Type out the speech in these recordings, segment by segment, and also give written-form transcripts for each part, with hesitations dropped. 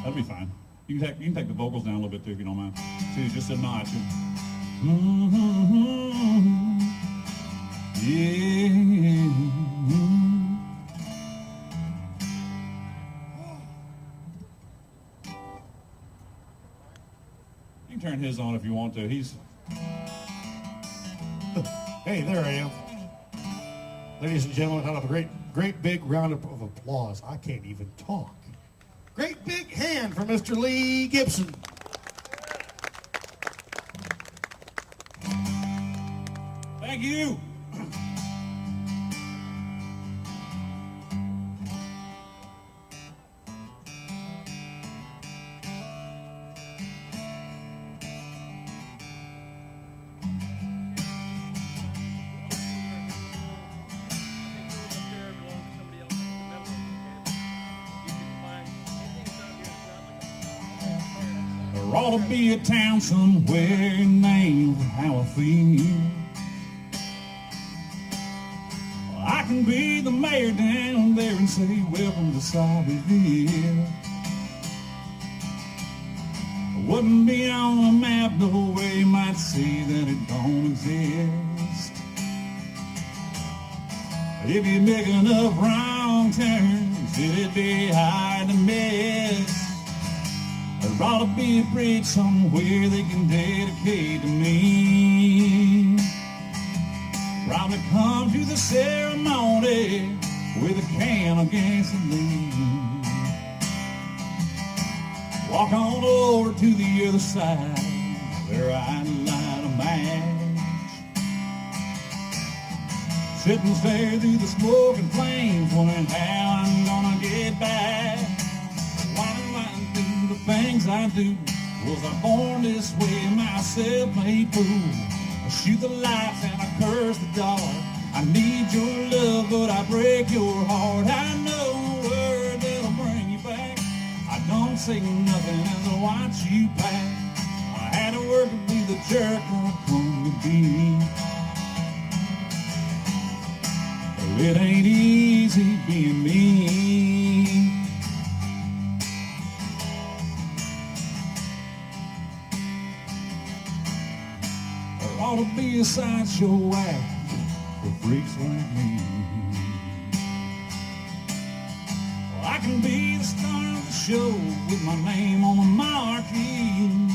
That'll be fine. You can take the vocals down a little bit too if you don't mind. See, just a notch. Yeah. You can turn his on if you want to. He's. Hey, there I am. Ladies and gentlemen, have a great big round of applause. I can't even talk. Great big hand for Mr. Lee Gibson. Thank you. There ought to be a town somewhere named how I feel. I can be the mayor down there and say, welcome to Solidville. Wouldn't be on the map the way you might say that it don't exist. If you make enough wrong turns, it'd be hard to miss. There ought to be a bridge somewhere they can dedicate to me. Probably come to the ceremony with a can of gasoline. Walk on over to the other side where I light a match. Sit and stare through the smoke and flames, wondering how I'm gonna get back. Why do I do the things I do? Was I born this way, myself made fool? I shoot the lights and I curse the dark. I need your love, but I break your heart. I know the word that'll bring you back. I don't say nothing as I watch you pass. I had to work to be the jerk I come to be. It ain't easy being me. There ought to be a sideshow act for freaks like me. Well, I can be the star of the show with my name on the marquee.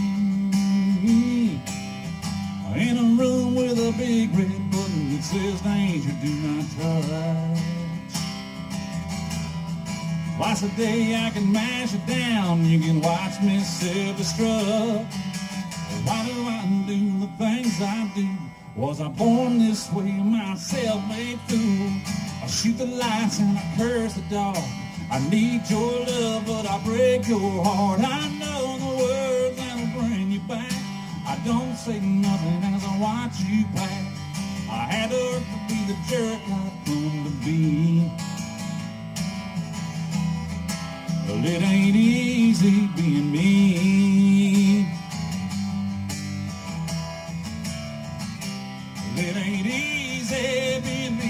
In a room with a big red button that says danger, do not touch. Twice a day I can mash it down, you can watch me self-destruct. Why do I do the things I do? Was I born this way, myself made fool? I shoot the lights and I curse the dark. I need your love, but I break your heart. I know the words that'll bring you back. I don't say nothing as I watch you pass. I had to work to be the jerk I've come to be. Well, it ain't easy being me. Well, it ain't easy being me.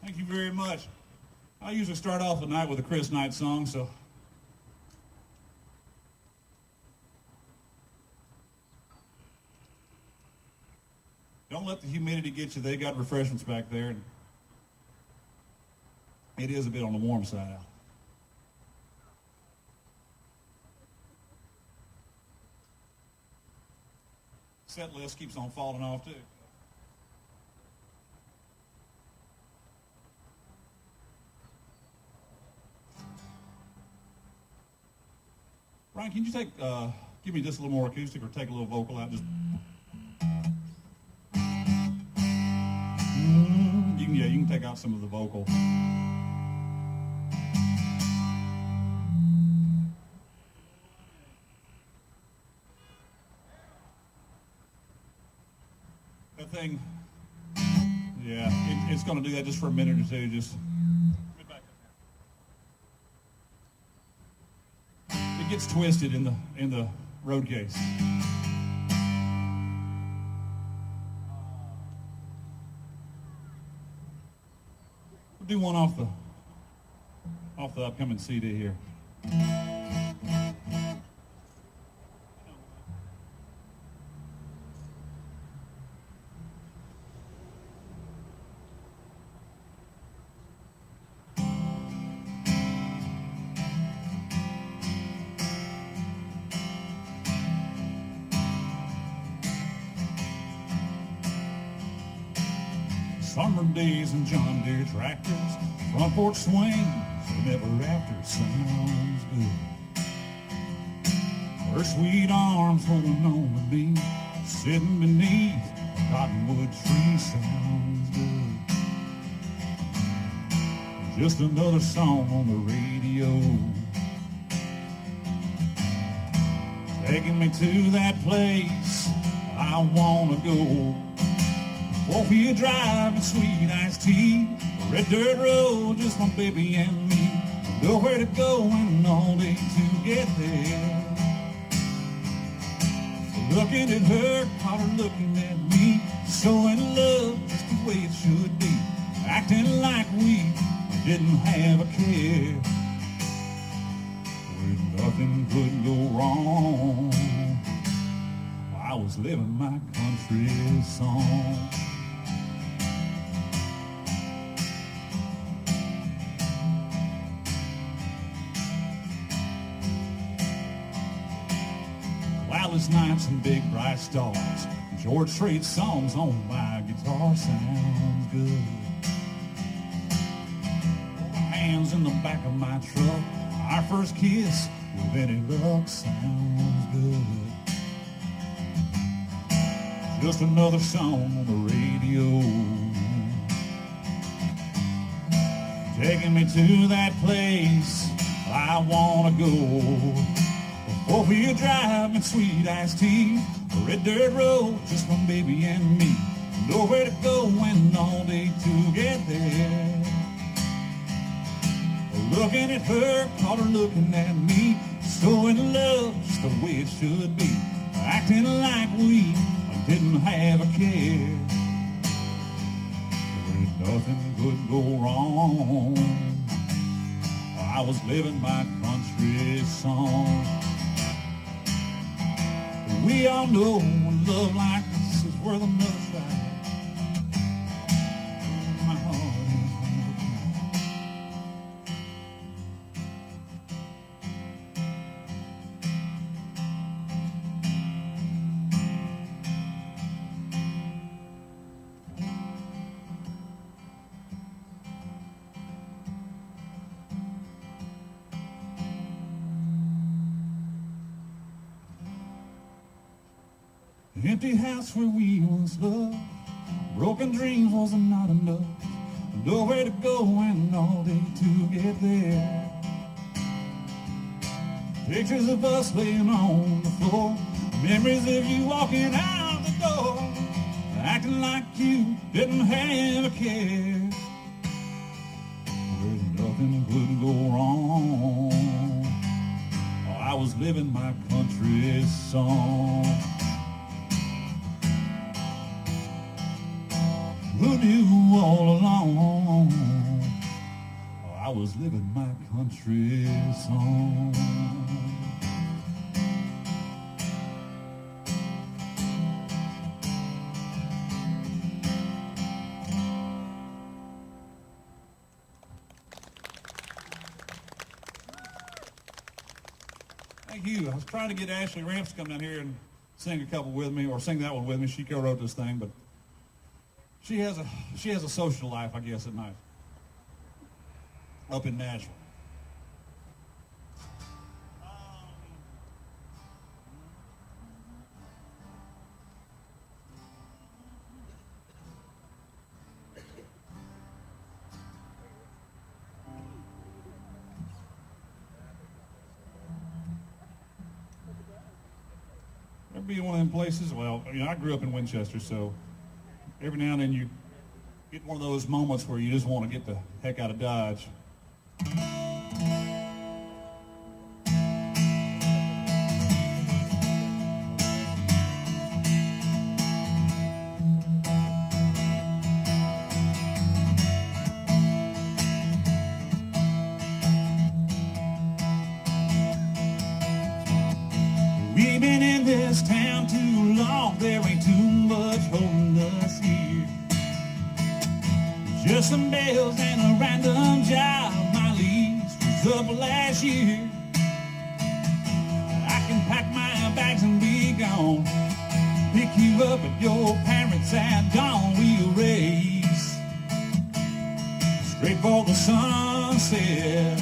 Thank you very much. I usually start off the night with a Chris Knight song, so. Don't let the humidity get you. They got refreshments back there, and it is a bit on the warm side out. Set list keeps on falling off too. Brian, can you give me just a little more acoustic or take a little vocal out? Just you can take out some of the vocal. That thing, yeah, just going to do that just for a minute or two. Just it gets twisted in the road case. We'll do one off the upcoming CD here. Summer days and John Deere tractors, front porch swings, and ever after sounds good. Her sweet arms holding on to me, sitting beneath a cottonwood tree sounds good. Just another song on the radio, taking me to that place I wanna go. Four-wheel drive and sweet iced tea, a red dirt road, just my baby and me. Nowhere to go and all day to get there. Looking at her, caught her looking at me, showing love just the way it should be, acting like we didn't have a care, where nothing could go wrong. I was living my country song. Cloudless nights and big bright stars, George Strait songs on my guitar sounds good. Hands in the back of my truck, our first kiss with any luck sounds good. Just another song on the radio, taking me to that place I wanna go. Four-wheel drive and sweet iced tea, a red dirt road, just my baby and me. Nowhere to go and all day to get there. Looking at her, caught her looking at me, so in love just the way it should be, acting like we didn't have a care, where nothing could go wrong. I was living my country song. We all know a love like this is worth another try. My heart empty house where we once loved, broken dreams wasn't not enough, nowhere to go and all day to get there. Pictures of us laying on the floor, memories of you walking out the door, acting like you didn't have a care, where nothing could go wrong. Oh, I was living my country song. Who knew all along? Oh, I was living my country song. Thank you. I was trying to get Ashley Ramps to come down here and sing a couple with me, or sing that one with me. She co-wrote this thing, but she has a social life, I guess, at night up in Nashville. There'd be one of them places. Well, I grew up in Winchester, so every now and then Get one of those moments where you just want to get the heck out of Dodge. We've been in this town too long, there ain't too much holding us here. Just some bells and a random job my lease was up last year. I can pack my bags and be gone, pick you up at your parents' at dawn. We'll race straight for the sunset.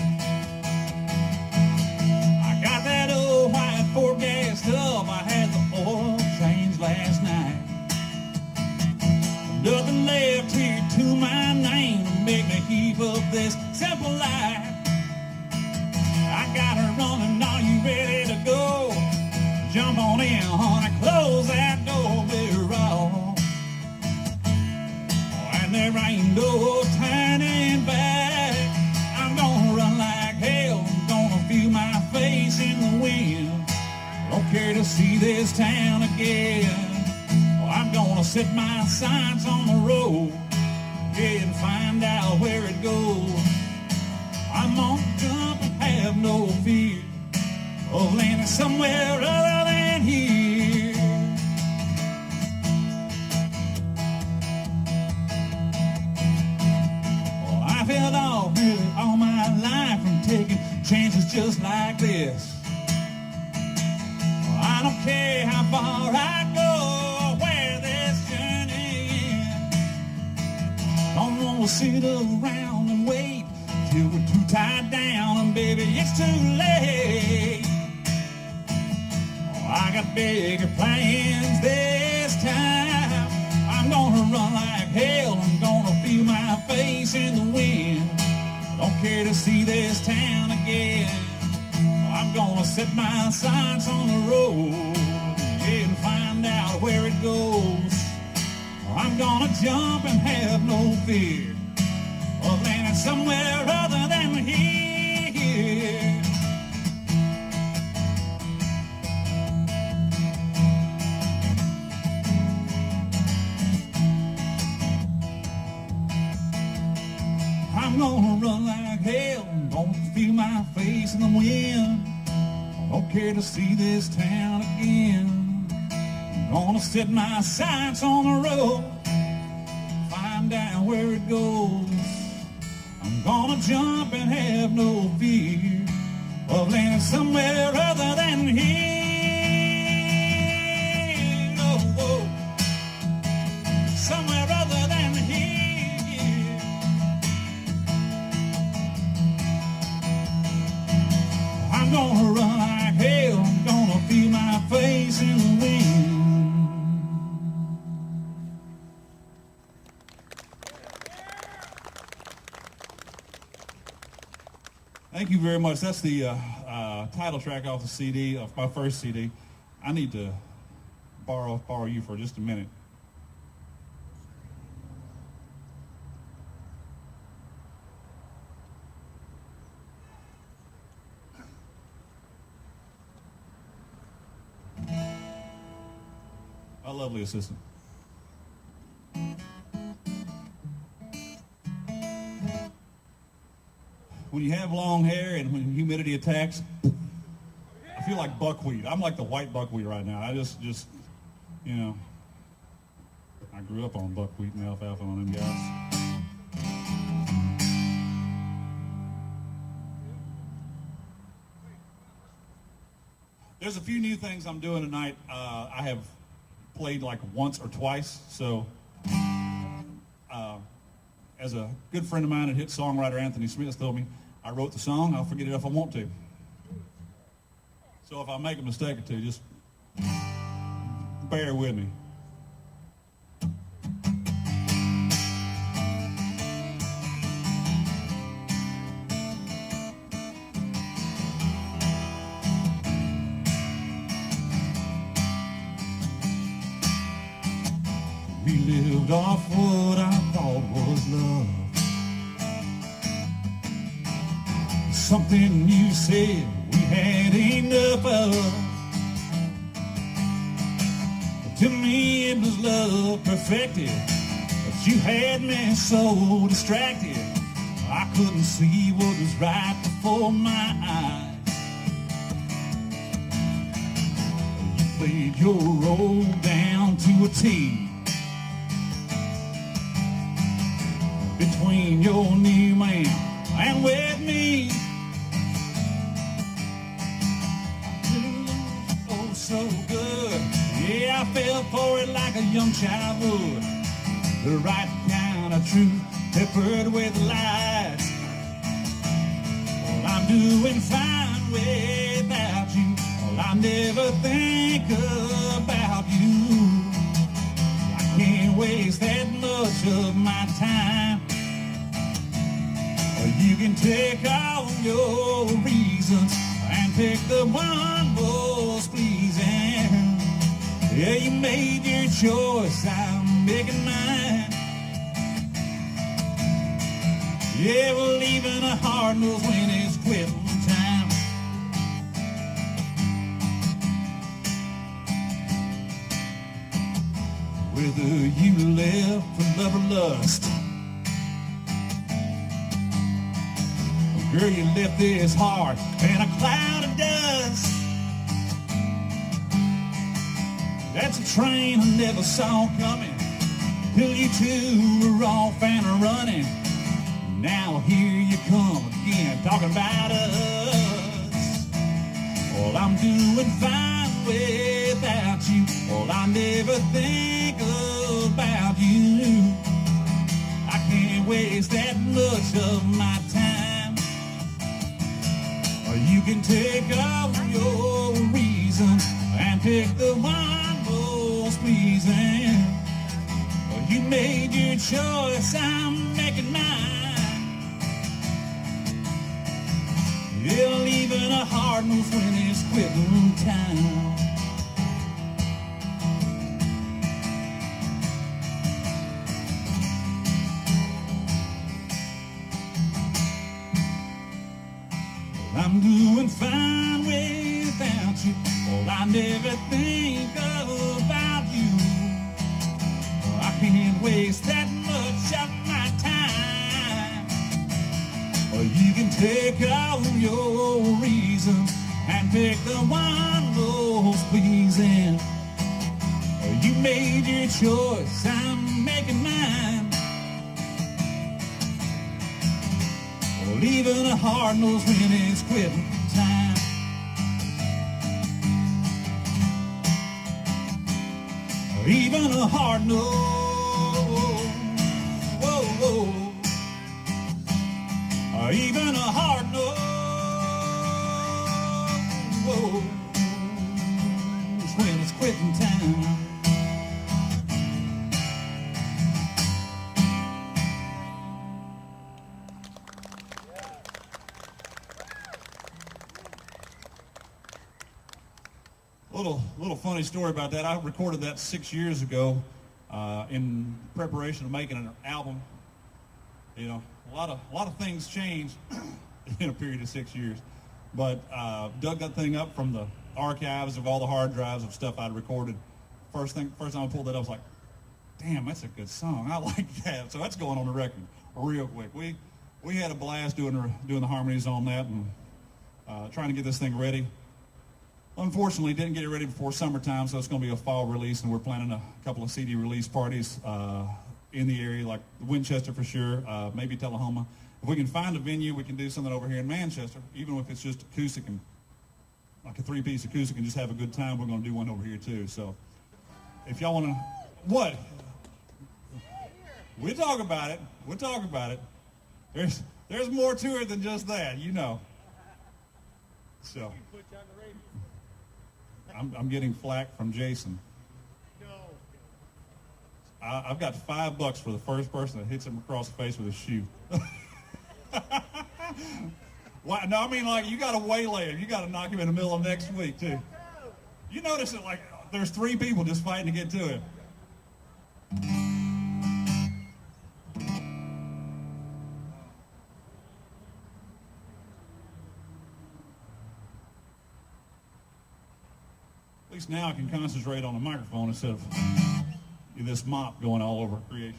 I got that old white Ford gas up, I had the oil changed last night. Nothing left here to my name to make me keep up this simple life. I got her running, are you ready to go? Jump on in, honey, close that door, we're off. And there ain't no turning back. I'm gonna run like hell, I'm gonna feel my face in the wind. Don't care to see this town again. I'm gonna set my signs on the road, yeah, and find out where it goes. I'm gonna jump and have no fear of landing somewhere other than here. Well, I've held off really all my life from taking chances just like this. Well, I don't care how far I go, don't wanna sit around and wait till we're too tied down, and baby, it's too late. Oh, I got bigger plans this time. I'm gonna run like hell, I'm gonna feel my face in the wind. Don't care to see this town again. Oh, I'm gonna set my sights on the road, yeah, and find out where it goes. I'm gonna jump and have no fear of landing somewhere other than here. I'm gonna run like hell, I'm gonna feel my face in the wind. I don't care to see this town again. Gonna set my sights on the road, find out where it goes. I'm gonna jump and have no fear of landing somewhere other than here. Oh, oh. Somewhere other than here. I'm gonna run like hell, I'm gonna feel my face in the wind. Thank you very much. That's the title track off the CD, of my first CD. I need to borrow you for just a minute. A lovely assistant. When you have long hair and when humidity attacks, I feel like buckwheat. I'm like the white buckwheat right now. I just, you know, I grew up on buckwheat and alfalfa on them guys. There's a few new things I'm doing tonight. I have played like once or twice, so as a good friend of mine and hit songwriter Anthony Smith told me, I wrote the song, I'll forget it if I want to. So if I make a mistake or two, just bear with me. We lived off what I thought was love. Something you said we had enough of. To me it was love perfected, but you had me so distracted I couldn't see what was right before my eyes. You played your role down to a T. Between your new man and with me, oh so good. Yeah, I fell for it like a young child would. The right kind of truth peppered with lies. Well, I'm doing fine without you. Well, I never think about you. I can't waste that much of my time. You can take all your reasons and pick the one most pleasing. Yeah, you made your choice, I'm making mine. Yeah, well, even a heart knows when it's quitting time. Whether you left for love or lust, girl, you left this heart in a cloud of dust. That's a train I never saw coming, till you two were off and running. Now here you come again, talking about us. Well, I'm doing fine without you. Well, I never think about you. I can't waste that much of my time. Or you can take all your reasons and pick the one most pleasing. Well, you made your choice, I'm making mine. Yeah, even a heart knows when it's quitting time. Well, I'm doing fine without you. Well, I never think about you. Well, I can't waste that much of my time. Well, you can take all your reasons and pick the one most pleasing. Well, you made your choice, I'm making mine. Well, even a heart knows when it's quitting time. Even a heart knows, whoa, whoa. Even a heart knows, whoa, when it's quitting time. Little funny story about that. I recorded that 6 years ago in preparation of making an album. You know, a lot of things change in a period of 6 years. But dug that thing up from the archives of all the hard drives of stuff I'd recorded. First time I pulled that up, I was like, damn, that's a good song. I like that. So that's going on the record real quick. We had a blast doing the harmonies on that and trying to get this thing ready. Unfortunately, didn't get it ready before summertime, so it's going to be a fall release, and we're planning a couple of CD release parties in the area, like Winchester for sure, maybe Tullahoma. If we can find a venue, we can do something over here in Manchester, even if it's just acoustic and like a three-piece acoustic and just have a good time. We're going to do one over here too. So if y'all want to, what? We'll talk about it. We'll talk about it. There's more to it than just that, you know. So I'm getting flack from Jason. I've got $5 for the first person that hits him across the face with a shoe. Why, no, I mean, like, you got to waylay him. You got to knock him in the middle of next week, too. You notice that, like, there's 3 people just fighting to get to him. least now I can concentrate on the microphone instead of this mop going all over creation.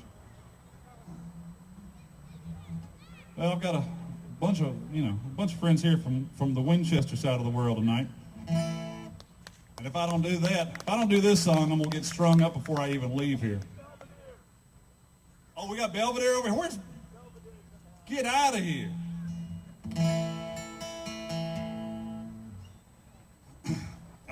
Well, I've got a bunch of friends here from the Winchester side of the world tonight. And if I don't do that, if I don't do this song, I'm gonna get strung up before I even leave here. Oh, we got Belvedere over here. Where's? Get out of here.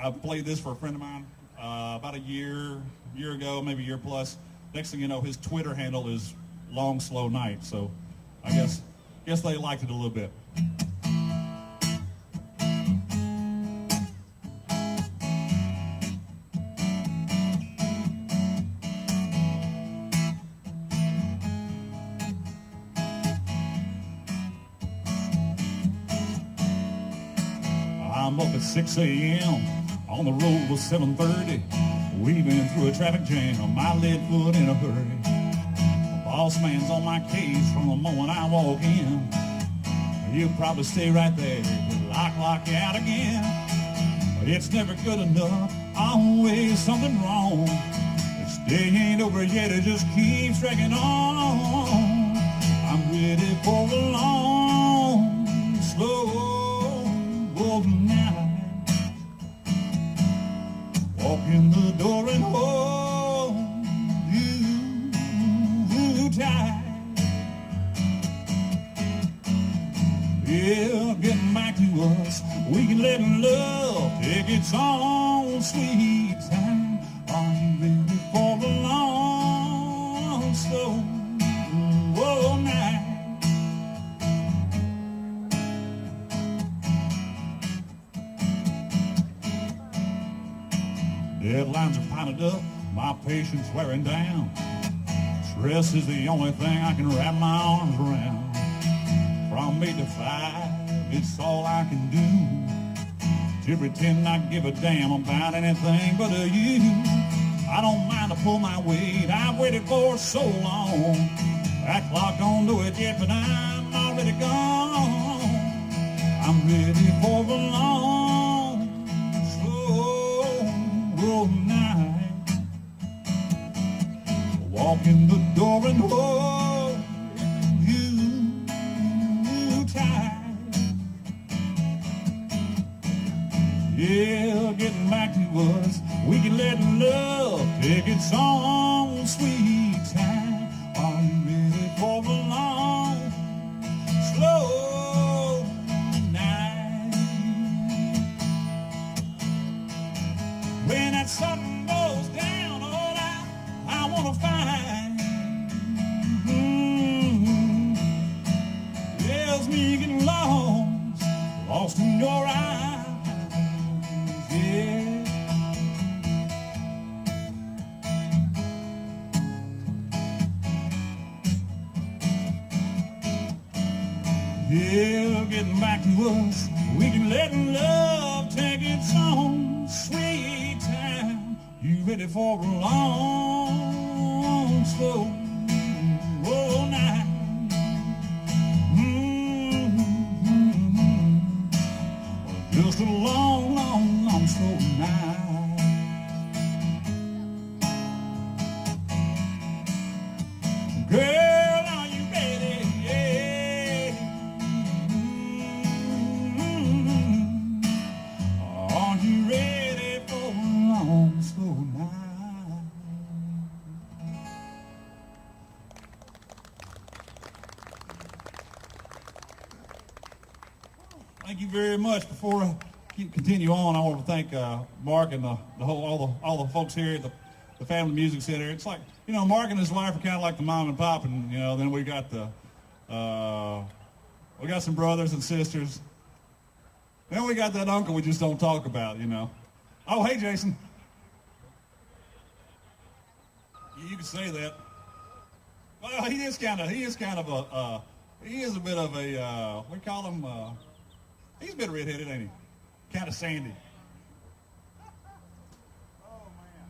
I played this for a friend of mine about a year ago, maybe a year plus. Next thing you know, his Twitter handle is Long Slow Night. So I guess they liked it a little bit. I'm up at 6 a.m. On the road was 7:30. Weaving through a traffic jam. I led foot in a hurry. The boss man's on my case from the moment I walk in. He'll probably stay right there. Lock out again. But it's never good enough. Always something wrong. This day ain't over yet. It just keeps dragging on. I'm ready for a long, slow night. Walk in the door and hold you tight. Yeah, getting back to us, we can let love take its own sweet time. Are you ready for a long, slow night? Deadlines are piled up, my patience wearing down. Stress is the only thing I can wrap my arms around. From 8 to 5, it's all I can do to pretend I give a damn about anything but you. I don't mind to pull my weight, I've waited for so long. That clock don't do it yet, but I'm already gone. I'm ready for a long, slow night. Walk in the door and hold you tight. Yeah, getting back to us, we can let love take its own sweet time. Are you ready for a long, slow night? When that sun goes down, all I wanna find tells me getting lost in your eyes. Yeah. Yeah, getting back to us, we can let love take its own sweet time. You ready for a long, slow night? Just a long, slow night. Girl, are you ready? Yeah. Are you ready for a long, slow night? Thank you very much. Before I continue on, I want to thank Mark and all the folks here at the Family Music Center. It's like, Mark and his wife are kind of like the mom and pop, and then we got some brothers and sisters. Then we got that uncle we just don't talk about, Oh, hey, Jason. You can say that. Well, he is a bit of a, we call him, he's a bit redheaded, ain't he? Kind of sandy. Oh, man.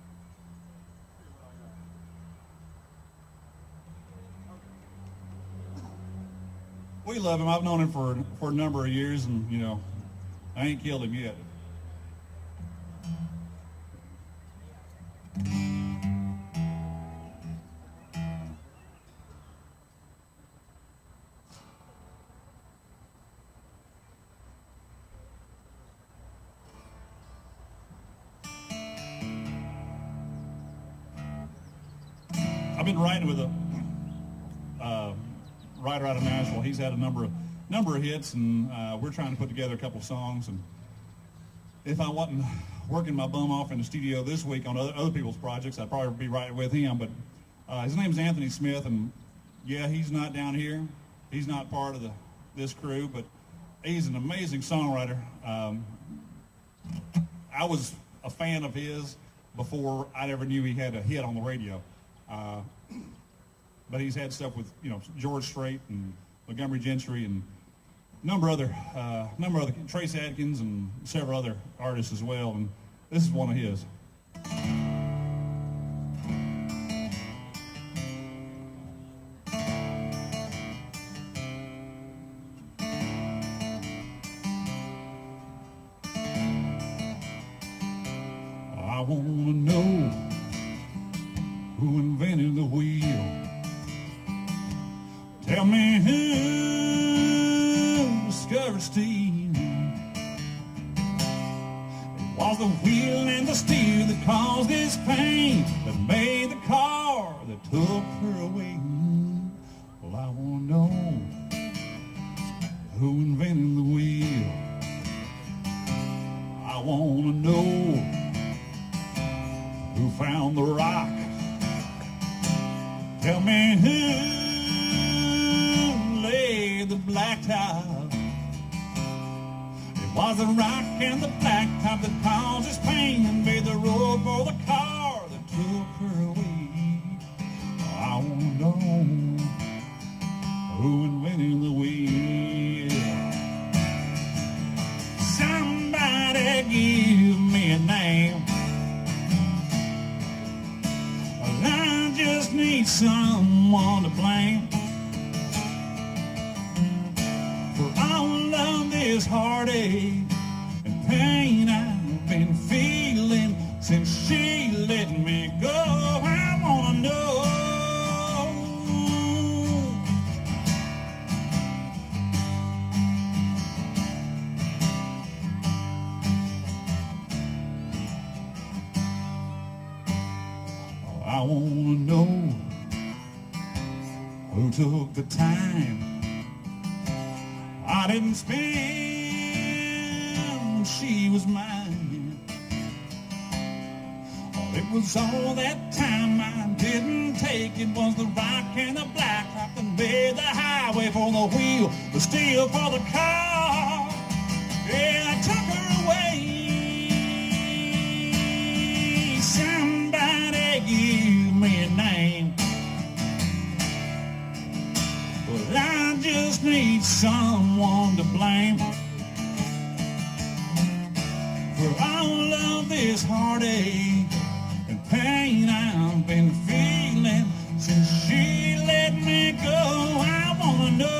We love him. I've known him for a number of years, and, I ain't killed him yet. been writing with a writer out of Nashville. He's had a number of hits, and we're trying to put together a couple songs. And if I wasn't working my bum off in the studio this week on other people's projects, I'd probably be writing with him. But his name's Anthony Smith, and yeah, he's not down here. He's not part of this crew, but he's an amazing songwriter. I was a fan of his before I ever knew he had a hit on the radio. But he's had stuff with, George Strait and Montgomery Gentry and a number of other Trace Adkins and several other artists as well. And this is one of his. I want to know who invented the wheel. Tell me who discovered steam. It was the wheel and the steel that caused this pain, that made the car that took her away. Well, I want to know who invented the wheel. I want to know who found the rock. Tell me who laid the blacktop. It was the rock and the blacktop that caused this pain and made the road for the car that took her away. I want to know who invented the wheel. Somebody give me a name. I just need someone to blame for all of this heartache and pain I've been feeling since she let me go. I wanna know I want to know who took the time I didn't spend when she was mine. Oh, it was all that time I didn't take. It was the rock and the blacktop that made the highway for the wheel, the steel for the car. Yeah, I took her away. Somebody give me a name. Well, I just need someone to blame for all of this heartache and pain I've been feeling since she let me go. I wanna know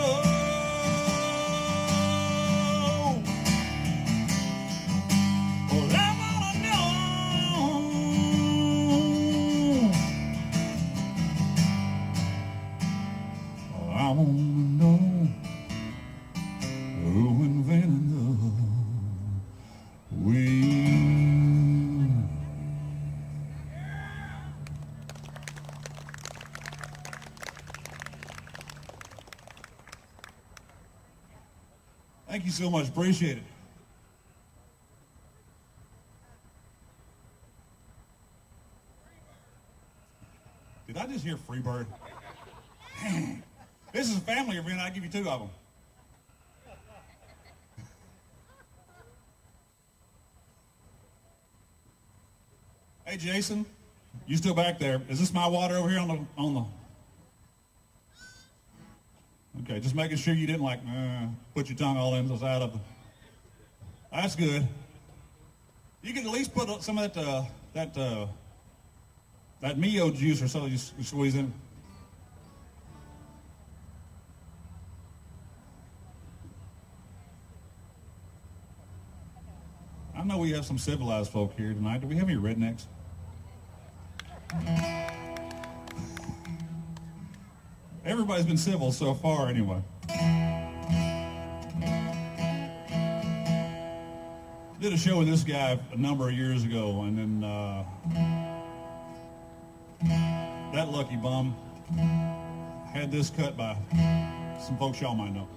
I want to know who invented the wheel. Thank you so much. Appreciate it. Did I just hear Freebird? This is a family event. I'll give you two of them. Hey, Jason, you still back there? Is this my water over here on the? Okay, just making sure you didn't put your tongue all in the side of the. That's good. You can at least put some of that Mio juice or something you squeeze in. I know we have some civilized folk here tonight. Do we have any rednecks? Everybody's been civil so far anyway. Did a show with this guy a number of years ago, and then That lucky bum had this cut by some folks y'all might know.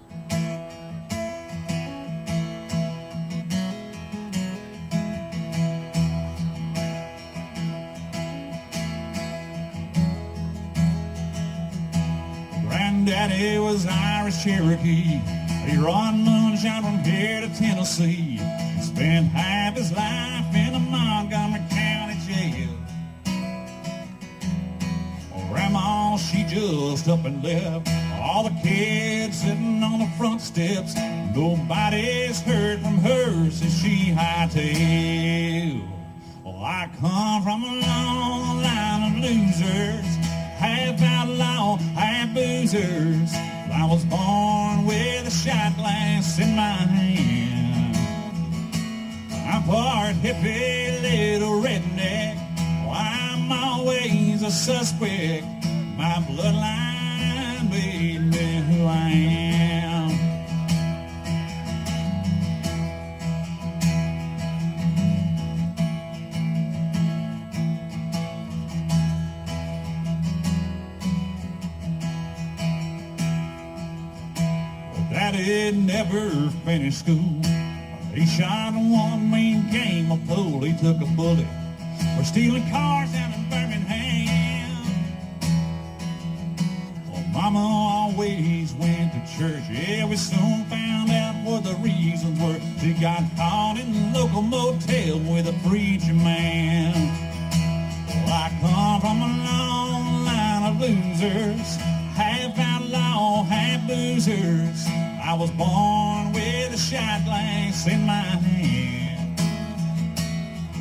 Granddaddy was Irish Cherokee. He run moonshine from here to Tennessee. He spent half his life in a Montgomery County jail. Grandma, she just up and left. All the kids sitting on the front steps. Nobody's heard from her since she hightailed. Well, I come from a long line of losers, half outlaw, half boozers. I was born with a shot glass in my hand. I'm part hippie, little redneck. I'm always a suspect. My bloodline made me who I am. Well, Daddy never finished school. He shot one mean game of pool. He took a bullet for stealing cars down in Birmingham. Well, Mama always went to church. Yeah, we soon found out what the reasons were. She got caught in the local motel with a preacher man. Well, I come from a long line of losers, half outlaw, half boozers. I was born with a shot glass in my hand.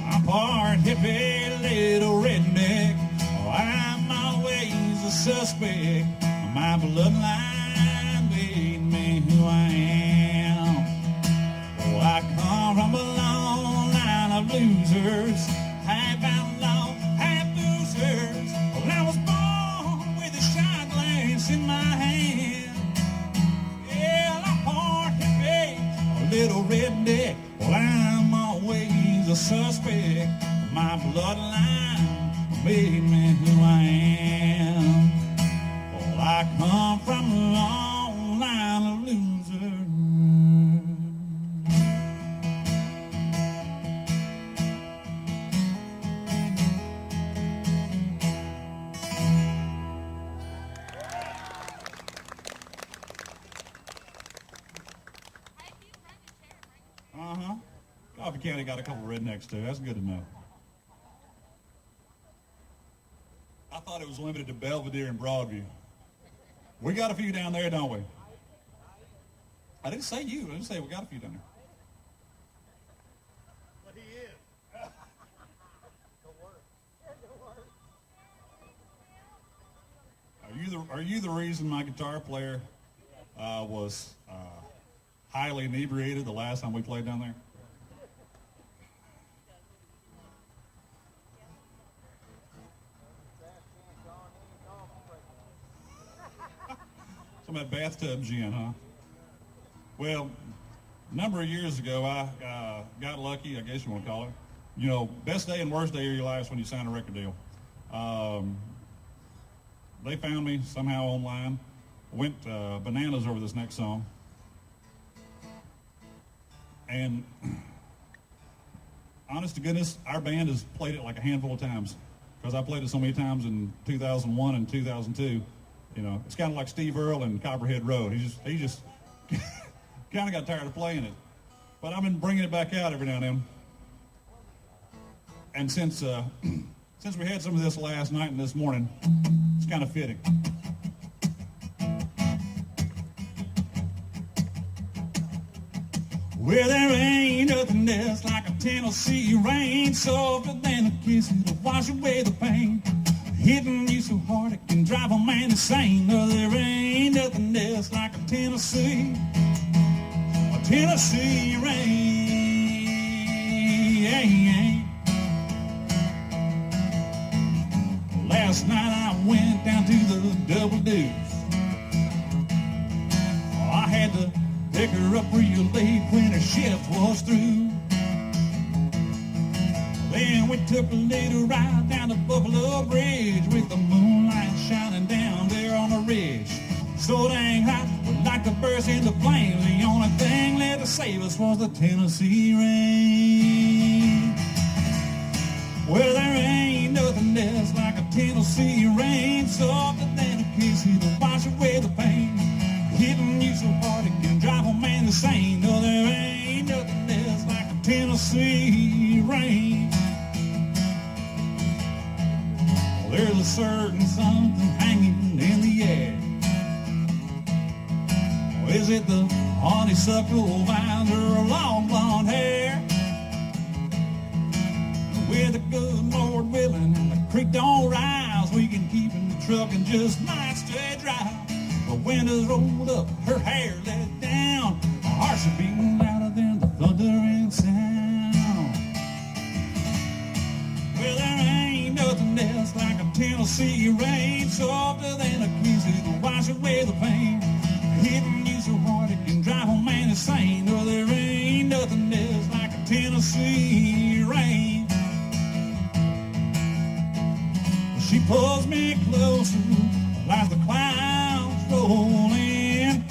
I'm part hippie, little redneck. Oh, I'm always a suspect. My bloodline made me who I am. Oh, I come from a long line of losers, half outlaw, half boozers. Well, I was born with a shot glass in my hand. Yeah, I'm part hippie, a little redneck. Well, I'm always a suspect. My bloodline made me who I am. Well, I come from a long line of losers. Coffee County got a couple rednecks too. That's good to know. I thought it was limited to Belvedere and Broadview. We got a few down there, don't we? I didn't say you. I didn't say we got a few down there. But he is. Are you the reason my guitar player was highly inebriated the last time we played down there? Some of that bathtub gin, huh? Well, a number of years ago, I got lucky, I guess you want to call it. You know, best day and worst day of your life is when you sign a record deal. They found me somehow online, went bananas over this next song. And honest to goodness, our band has played it like a handful of times because I played it so many times in 2001 and 2002. You know, it's kind of like Steve Earle and Copperhead Road. He just kind of got tired of playing it. But I've been bringing it back out every now and then. And since we had some of this last night and this morning, it's kind of fitting. Well, there ain't nothing else like a Tennessee rain, softer than a kiss to wash away the pain. Hitting you so hard it can drive a man insane. No, there ain't nothing else like a Tennessee rain. Last night I went down to the Double Deuce. I had to pick her up real late when her shift was through. Then Then we took a little ride down the Buffalo Bridge with the moonlight shining down there on the ridge. So dang hot, we'd like to burst into flames. The only thing left to save us was the Tennessee rain. Well, there ain't nothing else like a Tennessee rain, softer than a kiss to wash away the pain. Hitting you so hard it can drive a man insane. No, there ain't nothing else like a Tennessee rain. Well, there's a certain something hanging in the air. Well, is it the honeysuckle vines or long blonde hair? With the good Lord willing and the creek don't rise, we can keep in the truck and just might stay dry. The windows rolled up, her hair let down, her heart should be louder than the thundering sound. Well, there ain't nothing else like a Tennessee rain, softer than a kissy to wash away the pain. Hitting you so hard it can drive a man insane. Well, there ain't nothing else like a Tennessee rain. She pulls me closer as the clouds roll in,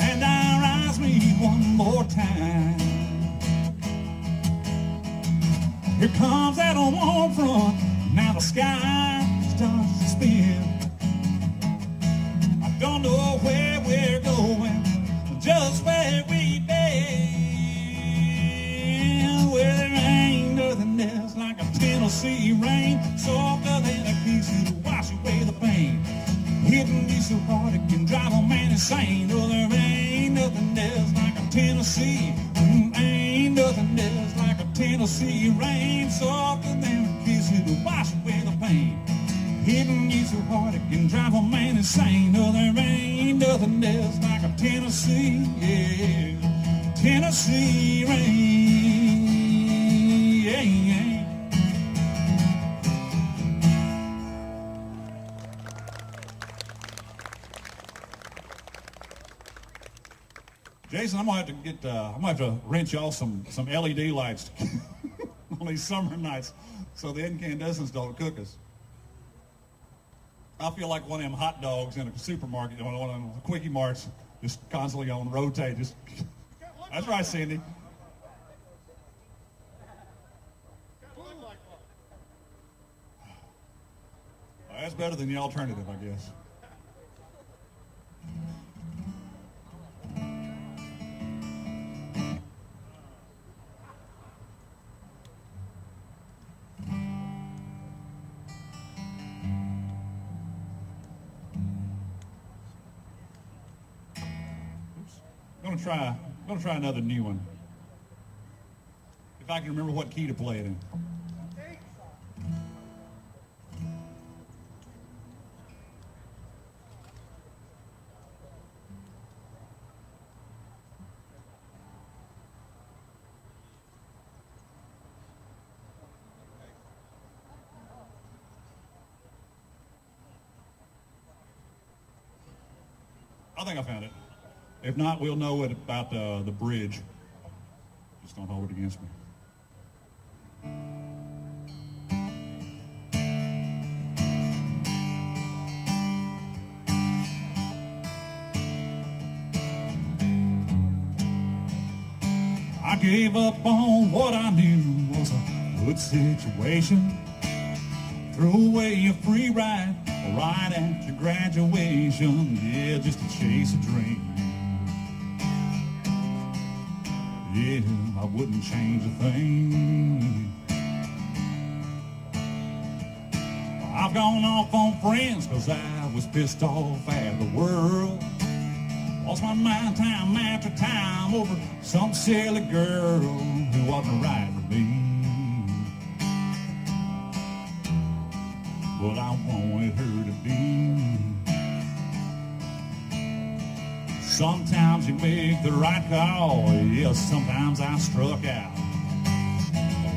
and I rise me one more time. Here comes that warm front, now the sky starts to spin. I don't know where we're going, just where we've been. Well, there ain't nothing else like a Tennessee rain, softer than a kiss to wash away the pain. Hitting me so hard it can drive a man insane. Oh, there ain't nothing else like a Tennessee. Ain't nothing else like a Tennessee rain, softer than a kiss to wash away the pain. Hitting me so hard it can drive a man insane. Oh, there ain't nothing else like a Tennessee, yeah. Tennessee rain, yeah, yeah. Jason, I'm gonna have to rent y'all some LED lights on these summer nights so the incandescents don't cook us. I feel like one of them hot dogs in a supermarket, one of them quickie marts, just constantly on rotate. That's right, Cindy. Well, that's better than the alternative, I guess. I'm gonna try another new one. If I can remember what key to play it in. I think I found it. If not, we'll know it about the bridge. Just don't hold it against me. I gave up on what I knew was a good situation. Threw away a free ride right after graduation. Yeah, just to chase a dream. Yeah, I wouldn't change a thing. I've gone off on friends cause I was pissed off at the world. Lost my mind time after time over some silly girl who wasn't right for me. But I wanted her to be. Sometimes you make the right call, yeah, sometimes I struck out.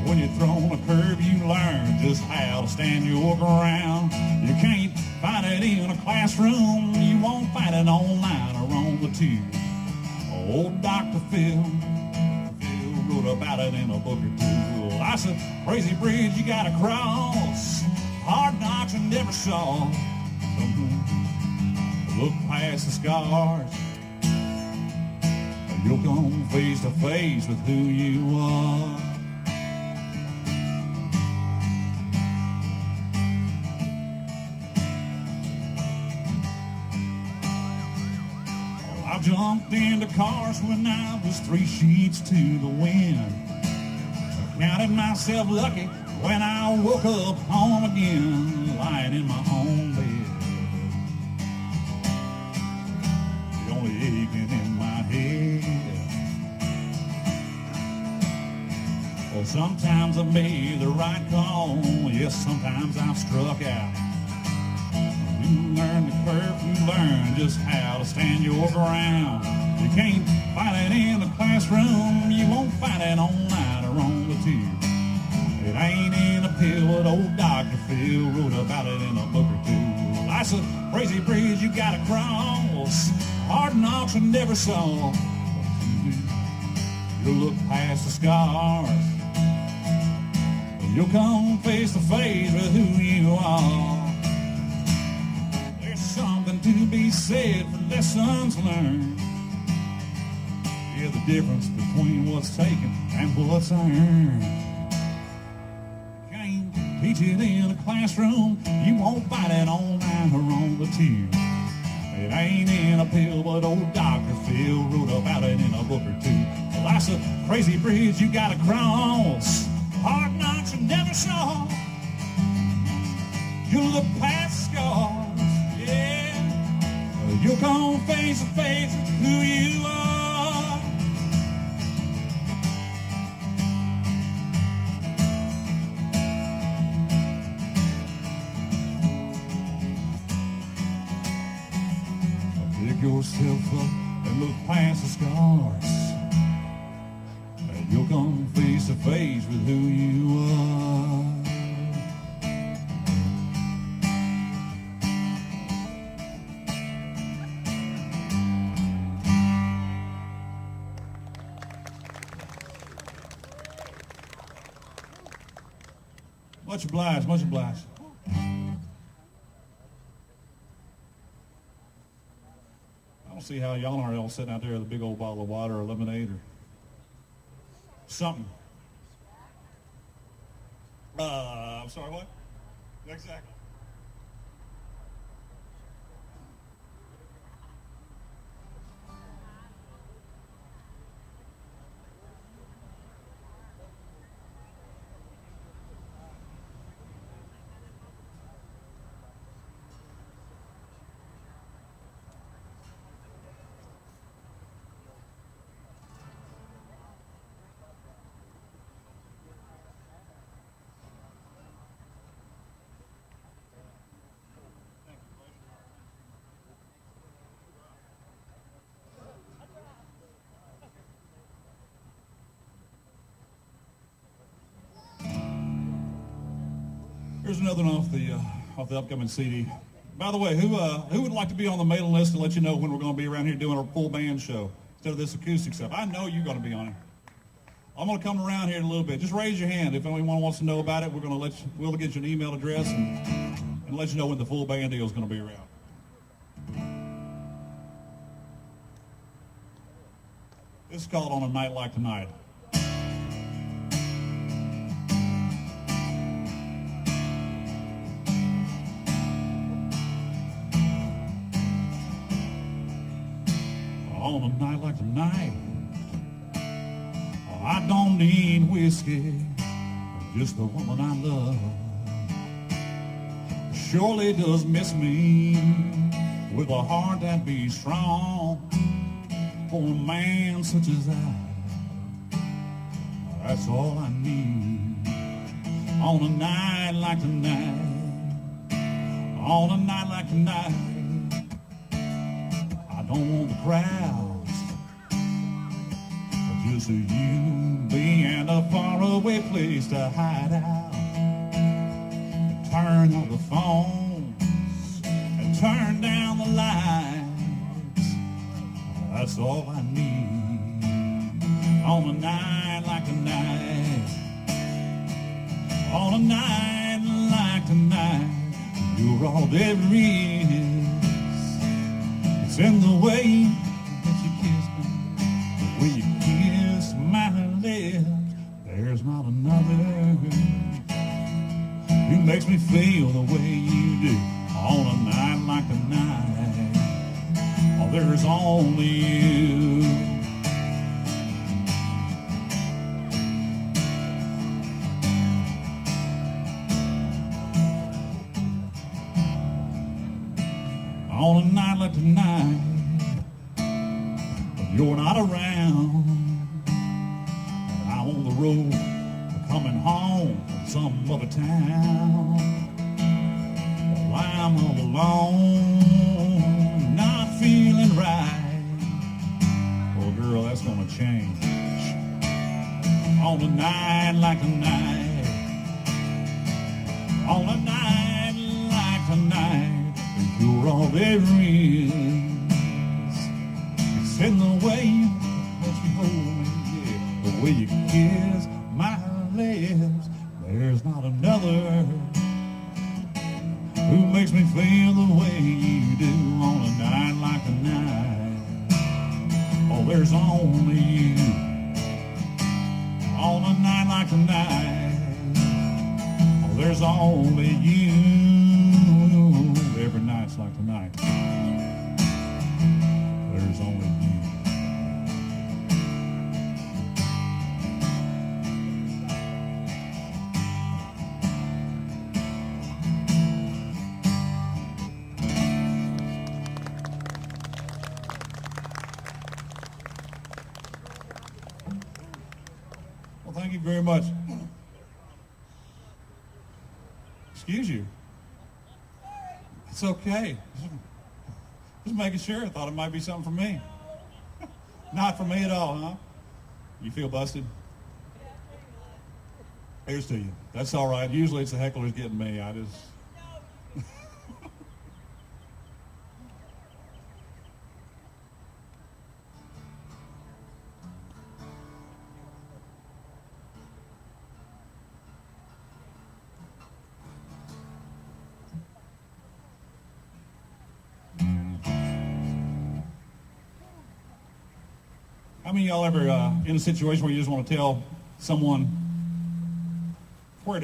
When you're thrown a curve, you learn just how to stand your ground. You can't find it in a classroom, you won't find it online or on the tube. Old Dr. Phil wrote wrote about it in a book or two. Life's a crazy bridge you gotta cross, hard knocks you never saw. Look past the scars, you'll come face to face with who you are. I jumped into cars when I was 3 sheets to the wind. Counted myself lucky when I woke up home again, lying in my own bed. The only aching in my head. Well, sometimes I made the right call. Yes, sometimes I've struck out. You learn the curve, you learn just how to stand your ground. You can't fight it in the classroom, you won't fight it online or on the tube. It ain't in a pill, but old Dr. Phil wrote about it in a book or two. Life's a crazy bridge you gotta cross, hard knocks you never saw. You'll look past the scars, you'll come face to face with who you are. Something to be said for lessons learned. Yeah, the difference between what's taken and what's earned. Can't teach it in a classroom, you won't find it online or on the tube. It ain't in a pill, but old Dr. Phil wrote about it in a book or two. Well, life's a crazy bridge you gotta cross, hard knocks you never saw. You look past scars, you'll come face to face with who you are. Pick yourself up and look past the scars, and you'll come face to face with who you are. Much obliged, much obliged. I don't see how y'all are all sitting out there with a big old bottle of water or lemonade or something. I'm sorry, what? Exactly. Here's another one off the upcoming CD. By the way, who would like to be on the mailing list to let you know when we're going to be around here doing our full band show instead of this acoustic stuff? I know you're going to be on it. I'm going to come around here in a little bit. Just raise your hand if anyone wants to know about it. We'll get you an email address and let you know when the full band deal is going to be around. This is called On a Night Like Tonight. On a night like tonight, I don't need whiskey, just the woman I love. Surely does miss me with a heart that beats strong for a man such as I. That's all I need. On a night like tonight, on a night like tonight, I don't want the crowds, just you, me, and a faraway place to hide out. Turn on the phones and turn down the lights. That's all I need. On a night like tonight, on a night like tonight, you're all there is. It's in the way that you kiss me, the way you kiss my lips. There's not another who makes me feel the way you do. On a night like tonight, oh, there's only you. On a night like tonight, when you're not around, and I'm on the road, coming home from some other town. Well, I'm all alone, not feeling right. Well, girl, that's gonna change. On a night like tonight, on a night like tonight, you're all there is. It's in the way that you hold me, yeah, the way you kiss my lips. There's not another who makes me feel the way you do. On a night like tonight, oh, there's only you. On a night like tonight, oh, there's only you. Every night's like tonight. There's only you. Well, thank you very much. Excuse you. It's okay. Just making sure. I thought it might be something for me. Not for me at all, huh? You feel busted? Here's to you. That's all right. Usually it's the hecklers getting me. I just... How many of y'all ever in a situation where you just want to tell someone what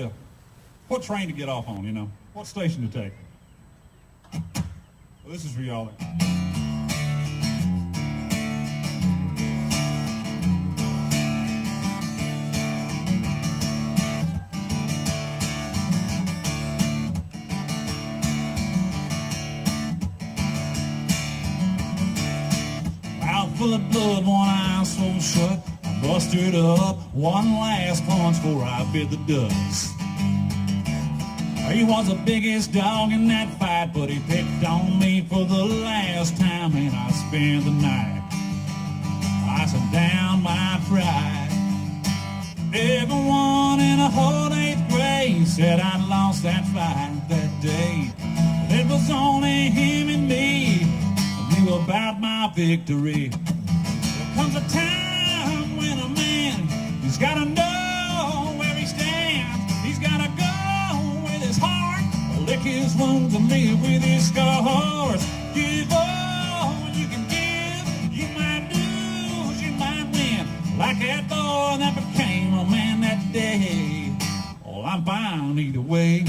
train to get off on, you know, what station to take? Well, this is for y'all. Full of blood, one eye so shut, I busted up one last punch before I bit the dust. He was the biggest dog in that fight, but he picked on me for the last time, and I spent the night. I set down my pride. Everyone in a whole 8th grade said I'd lost that fight that day. But it was only him and me who knew about my victory. There comes a time when a man, he's gotta know where he stands. He's gotta go with his heart, lick his wounds and live with his scars. Give all you can give, you might lose, you might win. Like that boy that became a man that day. Oh, I'm fine either way.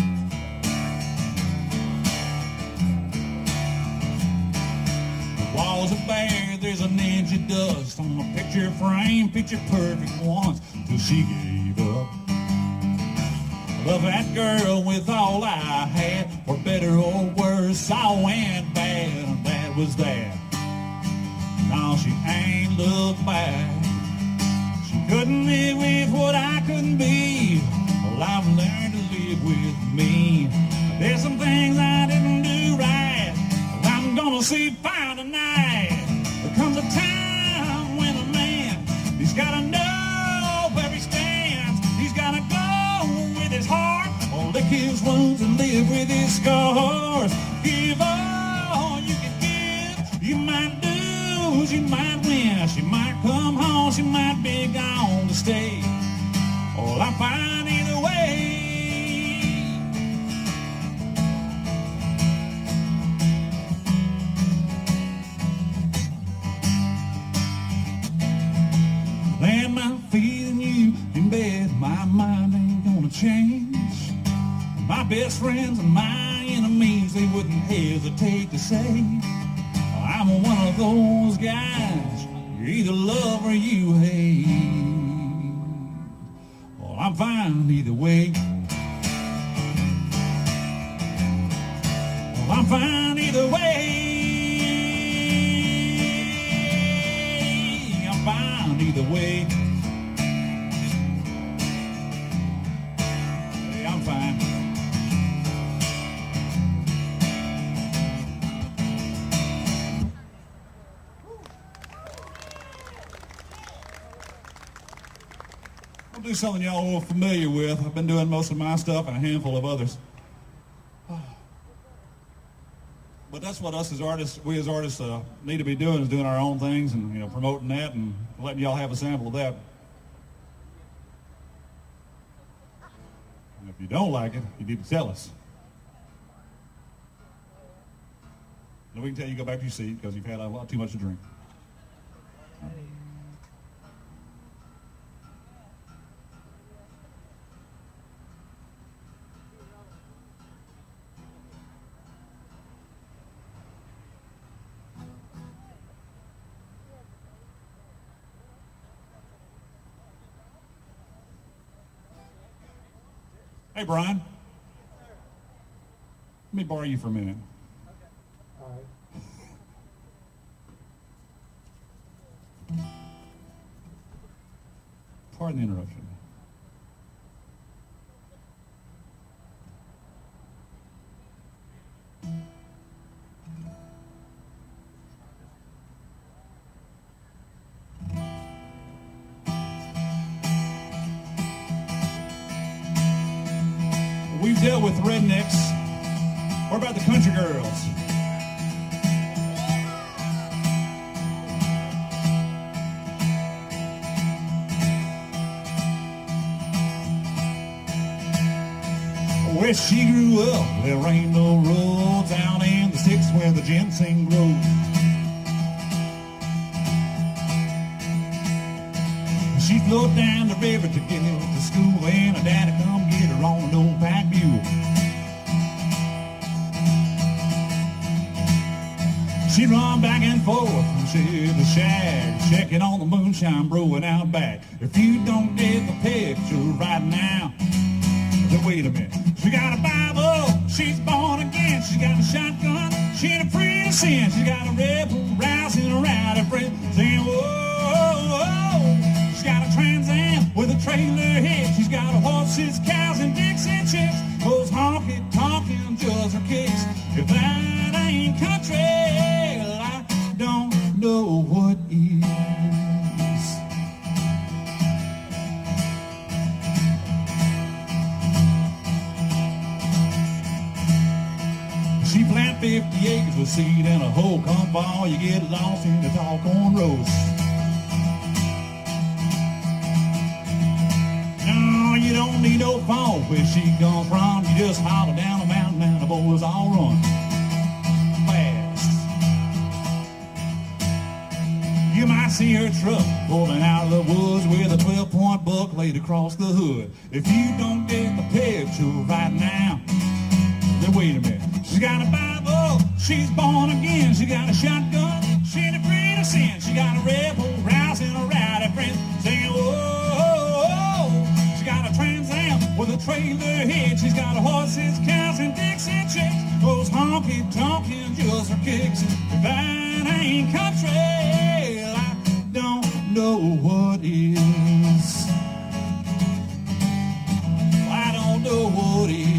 Walls are bare, there's an inch of dust on a picture frame, picture perfect once, till she gave up. I love that girl with all I had, for better or worse, I went bad, and that was that. Now she ain't looked back. She couldn't live with what I couldn't be. Well, I've learned to live with me. There's some things I didn't do right. I'm gonna see fire tonight. There comes a time when a man, he's gotta know where he stands. He's gotta go with his heart, or lick his wounds and live with his scars. Give all you can give, you might lose, know she might win, she might come home, she might be gone to stay. Well, I'm fine either way. Land my feet in you in bed, my mind ain't gonna change. My best friends and my enemies, they wouldn't hesitate to say, I'm one of those guys you either love or you hate. Well, I'm fine either way. Well, I'm fine either way. I'm fine either way. Hey, I'm fine. I'll do something y'all are familiar with. I've been doing most of my stuff and a handful of others. But that's what us as artists, we as artists need to be doing, is doing our own things and, you know, promoting that and letting y'all have a sample of that. And if you don't like it, you need to tell us. And we can tell you to go back to your seat because you've had a lot too much to drink. Hey, Brian. Let me borrow you for a minute. All right. Pardon the interruption. We've dealt with rednecks. What about the country girls? Where she grew up, there ain't no roads down in the sticks where the ginseng grows. She floated down the river to get to school, and her daddy come get her on an old pack mule. She'd run back and forth from shed to shag, checking on the moonshine brewing out back. If you don't get the picture right now, then wait a minute. She got a Bible, she's born again. She's got a shotgun, she ain't afraid of sin. She's got a rebel rousing around her friend, saying, whoa, whoa, whoa. She's got a Trans Am with a trailer head. She's got horses, cows, and Dixie chicks. Those honky-tonkin' just her kicks. If that ain't country, well, I don't know what is. She planted 50 acres with seed and a hoe. Come fall, you get lost in the tall corn rows. No, you don't need no phone where she comes from. You just holler down the mountain and the boys all run fast. You might see her truck pulling out of the woods with a 12-point buck laid across the hood. If you don't get the picture right now, then wait a minute. She's got a Bible, she's born again. She got a shotgun, she ain't afraid of sin. She got a rebel rousing a rowdy friend, singing, whoa, whoa, whoa. She got a Trans Am with a trailer head. She's got horses, cows, and Dixie chicks. Those honky-tonkin' just her kicks. If that ain't country, well, I don't know what is. I don't know what is.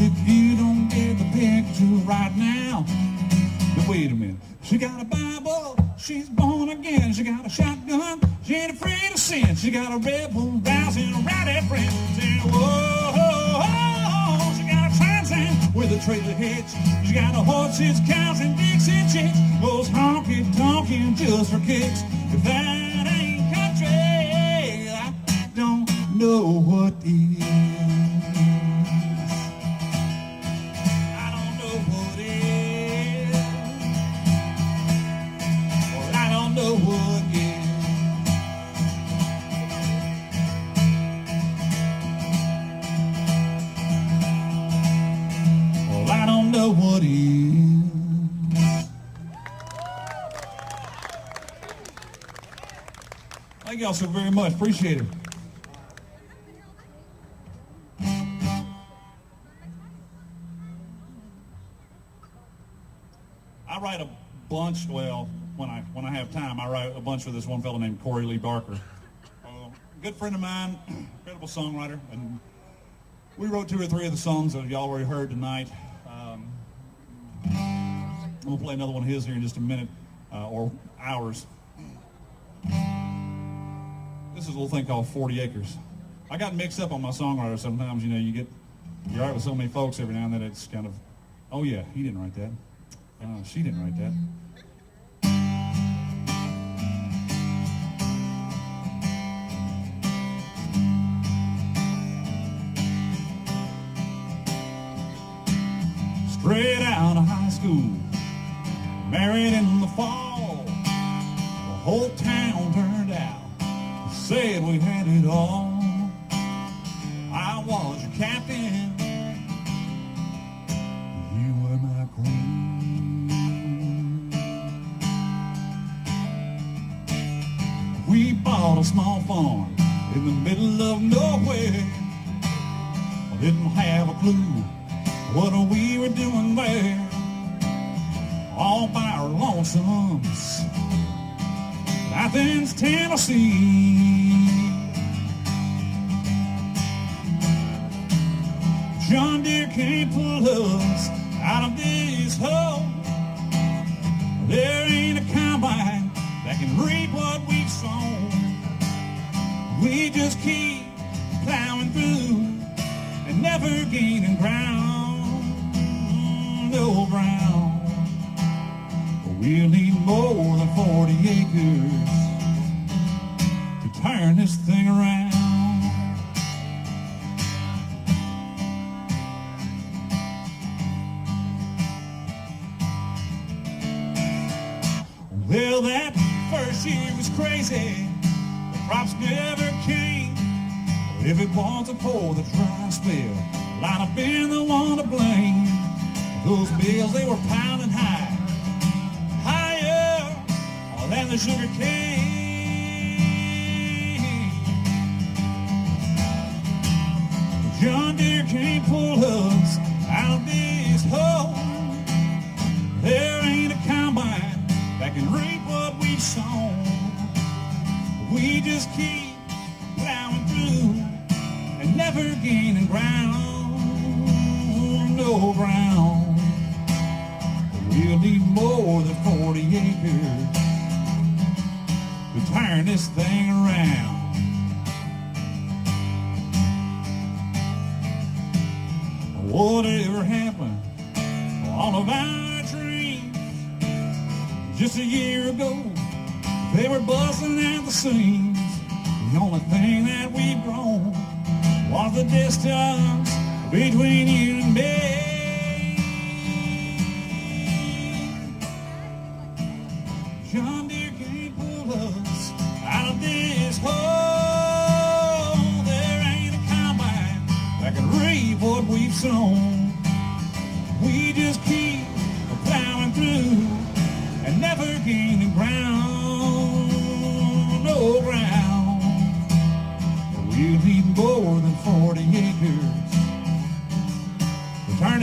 If you don't get the picture right now, then wait a minute. She got a Bible, she's born again. She got a shotgun, she ain't afraid of sin. She got a rebel rousing a rowdy friend, saying, whoa, whoa, whoa. She got a Trans Am with a trailer hitch. She's got a horses, cows, and Dixie chicks. Goes honky-tonkin' just for kicks. If that ain't country, I don't know what is. I don't know what is. Well, I don't know what is. I don't know what is. Thank y'all so very much. Appreciate it. I write a bunch, well, when I have time, I write a bunch for this one fellow named Corey Lee Barker. Good friend of mine, incredible songwriter, and we wrote 2 or 3 of the songs that y'all already heard tonight. I'm going to play another one of his here in just a minute, or hours. This is a little thing called 40 Acres. I got mixed up on my songwriter sometimes. You know, you write with so many folks every now and then, it's kind of, oh yeah, he didn't write that. She didn't write that. Straight out of high school, married in the fall, the whole town turned out, said we had it all. I was your captain, you were my queen. We bought a small farm in the middle of nowhere. I didn't have a clue what we were doing there, all by our lonesomes, Athens, Tennessee. John Deere can't pull us out of this hole. There ain't a combine that can reap what we've sown. We just keep plowing through and never gaining ground. No ground. We'll need more than 40 acres to turn this thing around. Well, that first year was crazy. The crops never came. But if it wasn't for the dry spell, I'd have been the one to blame. Those bills, they were piling high, higher than the sugar cane. John Deere can't pull us out of this hole. There ain't a combine that can reap what we've sown. We just keep plowing through and never gaining ground, no ground. We'll need more than 40 acres to turn this thing around. Whatever happened to all of our dreams? Just a year ago, they were busting at the seams. The only thing that we've grown was the distance between you and me. John Deere can't pull us out of this hole. There ain't a combine that can reap what we've sown. We just keep plowing through and never gaining ground, no ground. We'll need more than 40 acres to turn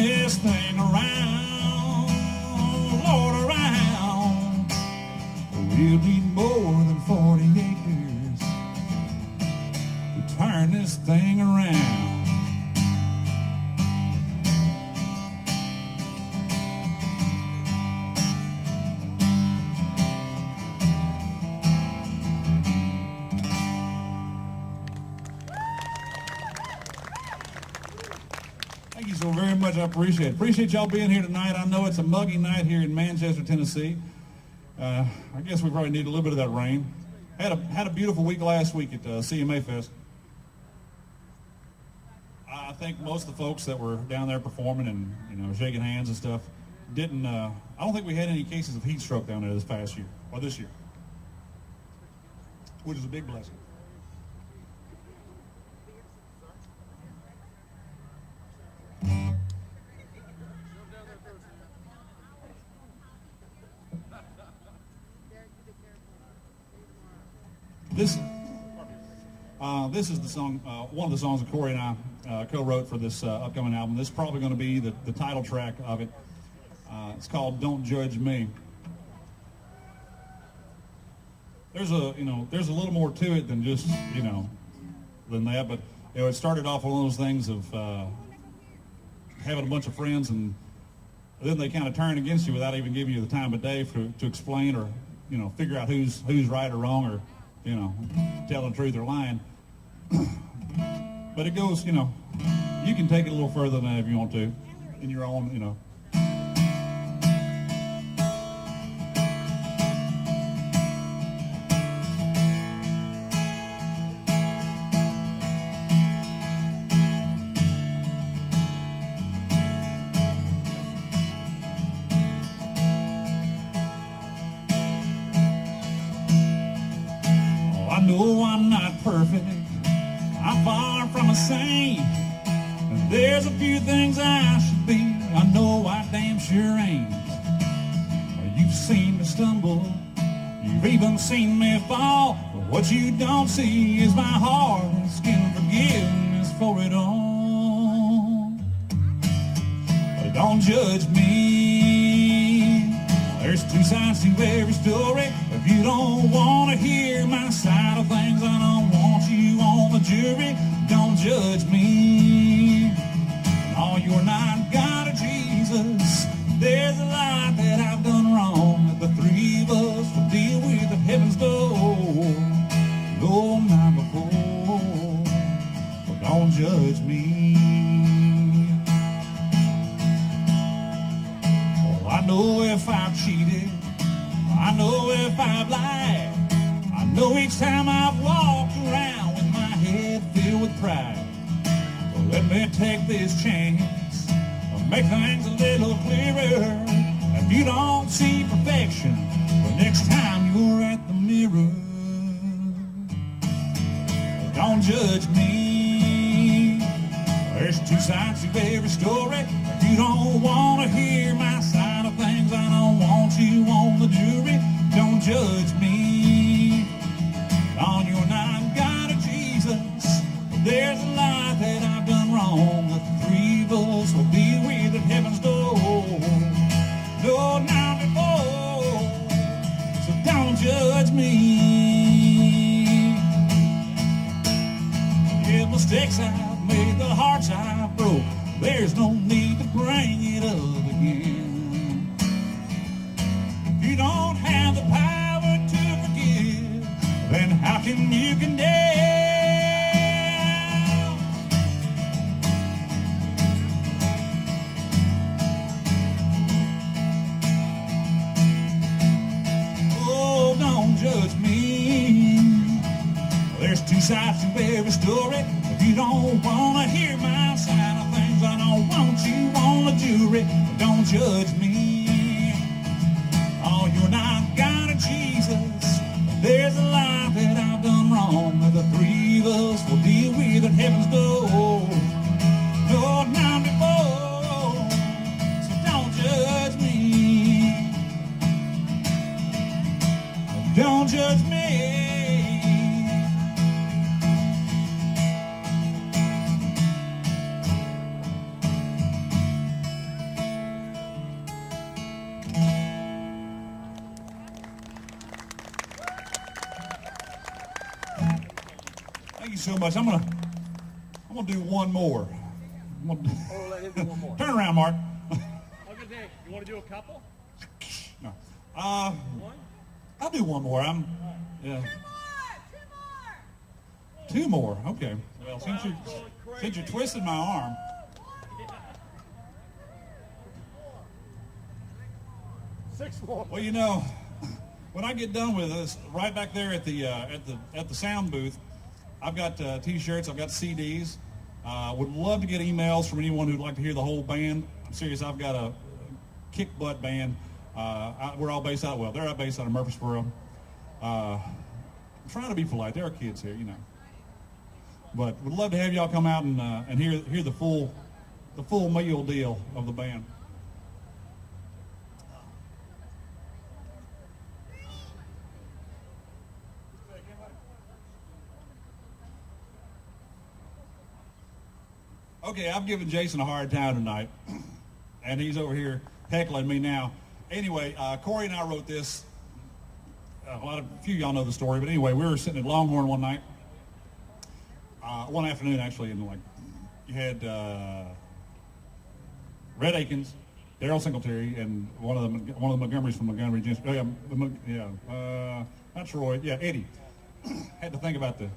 much. I appreciate it. Appreciate y'all being here tonight. I know it's a muggy night here in Manchester, Tennessee. I guess we probably need a little bit of that rain. Had a beautiful week last week at CMA Fest. I think most of the folks that were down there performing and shaking hands and stuff didn't. I don't think we had any cases of heat stroke down there this past year or this year, which is a big blessing. This is the song, one of the songs that Corey and I co-wrote for this upcoming album. This is probably going to be the title track of it. It's called "Don't Judge Me." There's a little more to it than just than that, but it started off one of those things of having a bunch of friends, and then they kind of turn against you without even giving you the time of day to explain or figure out who's right or wrong or telling the truth or lying. But it goes, you can take it a little further than that if you want to, in your own, I know I'm not perfect. I'm far from a saint. And there's a few things I should be. I know I damn sure ain't. You've seen me stumble. You've even seen me fall. But what you don't see is my heart asking forgiveness for it all. But don't judge me. There's two sides to every story. If you don't want to hear my side of things, I don't want you on the jury. Don't judge me. No, you're not God or Jesus. There's a lot that I've done wrong that the three of us will deal with at heaven's door. No, not before. But don't judge me. Oh, I know if I've cheated. I know if I've lied. I know each time I've walked around with my head filled with pride. Well, let me take this chance and make things a little clearer. If you don't see perfection, the next time you're at the mirror, don't judge me. There's two sides to every story. If you don't want to hear my side of things, I don't want you on the jury. Don't judge me. Oh, you're not God or Jesus. There's a lot that I've done wrong that the three of us will be with at heaven's door. No, not before. So don't judge me. Yeah, mistakes I've made, the hearts I've broke, there's no need to bring it up again. If you don't have the power to forgive, then how can you condemn? Oh, don't judge me. There's two sides to every story. If you don't want to hear my side of things, I don't want you on the jury. Don't judge me. Oh, you're not God or Jesus. There's a lot that I've done wrong that the three of us will deal with at heaven's door. No, not before. So don't judge me. Don't judge me. Thank you so much. I'm gonna do one more. Let him do one more. Turn around, Mark. Okay, Dave, you want to do a couple? No. One? I'll do one more. Yeah. Two more. Okay. Well, since you twisted my arm. 6 more. Well, you know, when I get done with this, right back there at the sound booth, I've got T-shirts, I've got CDs. Would love to get emails from anyone who'd like to hear the whole band. I'm serious. I've got a kick butt band. We're all based out. Well, they're all based out of Murfreesboro. I'm trying to be polite. There are kids here, you know. But would love to have y'all come out and hear the full meal deal of the band. Okay, I've given Jason a hard time tonight, and he's over here heckling me now. Anyway, Corey and I wrote this. A few of y'all know the story, but anyway, we were sitting at Longhorn one night, one afternoon actually, and like you had Red Akins, Daryl Singletary, and one of the Montgomerys from Montgomery. Not Troy. Yeah, Eddie. Had to think about the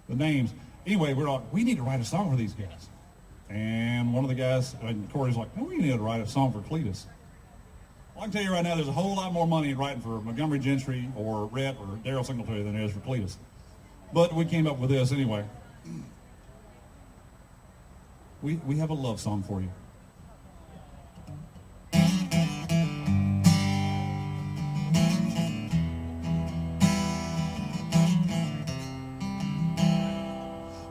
names. Anyway, we're like, we need to write a song for these guys. And one of the guys, Corey's like, no, we need to write a song for Cletus. Well, I can tell you right now, there's a whole lot more money in writing for Montgomery Gentry or Rhett or Daryl Singletary than there is for Cletus. But we came up with this anyway. We have a love song for you.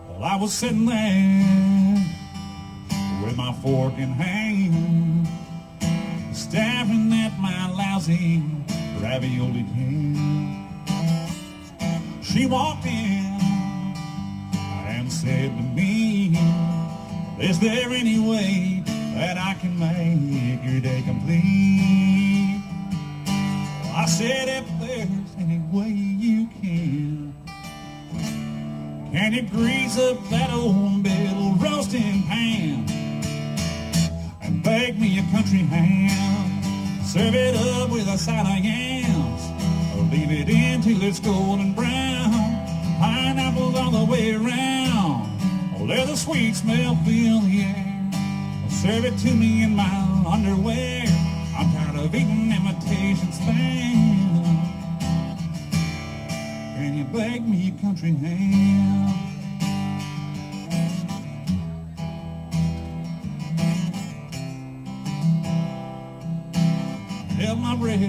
Well, I was sitting there with my fork in hand, staring at my lousy ravioli can. She walked in and said to me, is there any way that I can make your day complete? I said, if there's any way you can you grease up that old metal roasting pan and bake me a country ham, serve it up with a side of yams, or leave it in till it's golden brown, pineapples all the way around, or let the sweet smell fill the air, or serve it to me in my underwear. I'm tired of eating imitation spam. Can you bake me a country ham? Held my breath,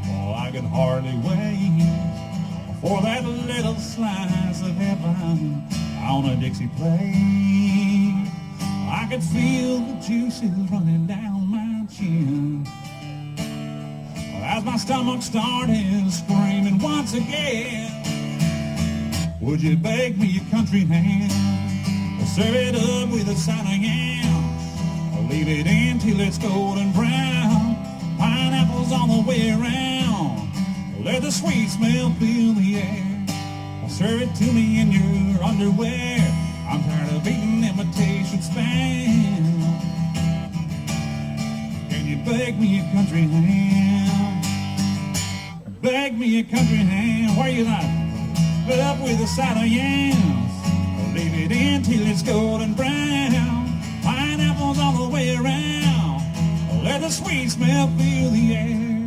oh, I could hardly wait for that little slice of heaven on a Dixie plate. I could feel the juices running down my chin as my stomach started screaming once again. Would you bake me a country ham, or serve it up with a side of yams, or leave it in till it's golden brown, pineapples all the way around, or let the sweet smell fill the air, or serve it to me in your underwear. I'm tired of eating imitation spam. Can you bake me a country ham? Bake me a country ham. Where you like? Fill up with a side of yams, or leave it in till it's golden brown, pineapples all the way around, or let the sweet smell fill the air,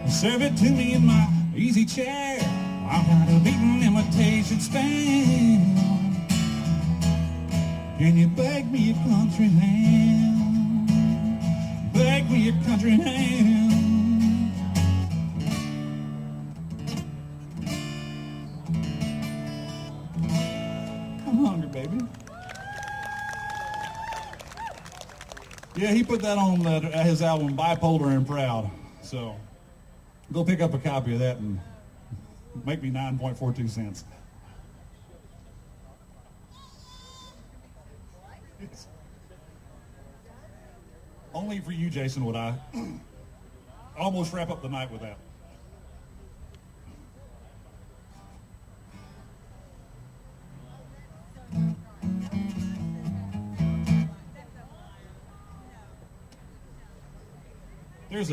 or serve it to me in my easy chair. I'm tired of eating imitation spam. Can you bake me a country ham? Bake me a country ham. I'm hungry, baby. Yeah, he put that on his album Bipolar and Proud. So go pick up a copy of that and make me 9.42 cents. Only for you, Jason, would I almost wrap up the night with that. There's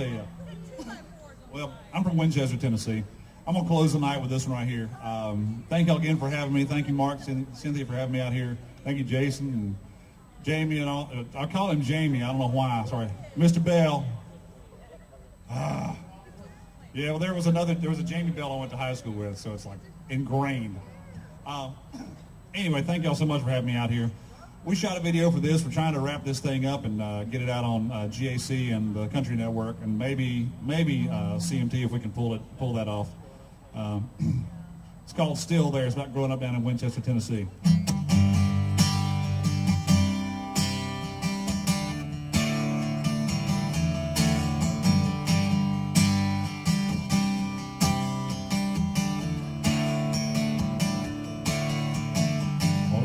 well, I'm from Winchester, Tennessee. I'm going to close the night with this one right here. Thank y'all again for having me. Thank you, Mark, Cynthia, for having me out here. Thank you, Jason, and Jamie, and all. I call him Jamie. I don't know why. Sorry. Mr. Bell. Yeah, well, there was a Jamie Bell I went to high school with, so it's like ingrained. Anyway, thank y'all so much for having me out here. We shot a video for this. We're trying to wrap this thing up and get it out on GAC and the Country Network, and maybe CMT if we can pull that off. It's called Still There. It's about growing up down in Winchester, Tennessee.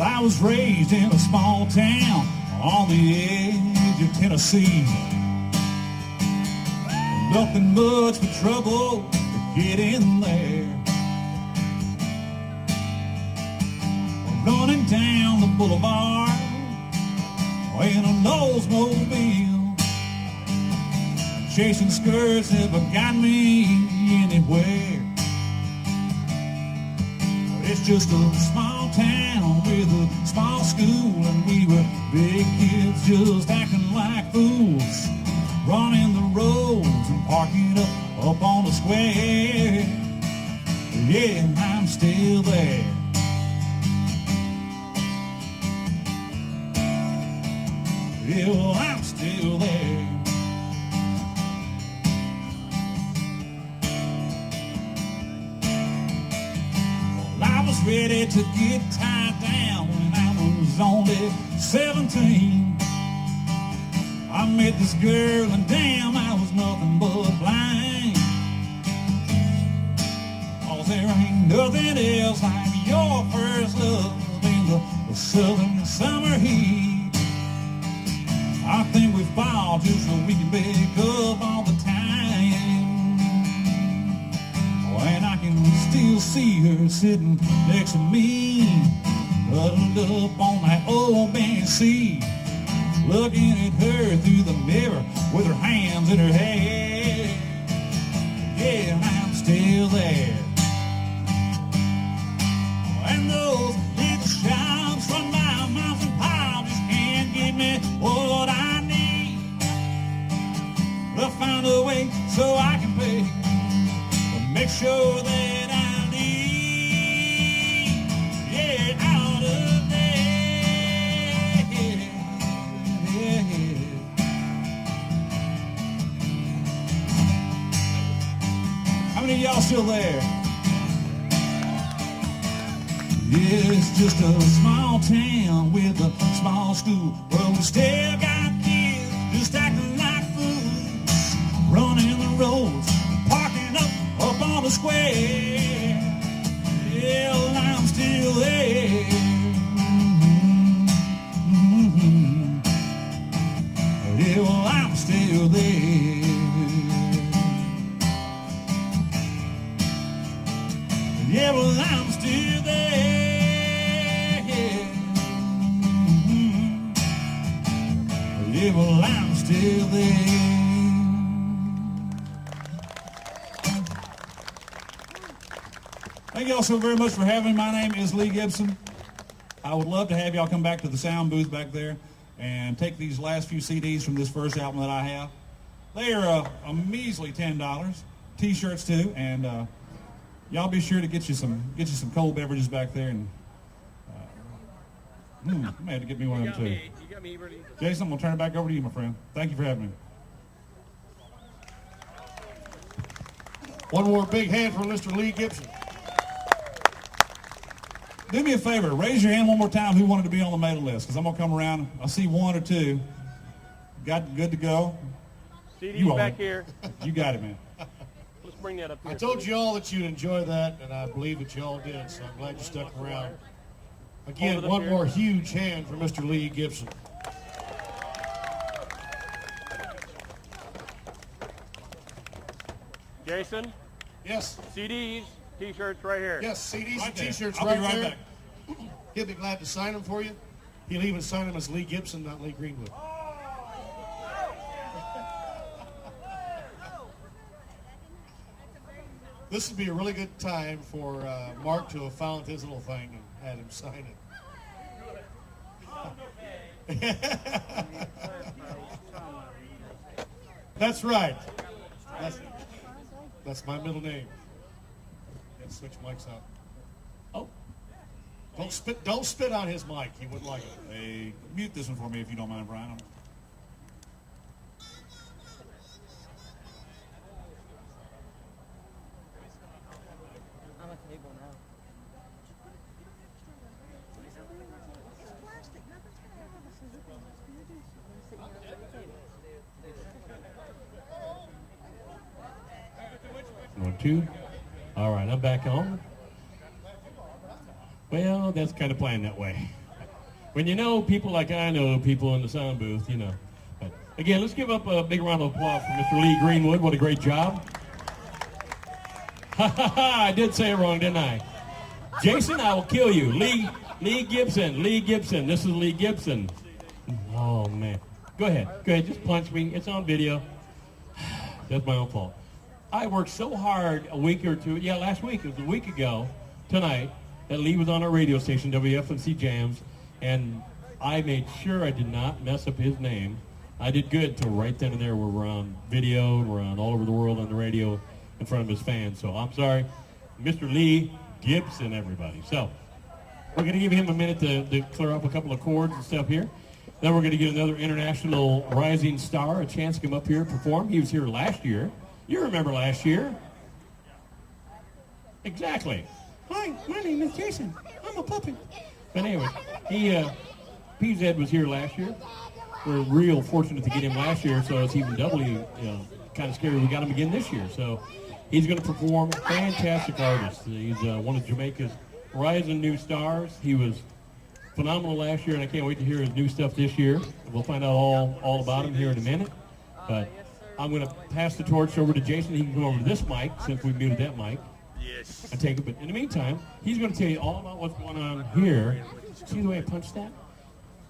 I was raised in a small town on the edge of Tennessee. Nothing much but trouble to get in there. Running down the boulevard in an Oldsmobile. Chasing skirts never got me anywhere. It's just a small town with a small school, and we were big kids just acting like fools, running the roads and parking up on the square. Yeah, and I'm still there. Yeah, well, I'm still there. Ready to get tied down when I was only 17. I met this girl and damn, I was nothing but blind. 'Cause there ain't nothing else like your first love in the southern summer heat. I think we fall just so we can pick up all the time. And I can still see her sitting next to me, huddled up on that old bench seat, looking at her through the mirror with her hands in her hair. Yeah, and I'm still there. And those little shops from my mouth and pop just can't give me what I need. They'll find a way so I can pay. Make sure that I leave, yeah, out of there, yeah. How many of y'all still there? Yeah, it's just a small town with a small school, but we still got kids just acting like fools, running the roads, parking up on the square. Yeah, well, I'm still there. Mm-hmm. Yeah, well, I'm still there. Yeah, well, I'm still there. Mm-hmm. Yeah, well, I'm still there. Thank y'all so very much for having me. My name is Lee Gibson. I would love to have y'all come back to the sound booth back there and take these last few CDs from this first album that I have. They are a measly $10. T-shirts too, and y'all be sure to get you some cold beverages back there. And you may have to get me one of them too. You got me ready. Jason, I'm gonna turn it back over to you, my friend. Thank you for having me. One more big hand from Mr. Lee Gibson. Do me a favor, raise your hand one more time who wanted to be on the mailing list, because I'm going to come around. I'll see one or two. Got good to go? CD's back here. You got it, man. Let's bring that up here. I told you all that you'd enjoy that, and I believe that you all did, so I'm glad you stuck around. Again, one more huge hand for Mr. Lee Gibson. Jason, Yes. CDs, T-shirts right here. Yes, CDs Right and there. T-shirts I'll right be right there. back. He'll be glad to sign them for you. He'll even sign them as Lee Gibson, not Lee Greenwood. This would be a really good time for Mark to have found his little thing and had him sign it. That's right. That's my middle name. Let's switch mics out. Oh, Don't spit on his mic. He wouldn't like it. hey, mute this one for me if you don't mind, Brian. I'm a table now. One, two. All right, I'm back on. Well, that's kind of playing that way. When you know people like I know people in the sound booth, you know. But again, let's give up a big round of applause for Mr. Lee Greenwood. What a great job. Ha ha ha, I did say it wrong, didn't I? Jason, I will kill you. Lee Gibson. This is Lee Gibson. Oh, man. Go ahead, just punch me. It's on video. That's my own fault. I worked so hard a week or two, last week, it was a week ago, tonight, that Lee was on our radio station, WFMC Jams, and I made sure I did not mess up his name. I did good until right then and there where we're on video, and we're on all over the world on the radio in front of his fans. So I'm sorry, Mr. Lee Gibson, everybody. So we're going to give him a minute to clear up a couple of chords and stuff here. Then we're going to give another international rising star a chance to come up here and perform. He was here last year. You remember last year. Exactly. Hi, my name is Jason. I'm a puppet. But anyway, P-Zed was here last year. We're real fortunate to get him last year, so it's even doubly kind of scary we got him again this year. So he's going to perform. Fantastic artist. He's one of Jamaica's rising new stars. He was phenomenal last year, and I can't wait to hear his new stuff this year. We'll find out all about him here in a minute. But I'm going to pass the torch over to Jason. He can come over to this mic since we muted that mic. Yes. I take it. But in the meantime, he's going to tell you all about what's going on here. See the way I punched that?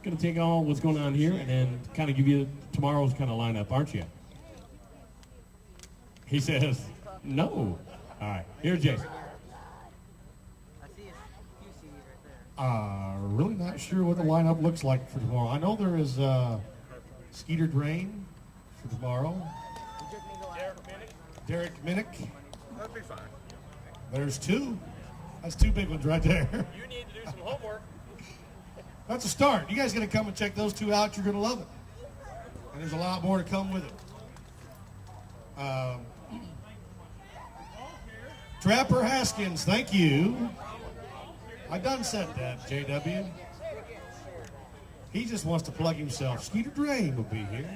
Going to take all what's going on here and then kind of give you tomorrow's kind of lineup, aren't you? He says, no. All right. Here's Jason. I see a few CDs right there. Really not sure what the lineup looks like for tomorrow. I know there is Skeeter Drain for tomorrow. Derek Minnick. That'd be fine. There's two. That's two big ones right there. You need to do some homework. That's a start. You guys got to come and check those two out. You're going to love it. And there's a lot more to come with it. Trapper Haskins, thank you. I done said that, JW. He just wants to plug himself. Skeeter Drain will be here.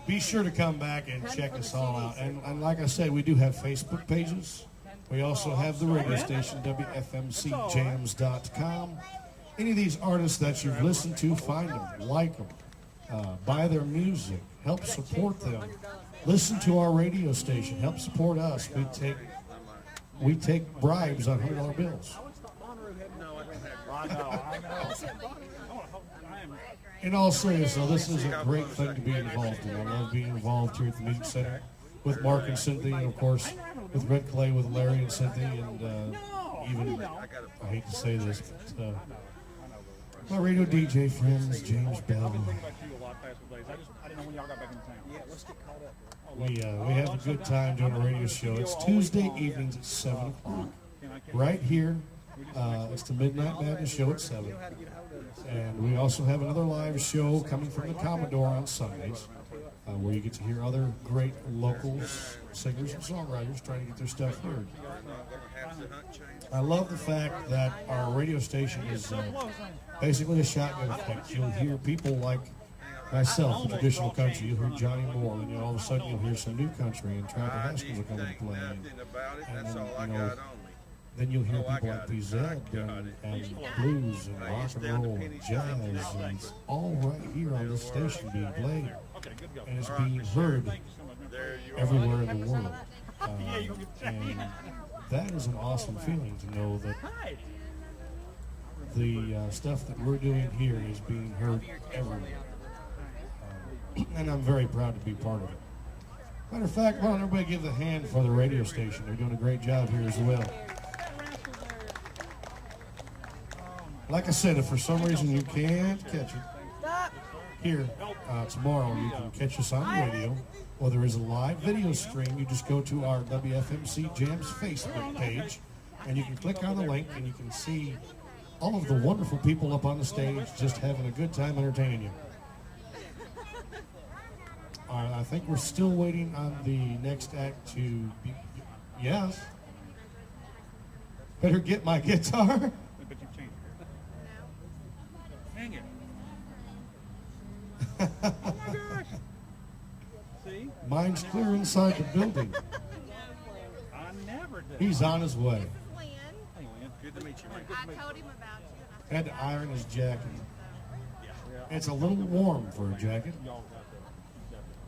Be sure to come back and check us all out. And like I said, we do have Facebook pages. We also have the radio station, WFMCJams.com. Any of these artists that you've listened to, find them, like them, buy their music, help support them. Listen to our radio station, help support us. We take bribes on $100 bills. In all seriousness, this is a great thing to be involved in. I love being involved here at the Music Center with Mark and Cynthia, and of course with Red Clay, with Larry and Cynthia, and even, I hate to say this, but my radio DJ friends, James Bell. We have a good time doing a radio show. It's Tuesday evenings at 7 o'clock. Right here. It's the Midnight Madness show at 7. And we also have another live show coming from the Commodore on Sundays, where you get to hear other great locals, singers, and songwriters trying to get their stuff heard. I love the fact that our radio station is basically a shotgun effect. You'll hear people like myself in traditional country. You'll hear Johnny Moore, and all of a sudden you'll hear some new country, and Trapper Haskins will come into play. And then, then you'll hear people like P-Zed and blues and rock and roll and jazz, and it's all right here on this station being played, and it's being heard everywhere in the world. And that is an awesome feeling to know that the stuff that we're doing here is being heard everywhere. And I'm very proud to be part of it. Matter of fact, why don't everybody give a hand for the radio station? They're doing a great job here as well. Like I said, if for some reason you can't catch it, here tomorrow. You can catch us on the radio, or there is a live video stream. You just go to our WFMC Jams Facebook page, and you can click on the link, and you can see all of the wonderful people up on the stage just having a good time entertaining you. I think we're still waiting on the next act to be... Yes? Better get my guitar. But you've changed it. Hang it. Oh my gosh. See? Mine's clear inside the building. I never did. He's on his way. Hey, Lynn. Good to meet you. I told him about you. Had to iron his jacket. It's a little warm for a jacket.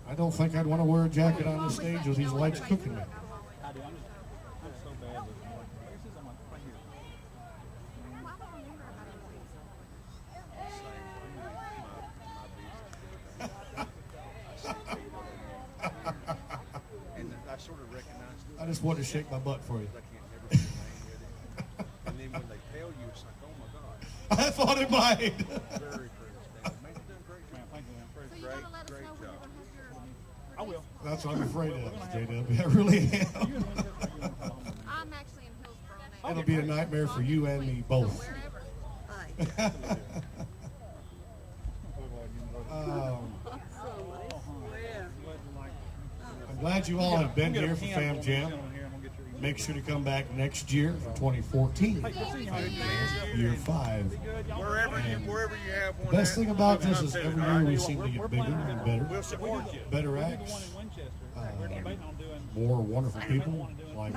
I don't think I'd want to wear a jacket on the stage with these lights cooking me. I do. I'm so bad this morning. This is on my right here. And I sort of recognized it. I just want to shake my butt for you. I can't never get my name with it. And then when they tell you, it's like, oh my God. I thought it might. Very pretty. Man, you're doing great. Man, thank you, man. So you Great, gotta let us great know when you're job. gonna have your. I will. That's what I'm afraid of, JW. I really am. I'm actually in Hillsborough now. It'll be a nightmare for you and me both. Wherever. I'm glad you all have been here for Fam Jam. Make sure to come back next year for 2014. Year 5. Wherever you have one. Best thing about this is every year we seem to get bigger and better. We'll support you. Better acts. More wonderful people like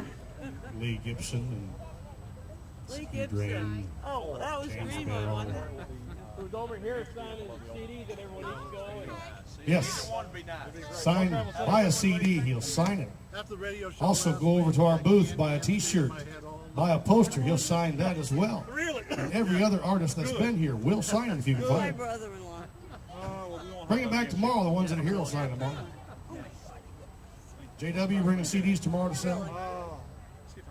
Lee Gibson Lee and Drain. Oh, that was James me, Barrow. wasn't it? Who's over here signing CDs that everyone needs to go and Yes, Want to be nice. sign, buy a CD, he'll sign it. After the radio show. Also go over to our booth, buy a t-shirt, buy a poster, he'll sign that as well. Really? And every other artist that's been here will sign it if you can My find it. brother-in-law. Bring it back tomorrow, the ones that are here will sign them all. JW, bringing CDs tomorrow to sell?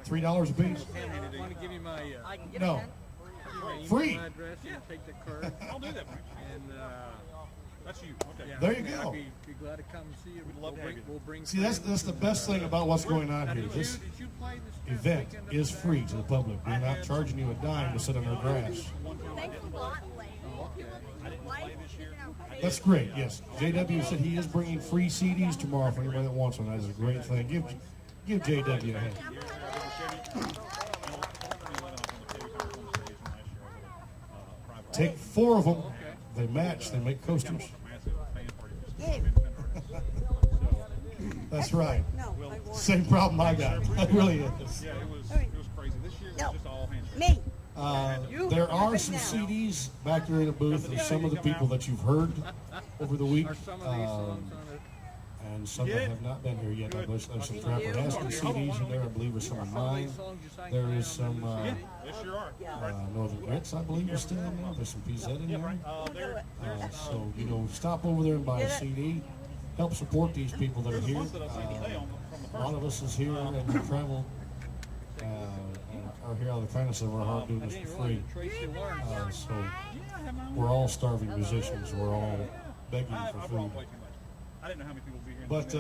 $3 a piece? Want to give you my I can get No. it. email Free. address and take the card. I'll do that, Frank. And That's you. Okay. yeah, There you I'd go. be glad to come see you. love to have you. We'll bring. See, that's the best thing about what's going on here. This Did you play this past event weekend? is free to the public. We're not charging you a dime to sit on our grass. Thanks a lot, lady. That's great, yes. JW said he is bringing free CDs tomorrow for anybody that wants one. That is a great thing. Give JW a hand. Take 4 of them. They match. They make coasters. That's right. No, I won't. Same problem I got. It really is. Yeah, it was crazy. This year it was No. just all hands. Me. There are some CDs back there in the booth of some of the people that you've heard over the week. Are some of these songs on it? And some that have not been here yet. There's some Trapper Asking CDs in there. I believe there's some of mine. There is some Yes, you are. Northern Grits, I believe, is still in there. There's some P-Zed in there. So, stop over there and buy a CD. Help support these people that are here. A lot of us is here and we travel and are here out of the kindness of our heart doing this for free. So we're all starving musicians. We're all begging I for brought food. way too much. I didn't know how many people would be here. But, The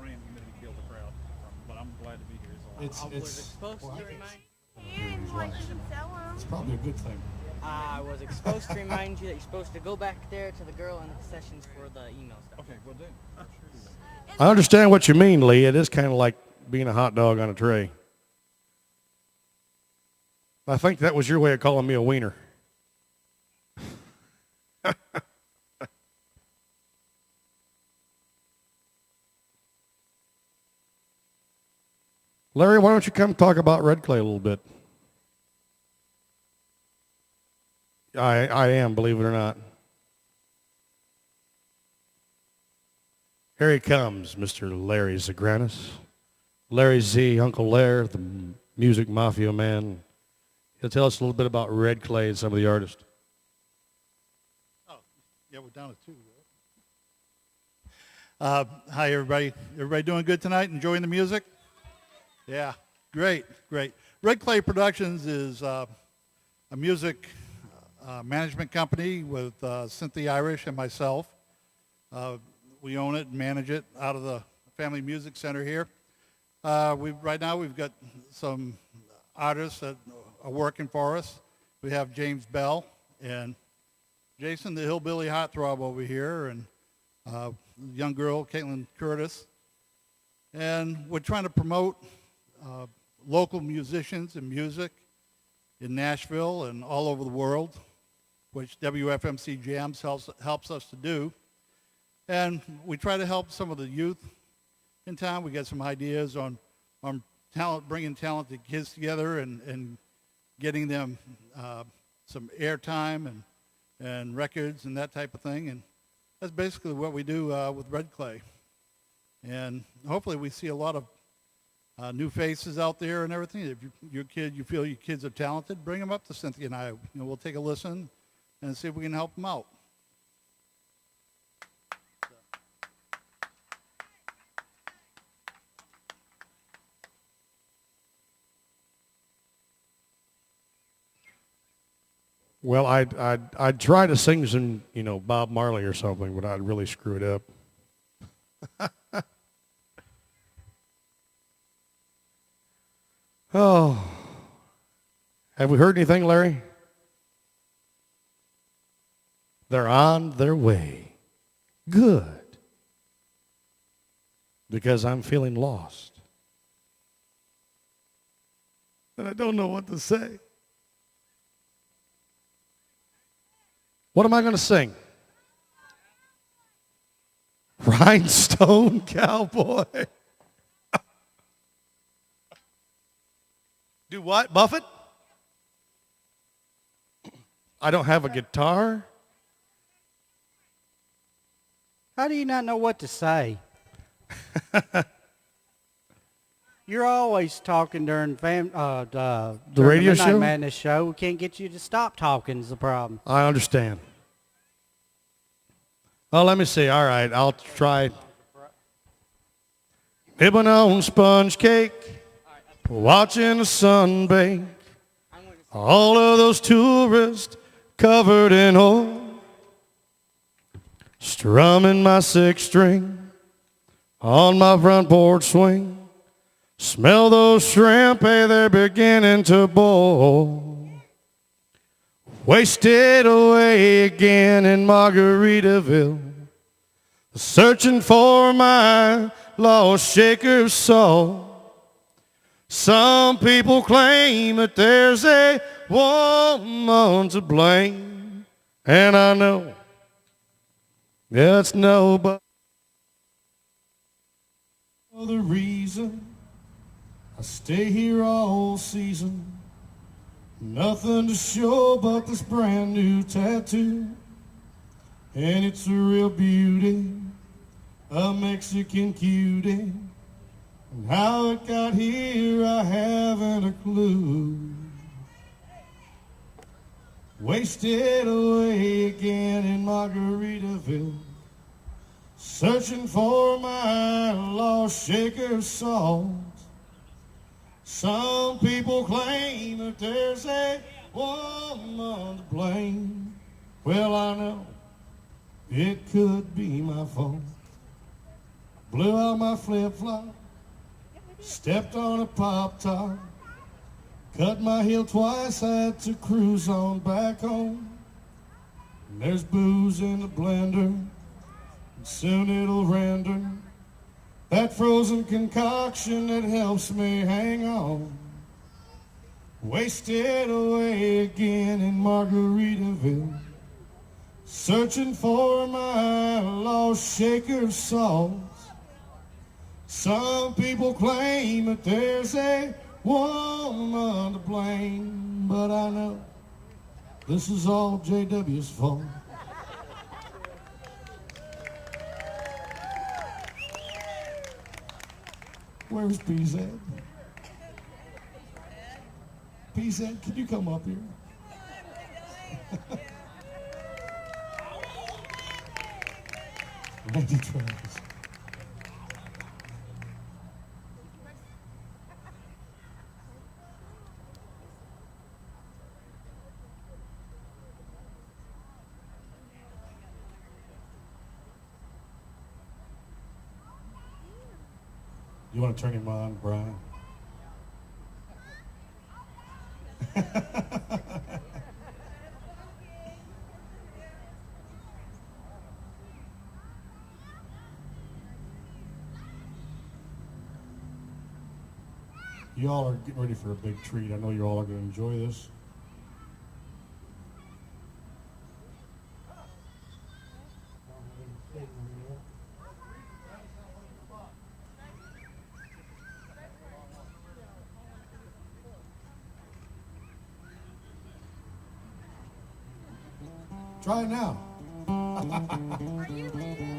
rain humidity killed the crowd. But I'm glad to be here. It's Supposed to remind. it's probably a good thing. I was supposed to remind you that you're supposed to go back there to the girl in the sessions for the email stuff. Okay, we'll do. I understand what you mean, Lee. It is kind of like being a hot dog on a tray. I think that was your way of calling me a wiener. Larry, why don't you come talk about Red Clay a little bit? I am, believe it or not. Here he comes, Mr. Larry Zagranis. Larry Z, Uncle Lair, the music mafia man. He'll tell us a little bit about Red Clay and some of the artists. Oh, yeah, we're down to 2. Hi, everybody. Everybody doing good tonight? Enjoying the music? Yeah, great, great. Red Clay Productions is a music management company with Cynthia Irish and myself. We own it and manage it out of the Family Music Center here. Right now we've got some artists that are working for us. We have James Bell and Jason, the hillbilly heartthrob over here, and young girl, Caitlin Curtis. And we're trying to promote local musicians and music in Nashville and all over the world, which WFMC Jams helps us to do. And we try to help some of the youth in town. We got some ideas on bringing talented kids together and getting them some airtime and records and that type of thing. And that's basically what we do with Red Clay. And hopefully we see a lot of new faces out there and everything. If you feel your kids are talented, bring them up to Cynthia and I. We'll take a listen and see if we can help them out. Well, I'd try to sing some, Bob Marley or something, but I'd really screw it up. Oh, have we heard anything, Larry? They're on their way. Good. Because I'm feeling lost. And I don't know what to say. What am I going to sing? Rhinestone Cowboy. Do what, Buffett? I don't have a guitar. How do you not know what to say? You're always talking during the radio Midnight show? Madness show. We can't get you to stop talking is the problem. I understand. Oh, let me see. All right, I'll try. Nibbling on sponge cake, watching the sun bake. All of those tourists covered in oil, strumming my six string on my front porch swing. Smell those shrimp, hey, they're beginning to boil. Wasted away again in Margaritaville, searching for my lost shaker of salt. Some people claim that there's a woman to blame, and I know that's nobody. The reason I stay here all season, nothing to show but this brand new tattoo, and it's a real beauty, a Mexican cutie, and how it got here I haven't a clue. Wasted away again in Margaritaville, searching for my lost shaker of salt. Some people claim that there's a woman to blame. Well, I know it could be my fault. Blew out my flip-flop, stepped on a Pop-Tart, cut my heel twice, had to cruise on back home. And there's booze in the blender, and soon it'll render that frozen concoction that helps me hang on. Wasted away again in Margaritaville, searching for my lost shaker of salt. Some people claim that there's a woman to blame, but I know this is all JW's fault. Where's P-Zed? P-Zed, can you come up here? Randy Travis. You want to turn him on, Brian? You all are getting ready for a big treat. I know you all are going to enjoy this. Try it now. Are you leaving?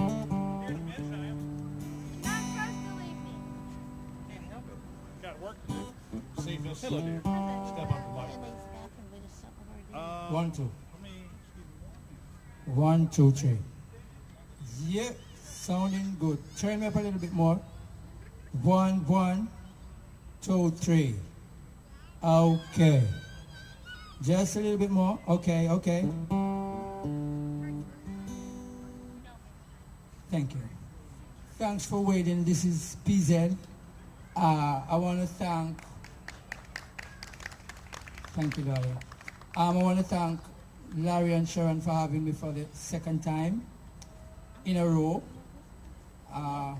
Not supposed to leave me. Got work to do. See, Miss. Hello, dear. Step up the mic. 1, 2. 1, 2, 3. Yeah, sounding good. Turn me up a little bit more. 1, 1, 2, 3. Okay. Just a little bit more. Okay, okay. Thank you. Thanks for waiting. This is P-Zed. I want to thank you, Larry. I want to thank Larry and Sharon for having me for the second time in a row. I'm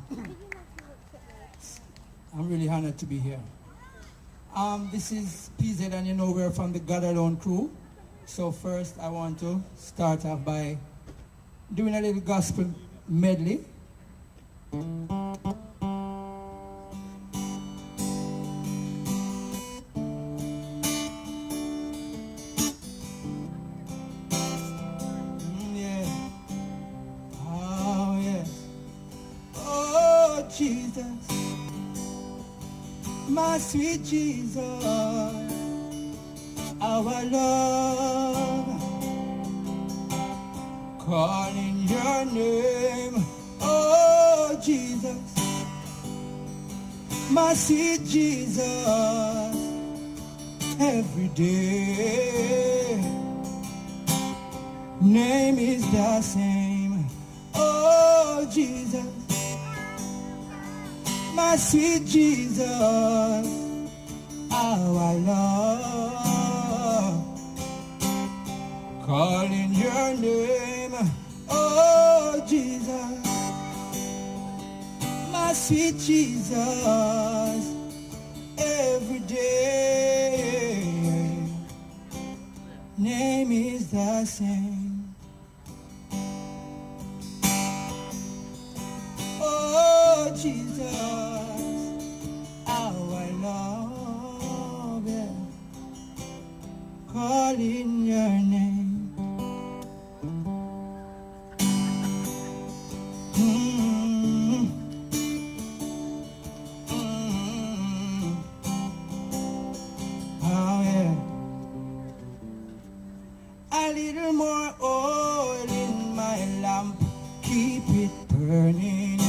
really honored to be here. This is P-Zed, and you know we're from the God Alone crew. So first I want to start off by doing a little gospel medley. Yeah. Oh, yes. Oh, Jesus. My sweet Jesus. Our love. Calling your name. Oh, Jesus. My sweet Jesus. Every day. Name is the same. Oh, Jesus. My sweet Jesus. Our love. Calling your name. Oh, Jesus. My sweet Jesus. Every day. Name is the same. Oh, Jesus, our love, yeah. Calling your name. Mm. Mm. Oh, yeah. A little more oil in my lamp, keep it burning.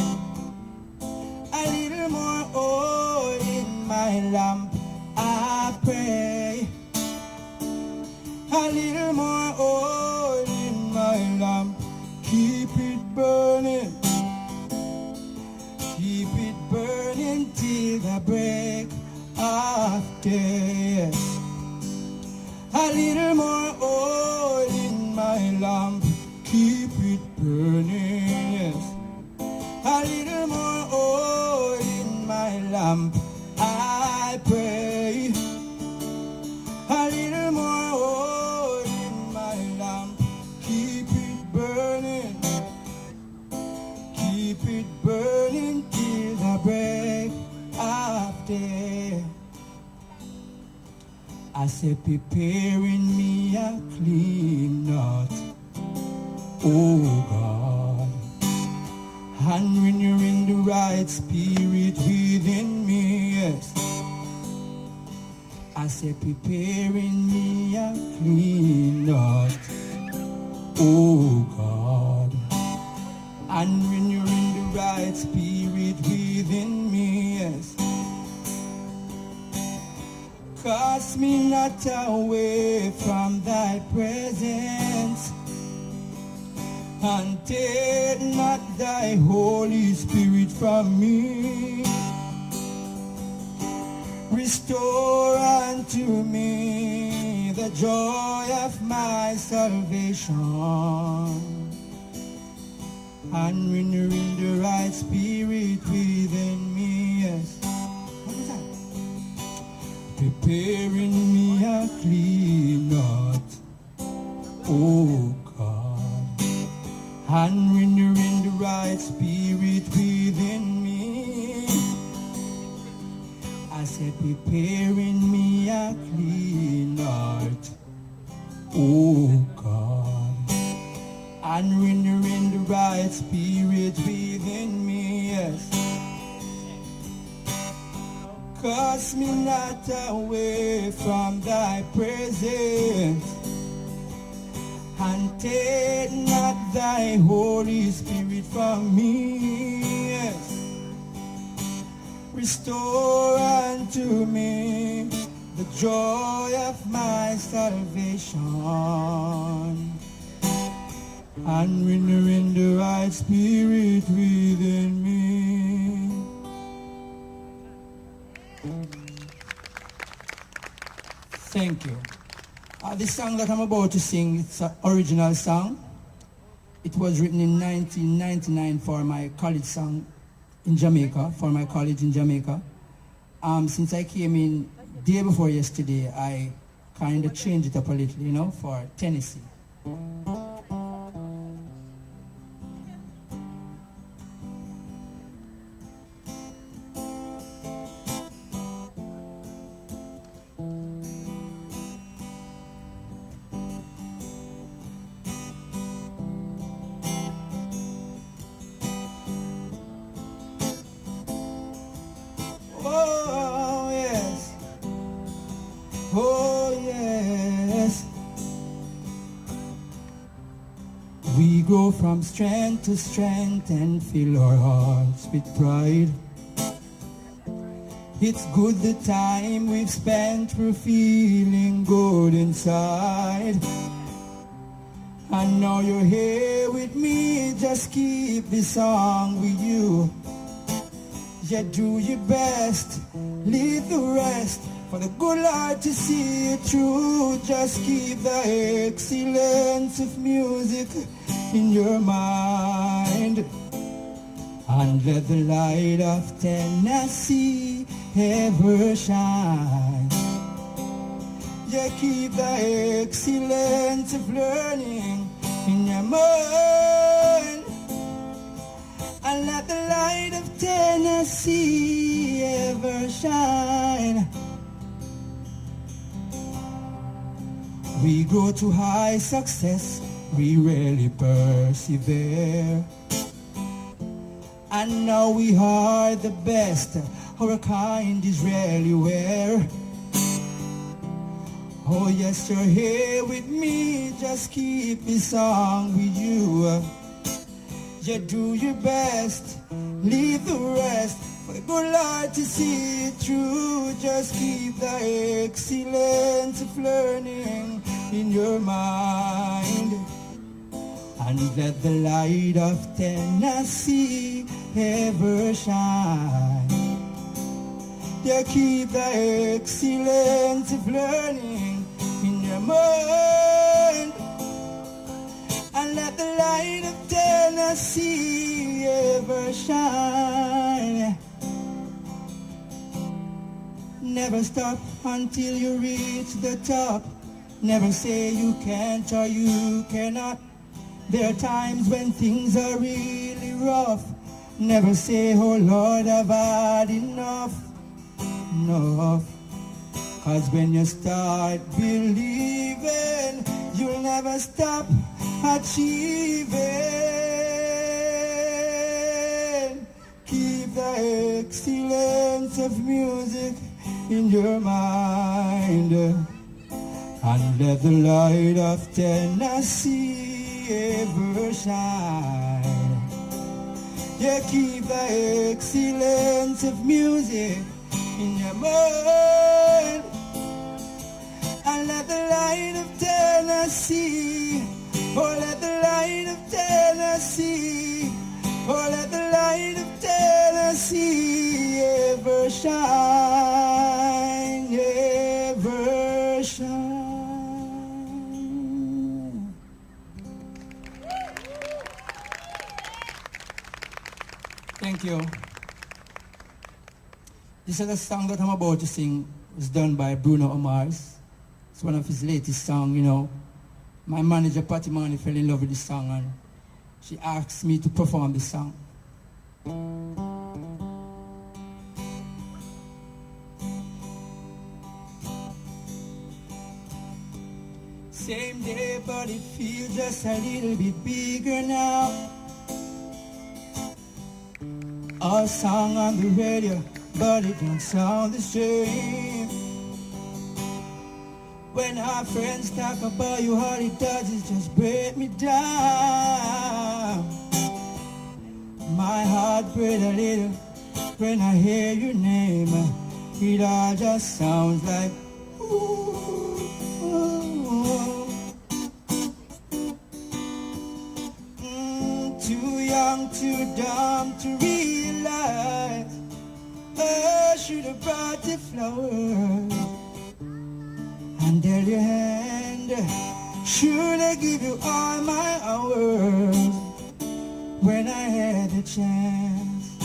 A little more oil in my lamp, I pray. A little more oil in my lamp, keep it burning. Keep it burning till the break of day. A little more oil in my lamp, keep it burning, yes. A little more oil in my lamp, I pray. A little more oil in my lamp, keep it burning. Keep it burning till the break of day. I say preparing me a clean heart, oh God, and renewing the right spirit within me, yes. I say preparing me a clean heart, oh God, and renewing the right spirit within me, yes. Cast me not away from thy presence, and take not thy Holy Spirit from me. Restore unto me the joy of my salvation, and renew the right spirit within me. Yes. What is that? Preparing me a clean heart, oh God, and renewing the right spirit within me. I said, preparing me a clean heart, oh God, and renewing the right spirit within me. Yes. Cast me not away from thy presence, and take not thy Holy Spirit from me. Yes. Restore unto me the joy of my salvation, and renewing the right spirit within me. Thank you. This song that I'm about to sing, it's an original song. It was written in 1999 for my college song in Jamaica, for my college in Jamaica. Since I came in day before yesterday, I kind of changed it up a little, you know, for Tennessee. Oh, yes. Oh, yes. We grow from strength to strength and fill our hearts with pride. It's good the time we've spent, we're feeling good inside. And now you're here with me, just keep this song with you. You do your best, leave the rest for the good Lord to see you through. Just keep the excellence of music in your mind, and let the light of Tennessee ever shine. You keep the excellence of learning in your mind, and let the light of Tennessee ever shine. We go to high success, we rarely persevere, and now we are the best, our kind is rarely rare. Oh yes, you're here with me, just keep this song with you. You do your best, leave the rest for the good Lord to see it through. Just keep the excellence of learning in your mind, and let the light of Tennessee ever shine. You keep the excellence of learning in your mind, and let the light of Tennessee ever shine. Never stop until you reach the top. Never say you can't or you cannot. There are times when things are really rough. Never say, oh Lord, I've had enough. Enough. 'Cause when you start believing, you'll never stop achieving. Keep the excellence of music in your mind, and let the light of Tennessee ever shine. Yeah, keep the excellence of music in your mind, and let the light of Tennessee, oh let the light of Tennessee, oh let the light of Tennessee ever shine. Thank you. This other song that I'm about to sing was done by Bruno Mars. It's one of his latest songs, you know. My manager, Patty Money, fell in love with this song and she asked me to perform this song. Same day, but it feels just a little bit bigger now. Our song on the radio, but it don't sound the same. When our friends talk about you, all it does is just break me down. My heart breaks a little when I hear your name. It all just sounds like ooh. Too young, too dumb to realize I should have brought the flowers and held your hand. Should I give you all my hours when I had the chance?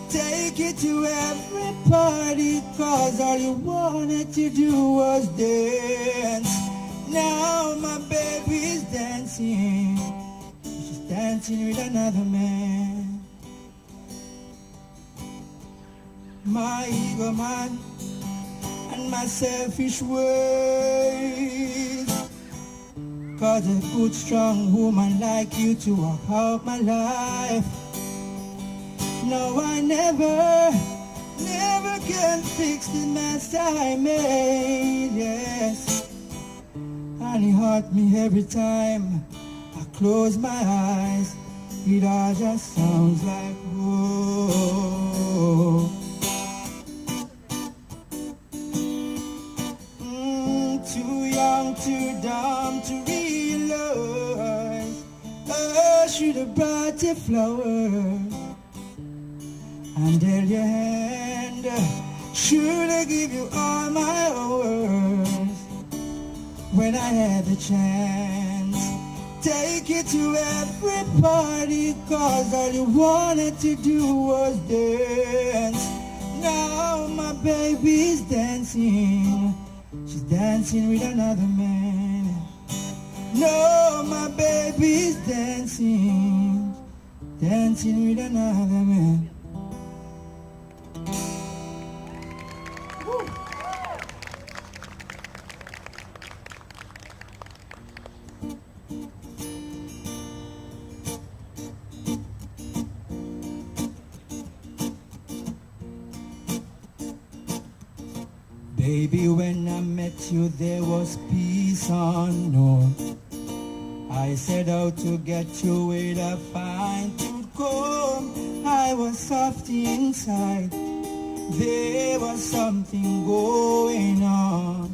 Take it to every party, cause all you wanted to do was dance. Now my baby's dancing, she's dancing with another man. My ego man and my selfish ways cause a good strong woman like you to walk out my life. No, I never can fix the mess I made, yes. And it hurt me every time I close my eyes. It all just sounds like whoa. Too young, too dumb to realize I should have brought you flowers and held your hand. Should I give you all my hours when I had the chance? Take it to every party, cause all you wanted to do was dance. Now my baby's dancing, she's dancing with another man. No, my baby's dancing, dancing with another man. Woo. Baby, when I met you, there was peace unknown. I set out to get you with a fine-tooth comb. I was soft inside. There was something going on.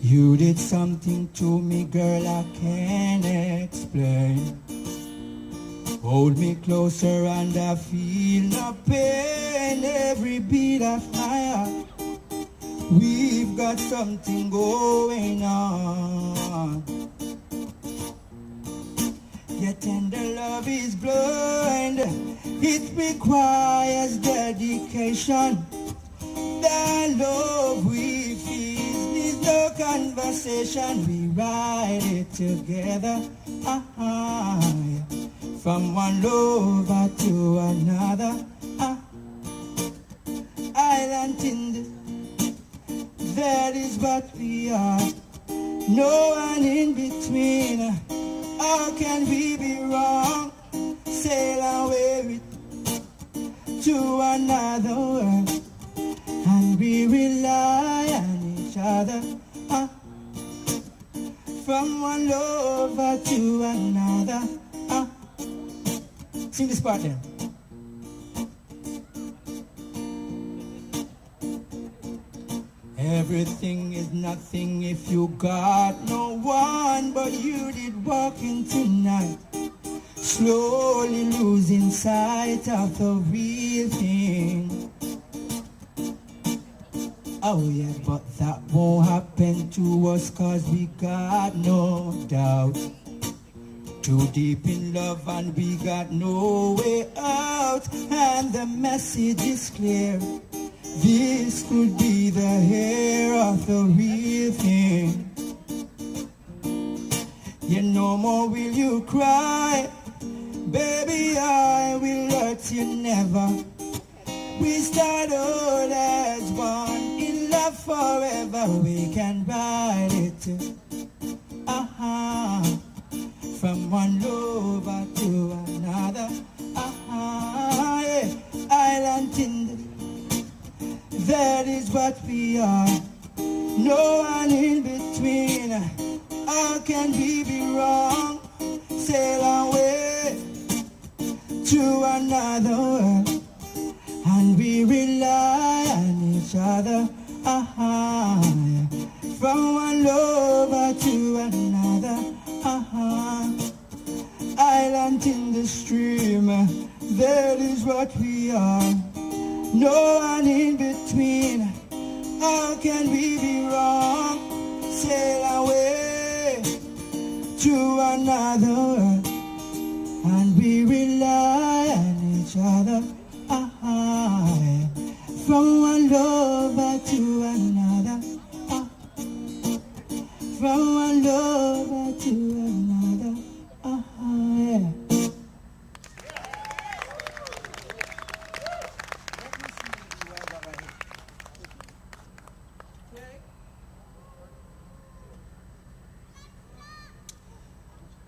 You did something to me, girl, I can't explain. Hold me closer and I feel no pain. Every beat of my heart, we've got something going on. Your tender love is blind. It requires dedication. The love we feel needs no conversation. We ride it together. From one lover to another, island in the, that is what we are. No one in between. How can we be wrong? Sail away to another world, and we rely on each other. From one lover to another. Sing this part then. Everything is nothing if you got no one, but you did walk in tonight, slowly losing sight of the real thing. Oh yeah, but that won't happen to us, cause we got no doubt. Too deep in love and we got no way out, and the message is clear. This could be the hair of the real thing. Yeah, no more will you cry, baby, I will hurt you never. We start all as one, in love forever, we can ride it. From one lover to another, yeah. Island Tinder, that is what we are. No one in between. How can we be wrong? Sail away to another world, and we rely on each other. From one lover to another. Island in the stream, that is what we are. No one in between. How can we be wrong? Sail away to another world, and we rely on each other. From one lover to another. From one lover to another. Yeah.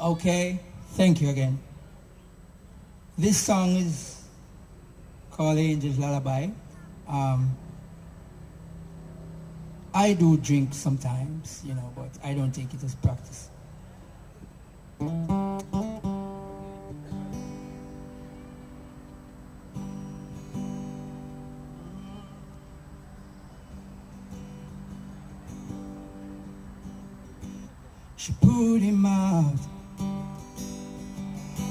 Okay, thank you again. This song is called Angel's Lullaby. I do drink sometimes, you know, but I don't take it as practice. She put him out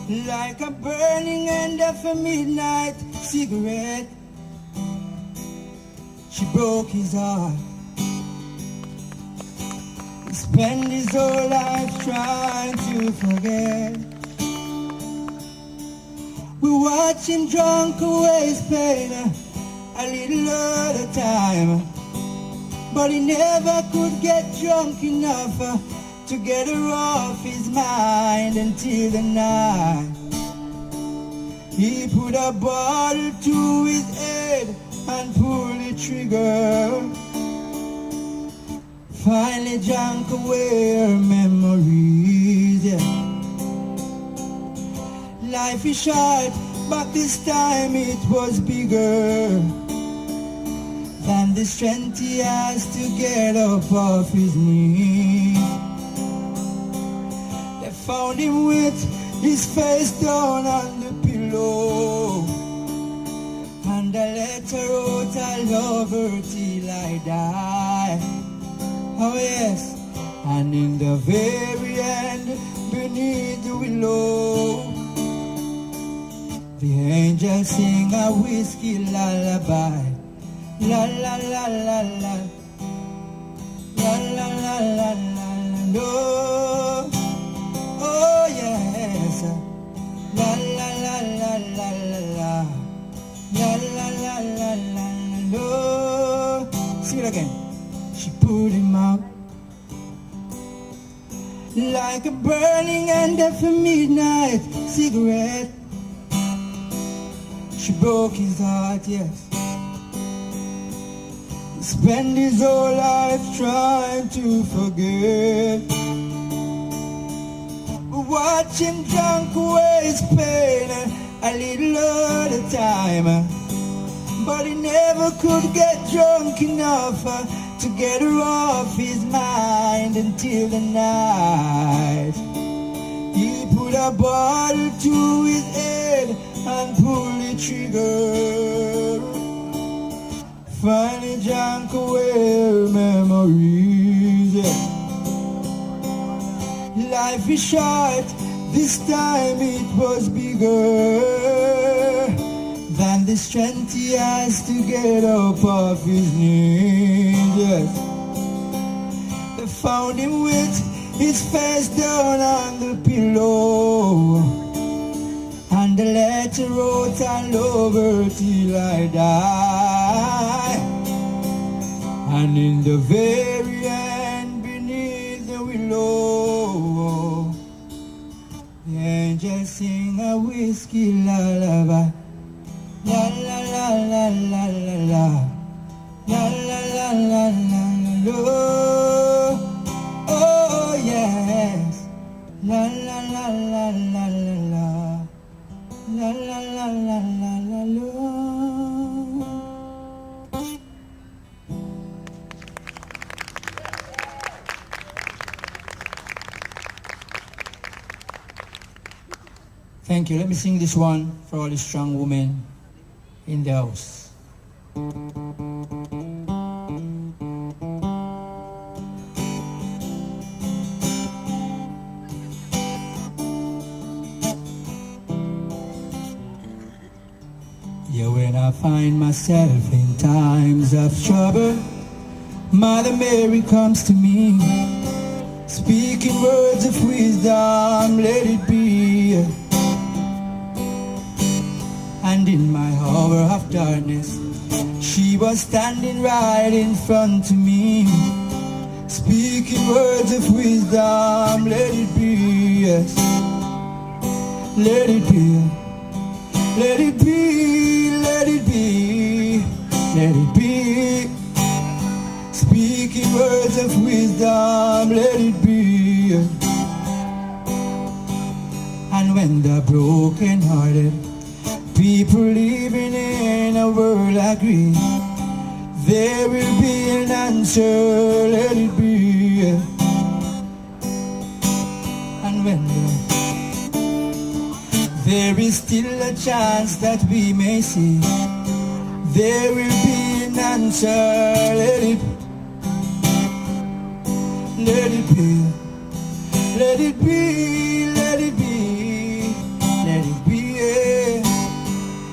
like a burning end of a midnight cigarette. She broke his heart. He spent his whole life trying to forget. We watch him drunk away his pain a little at a time, but he never could get drunk enough to get her off his mind until the night. He put a bottle to his head and pulled the trigger. Finally drank away her memories, yeah. Life is short, but this time it was bigger than the strength he has to get up off his knees. They found him with his face down on the pillow, and I let her out, I love her till I die. Oh yes, and in the very end, beneath the willow, the angels sing a whiskey lullaby. La la la la la, la la la la la la. Oh yes, la la la la la la la, la la la la la la. Sing it again. She put him out like a burning end of a midnight cigarette. She broke his heart, yes. He spent his whole life trying to forget. Watch him drunk away his pain a little at a time, but he never could get drunk enough to get her off his mind until the night. He put a bottle to his head and pulled the trigger. Finally drank away her memories, yeah. Life is short, this time it was bigger than the strength he has to get up off his knees, yes. They found him with his face down on the pillow, and the letter wrote, I love her till I die. And in the very end, beneath the willow, the angels sing a whiskey lullaby. La la la la la la la, la la la la la la. Oh yes, la la la la la la la, la la la la la la la. Thank you. Let me sing this one for all the strong women in the house. Yeah, when I find myself in times of trouble, Mother Mary comes to me, speaking words of wisdom, let it be. And in my hour of darkness, she was standing right in front of me, speaking words of wisdom, let it be, yes. Let it be, let it be, let it be, let it be. Speaking words of wisdom, let it be. And when the broken-hearted people living in a world agree, there will be an answer, let it be. And when there is still a chance that we may see, there will be an answer, let it be. Let it be, let it be, let it be, let it be, yeah.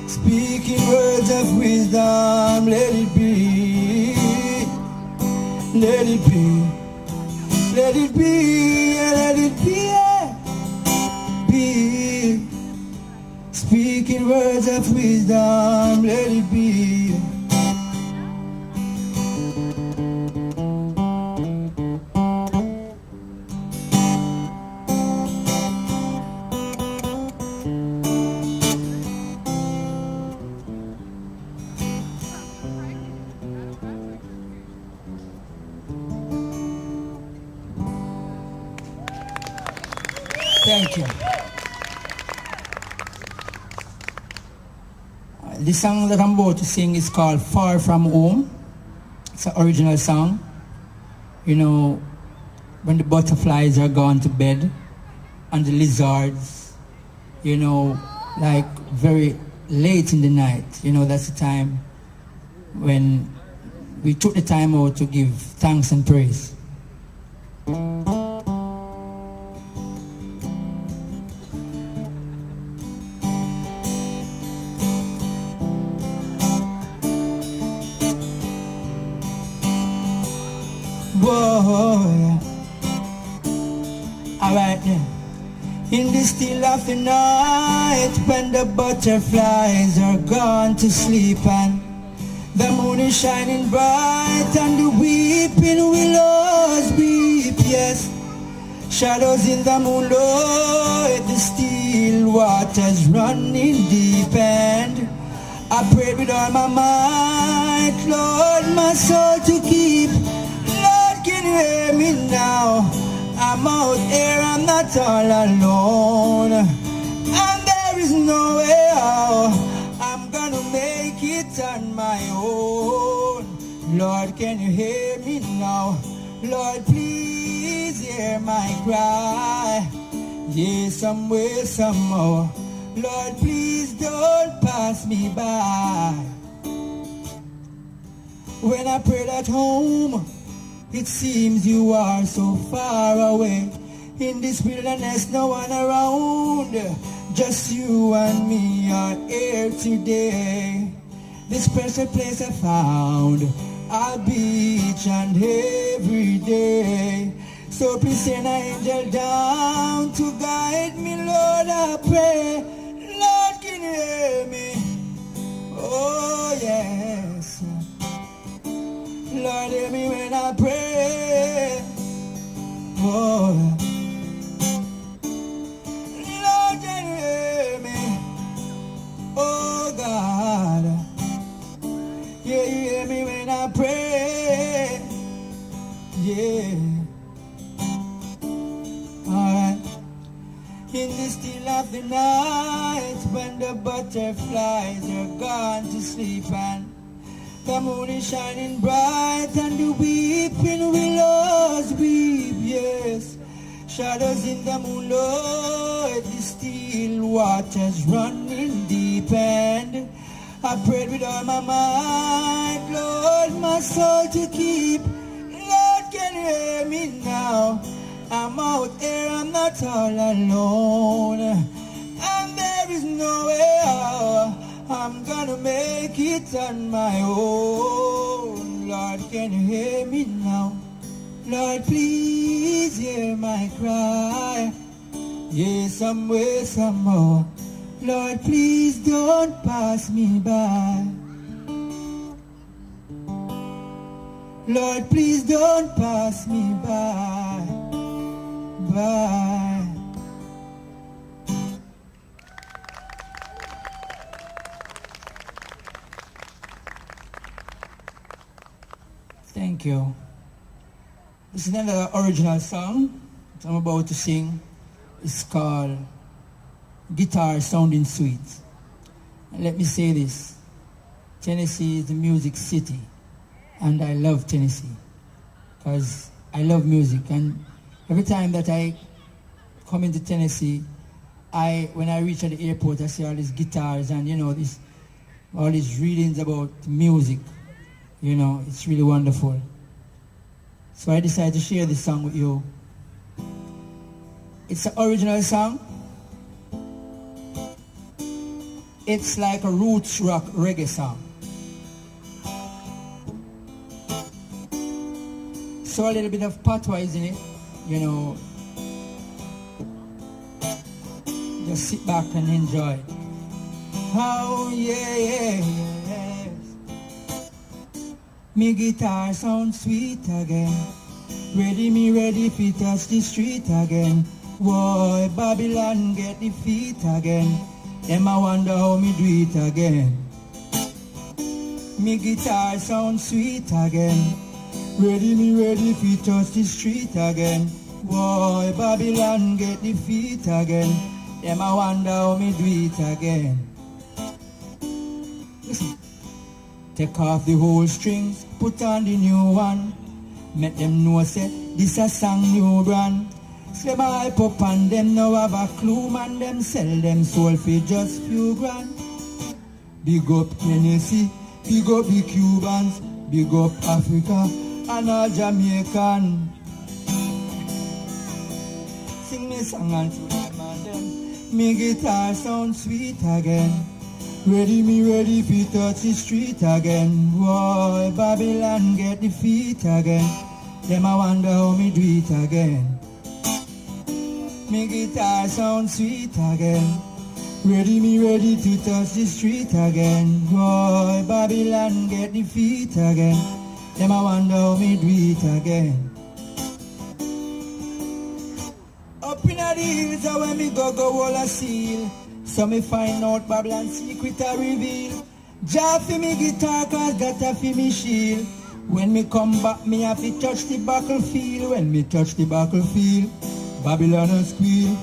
Speaking words of wisdom, let it be, let it be, let it be, let it be, yeah. Be. Speaking words of wisdom, let it be. Thank you. The song that I'm about to sing is called Far From Home. It's an original song. You know, when the butterflies are gone to bed and the lizards, you know, like very late in the night, you know, that's the time when we took the time out to give thanks and praise. Whoa, alright then. In the still of the night, when the butterflies are gone to sleep and the moon is shining bright and the weeping willows weep, yes. Shadows in the moonlight, the still waters running deep, and I prayed with all my might, Lord, my soul to keep. Can you hear me now? I'm out here, I'm not all alone, and there is no way out. I'm gonna make it on my own. Lord, can you hear me now? Lord, please hear my cry. Yeah, somewhere, somehow. Lord, please don't pass me by. When I prayed at home, it seems you are so far away. In this wilderness, no one around. Just you and me are here today. This special place I found, I'll be each and every day. So please send an angel down to guide me, Lord, I pray. Lord, can you hear me? Oh, yes. Lord, hear me when I pray. Oh, Lord, can you hear me? Oh, God. Yeah, you hear me when I pray. Yeah. Alright. In the still of the night, when the butterflies are gone to sleep and the moon is shining bright and the weeping willows weep, yes. Shadows in the moonlight, the still waters running deep, and I prayed with all my might, Lord, my soul to keep. Lord, can you hear me now? I'm out there, I'm not all alone, and there is no way out. I'm gonna make it on my own. Lord, can you hear me now? Lord, please hear my cry. Yeah, some way, somehow. Lord, please don't pass me by. Lord, please don't pass me by. Bye. Thank you. This is another original song that I'm about to sing. It's called Guitar Sounding Sweet. And let me say this. Tennessee is the music city. And I love Tennessee. Because I love music. And every time that I come into Tennessee, when I reach at the airport, I see all these guitars and, all these readings about music. It's really wonderful. So I decided to share this song with you. It's an original song. It's like a roots rock reggae song. So a little bit of patois is in it, Just sit back and enjoy. Oh, yeah. Me guitar sound sweet again. Ready fi touch the street again. Boy, Babylon get the feet again. Them I wonder how me do it again. Me guitar sound sweet again. Ready fi touch the street again. Boy, Babylon get the feet again. Them I wonder how me do it again. Listen. Take off the whole strings, put on the new one. Make them know say this a song new brand. Say my hype up and them now have a clue, man. Them sell them soul for just few grand. Big up Tennessee, big up the Cubans, big up Africa and all Jamaican. Sing me song and to them and them. Me guitar sound sweet again. Ready fi touch the street again. Boy, Babylon get the feet again. Them I wonder how me do it again. Me guitar sound sweet again. Ready to touch the street again. Boy, Babylon get the feet again. Them I wonder how me do it again. Up in the hills when me go wall a seal. So me find out Babylon secret I reveal. Jah fi me guitar cause got a fi me shield. When me come back me have to touch the battlefield. When me touch the battlefield, Babylon a squeal.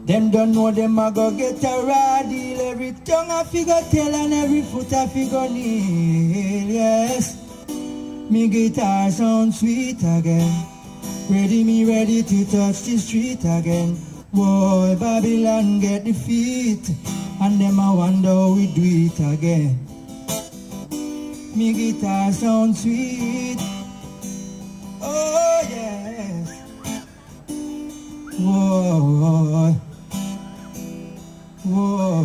Them don't know them a go get a raw deal. Every tongue a fi go tell and every foot a fi go kneel. Yes, me guitar sound sweet again. Ready to touch the street again. Boy, Babylon get the feet, and them I wonder how we do it again. Me guitar sound sweet. Oh yes. Whoa, whoa, whoa.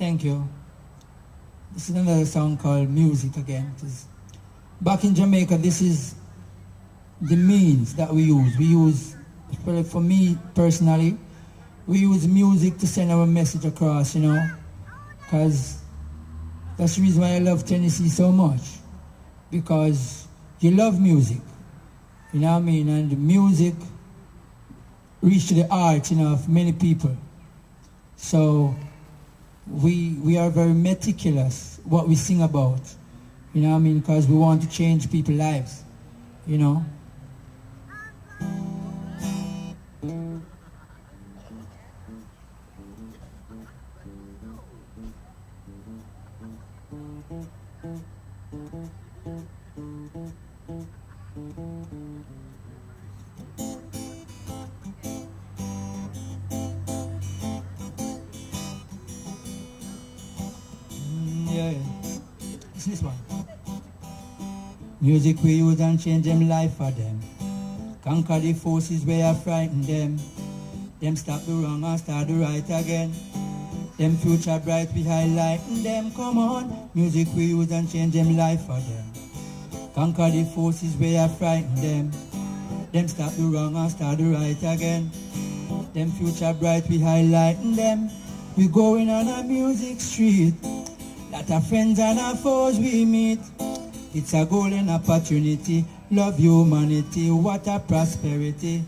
Thank you. This is another song called Music again. Back in Jamaica, this is the means that we use. We use, for me personally, we use music to send our message across, you know, because that's the reason why I love Tennessee so much, because you love music, you know what I mean, and the music reach to the heart, you know, of many people. So we are very meticulous what we sing about, you know what I mean, because we want to change people's lives, you know. Yeah, it's this one. Music we use and change them life for them. Conquer the forces where I frighten them. Them stop the wrong and start the right again. Them future bright we highlighting them. Come on, music we use and change them life for them. Conquer the forces where I frighten them. Them stop the wrong and start the right again. Them future bright we highlighting them. We going on a music street. Lot of friends and our foes we meet. It's a golden opportunity. Love humanity, what a prosperity.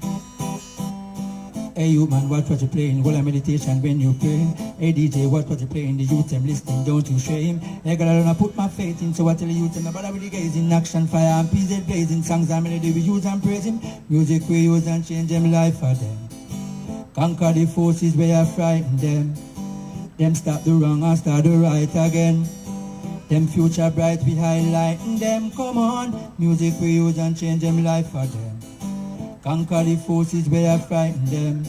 Hey you man, what you playing? Well, a meditation when you pray. Hey DJ, what you playing? The youth them listening, don't you shame. Hey girl, I don't put my faith in, so I tell the youth them about the guys in action, fire and P-Zed blazing. Songs and melody we use and praise him. Music we use and change them life for them. Conquer the forces where I frighten them. Them stop the wrong and start the right again. Them future bright we highlighting them. Come on, music we use and change them life for them. Conquer the forces where I frighten them.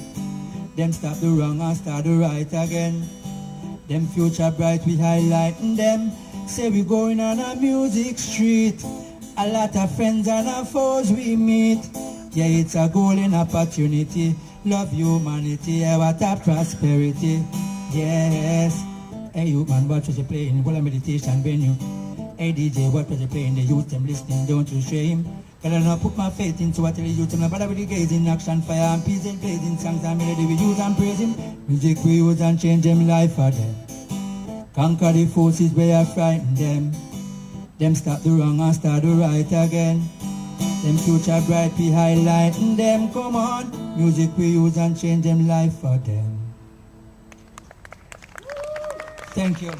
Them stop the wrong and start the right again. Them future bright we highlighting them. Say we going on a music street. A lot of friends and our foes we meet. Yeah, it's a golden opportunity. Love humanity, yeah, what a prosperity. Yes. Hey you man, what was you playing? Well, a meditation venue. Hey DJ, what was you playing? The youth them listening, don't you shame. Cause I don't put my faith into what I tell the youth them. But I really gaze in action, fire and P-Zed blazing. Songs and melody we use and praise him. Music we use and change them life for them. Conquer the forces where I frighten them. Them stop the wrong and start the right again. Them future bright we highlighting them. Come on, music we use and change them life for them. Thank you.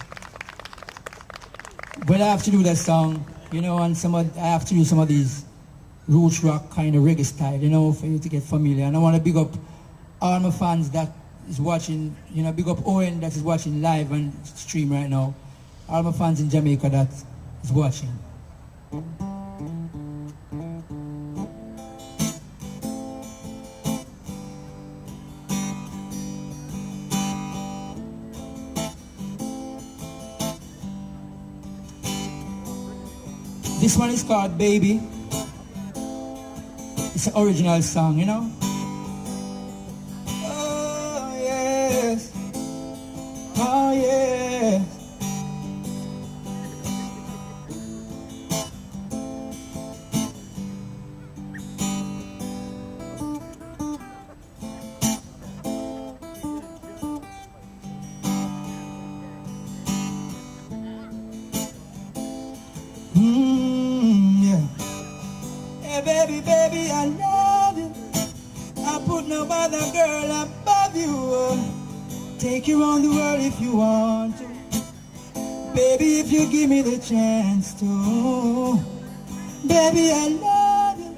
But I have to do that song, you know, and I have to do some of these roots rock kind of reggae style, you know, for you to get familiar. And I want to big up all my fans that is watching, you know, big up Owen that is watching live and stream right now. All my fans in Jamaica that is watching. This one is called Baby. It's an original song, you know. Oh yes. Oh yes. Baby, baby, I love you. I put no other girl above you. Take you around the world if you want to. Baby, if you give me the chance to. Baby, I love you.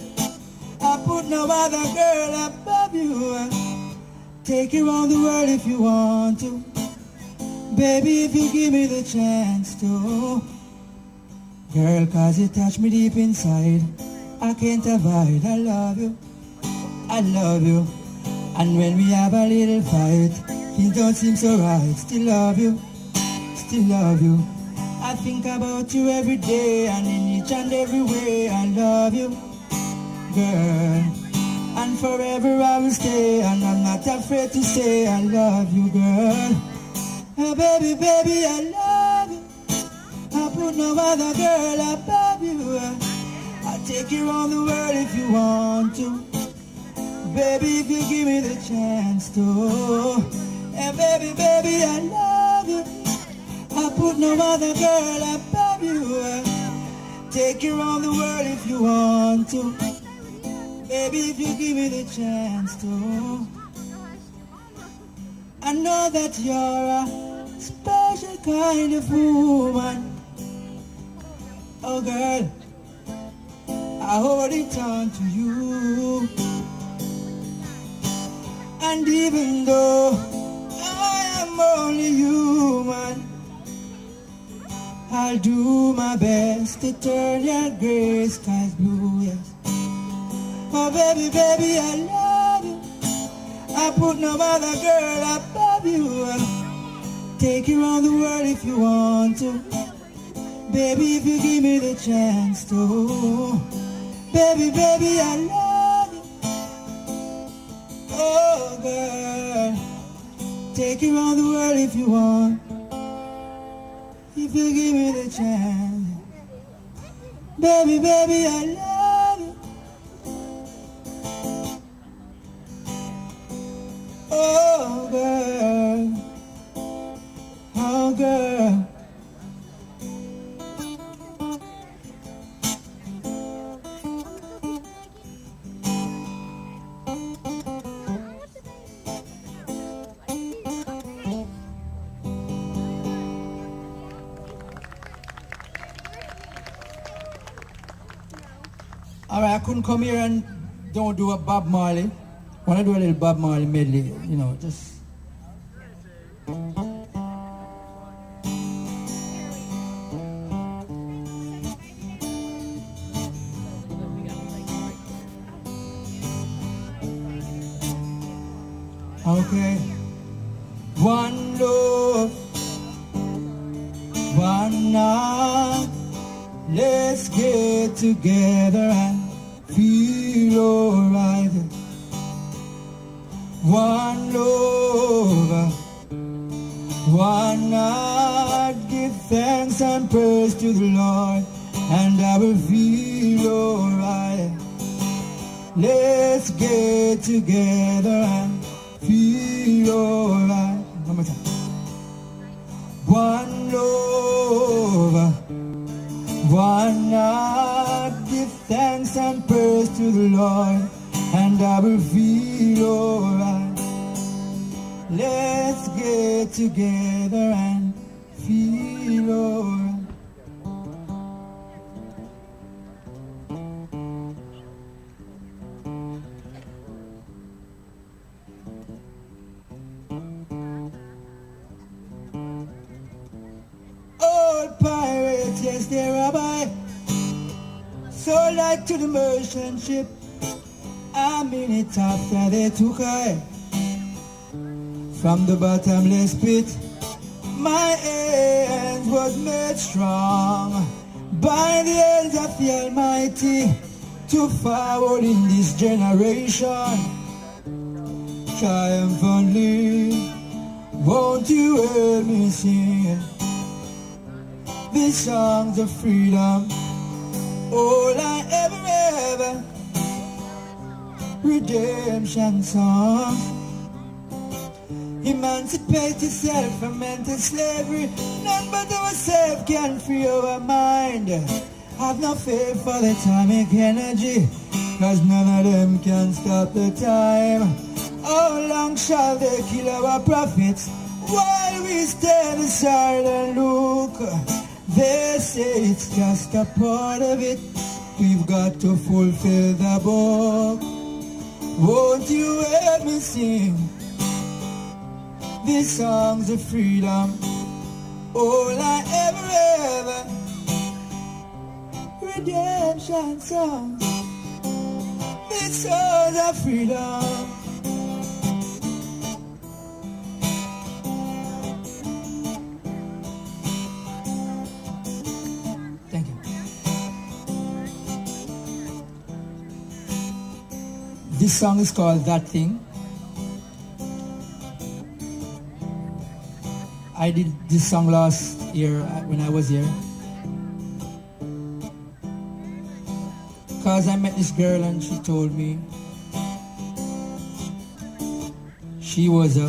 I put no other girl above you. Take you around the world if you want to. Baby, if you give me the chance to. Girl, cause you touch me deep inside. I can't avoid, I love you, I love you. And when we have a little fight, things don't seem so right. Still love you, still love you. I think about you every day and in each and every way. I love you, girl. And forever I will stay, and I'm not afraid to say I love you, girl. Oh, baby, baby, I love you. I put no other girl above you. I'll take you around the world if you want to. Baby, if you give me the chance to. And baby, baby, I love you. I put no other girl above you. Take you around the world if you want to. Baby, if you give me the chance to. I know that you're a special kind of woman. Oh girl, I hold it on to you. And even though I am only human, I'll do my best to turn your gray skies blue, yes. Oh baby, baby, I love you. I put no other girl above you. Take you around the world if you want to. Baby, if you give me the chance to. Baby, baby, I love you. Oh girl, take you around the world if you want. If you give me the chance. Baby, baby, I love you. Oh girl, oh girl. All right, I couldn't come here and don't do a Bob Marley. Want to do a little Bob Marley medley, you know, just. Okay. One love, one night. Let's get together and feel alright. One love, one night. Give thanks and praise to the Lord, and I will feel alright. Let's get together and feel alright. One more time. One love, one night. Give thanks and praise to the Lord, and I will feel alright. Let's get together and feel alright. Old pirates, yes, they're rabbi. So like to the merchant ship, a minute after they took I from the bottomless pit. My hands was made strong by the hands of the Almighty to forward in this generation triumphantly. Won't you hear me sing these songs of freedom? All I ever redemption songs. Emancipate yourself from mental slavery. None but ourselves can free our mind. Have no fear for the atomic energy, cause none of them can stop the time. How long shall they kill our prophets while we stand aside and look? They say it's just a part of it. We've got to fulfill the book. Won't you help me sing these songs of freedom? All I ever redemption songs. These songs of freedom. Thank you. This song is called That Thing. I did this song last year when I was here. Cause I met this girl and she told me she was a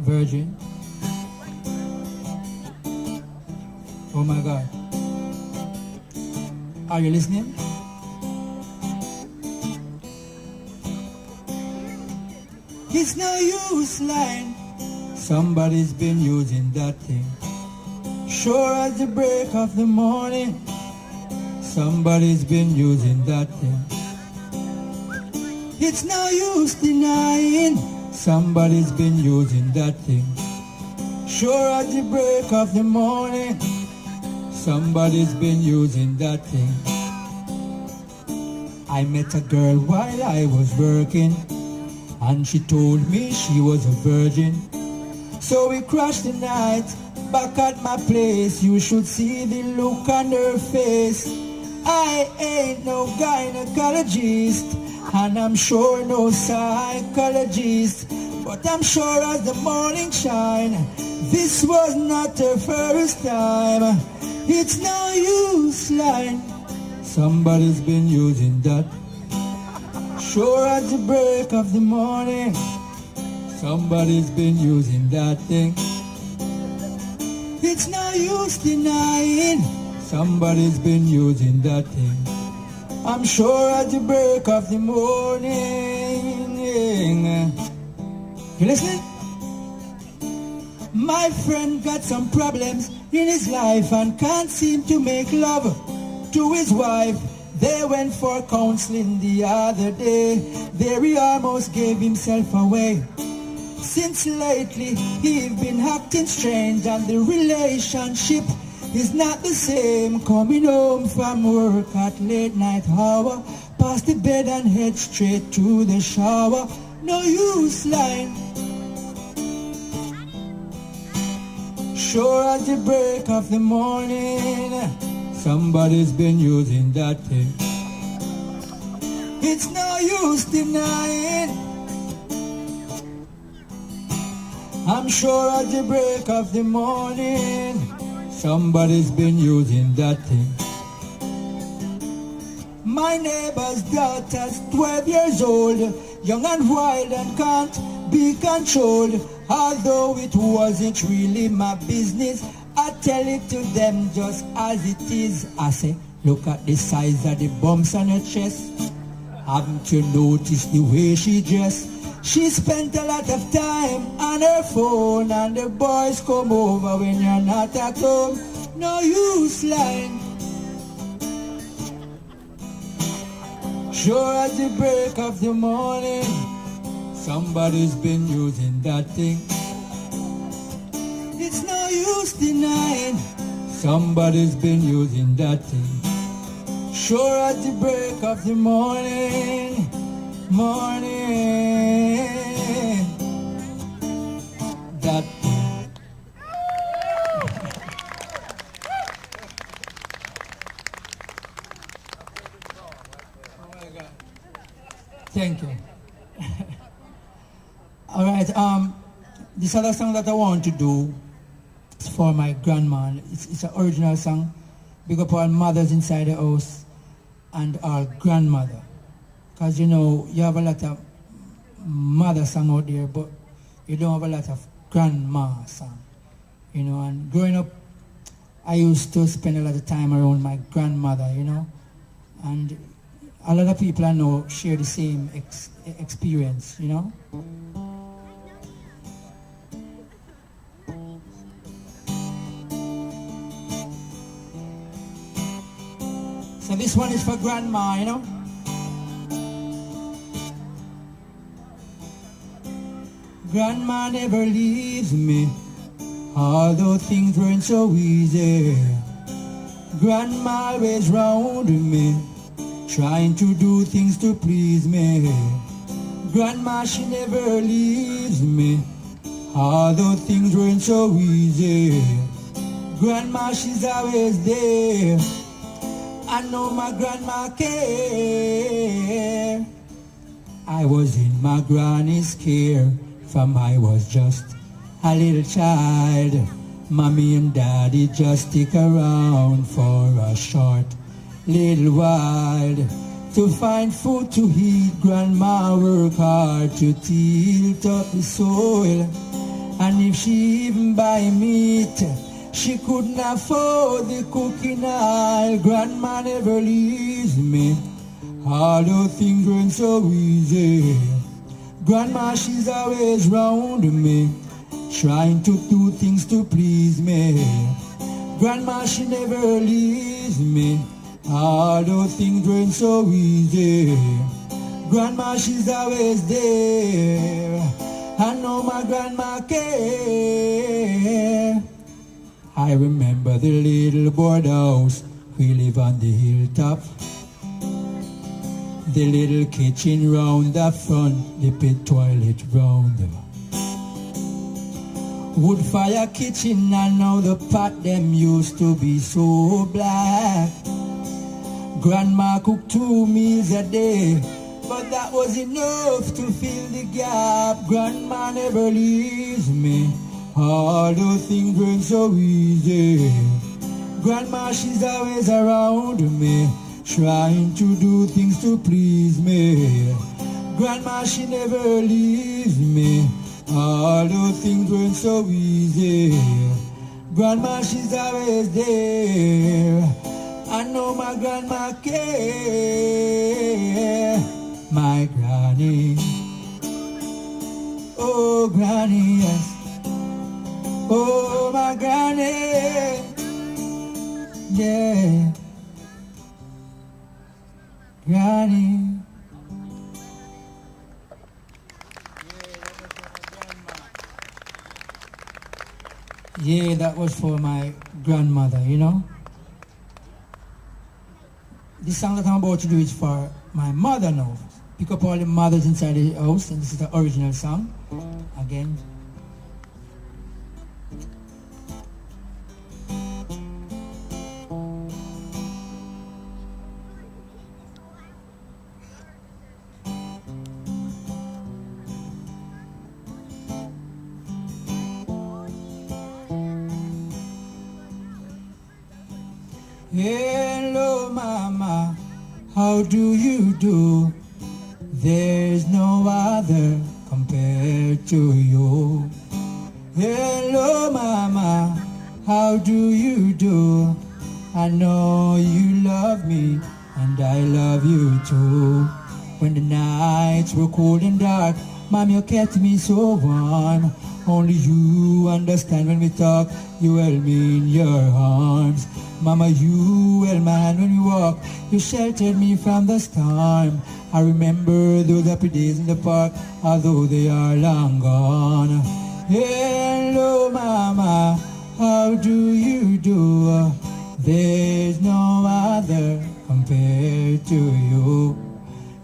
virgin. Oh my God. Are you listening? It's no use lying. Somebody's been using that thing. Sure as the break of the morning. Somebody's been using that thing. It's no use denying. Somebody's been using that thing. Sure as the break of the morning. Somebody's been using that thing. I met a girl while I was working, and she told me she was a virgin. So we crashed the night back at my place. You should see the look on her face. I ain't no gynecologist, and I'm sure no psychologist, but I'm sure as the morning shine, this was not her first time. It's no use lying. Somebody's been using that. Sure as the break of the morning, somebody's been using that thing. It's no use denying. Somebody's been using that thing. I'm sure at the break of the morning. You listening? My friend got some problems in his life and can't seem to make love to his wife. They went for counseling the other day. There he almost gave himself away. Since lately he's been acting strange and the relationship is not the same. Coming home from work at late night hour, past the bed and head straight to the shower. No use lying. Sure at the break of the morning, somebody's been using that thing. It's no use denying. I'm sure at the break of the morning, somebody's been using that thing. My neighbor's daughter's 12 years old, young and wild and can't be controlled. Although it wasn't really my business, I tell it to them just as it is. I say, look at the size of the bumps on her chest. Haven't you noticed the way she dressed? She spent a lot of time on her phone, and the boys come over when you're not at home. No use lying. Sure at the break of the morning, somebody's been using that thing. It's no use denying. Somebody's been using that thing. Sure at the break of the morning, that thing. Oh my God. Thank you. All right, this other song that I want to do is for my grandma. It's an original song. Big up all mothers inside the house and our grandmother. Because you know, you have a lot of mother song out there, but you don't have a lot of grandma song. You know, and growing up, I used to spend a lot of time around my grandmother, you know. And a lot of people I know share the same experience, you know. So this one is for grandma, you know. Grandma never leaves me, although things weren't so easy. Grandma always round me, trying to do things to please me. Grandma, she never leaves me, although things weren't so easy. Grandma, she's always there. I know my grandma care. I was in my granny's care from I was just a little child. Mommy and daddy just stick around for a short little while to find food to eat. Grandma work hard to tilt up the soil, and if she even buy meat, she couldn't afford the cooking oil. Grandma never leaves me, although things weren't so easy. Grandma, she's always round me, trying to do things to please me. Grandma, she never leaves me, although things weren't so easy. Grandma, she's always there. I know my grandma care. I remember the little board house we live on the hilltop. The little kitchen round the front, the pit toilet round the wood fire kitchen. I know the pot them used to be so black. Grandma cooked 2 meals a day, but that was enough to fill the gap. Grandma never leaves me, although things weren't so easy. Grandma, she's always around me, trying to do things to please me. Grandma, she never leaves me, although things weren't so easy. Grandma, she's always there. I know my grandma care. My granny, oh granny, yes. Oh my granny, yeah. Granny. Yeah, that was for my grandmother, you know. This song that I'm about to do is for my mother now. Pick up all the mothers inside the house, and this is the original song. Again. Hello, mama, how do you do? There's no other compared to you. Hello, mama, how do you do? I know you love me, and I love you too. When the nights were cold and dark, mom, you kept me so warm. Only you understand when we talk, you held me in your arms. Mama, you held my hand when we walk, you sheltered me from the storm. I remember those happy days in the park, although they are long gone. Hello, mama, how do you do? There's no other compared to you.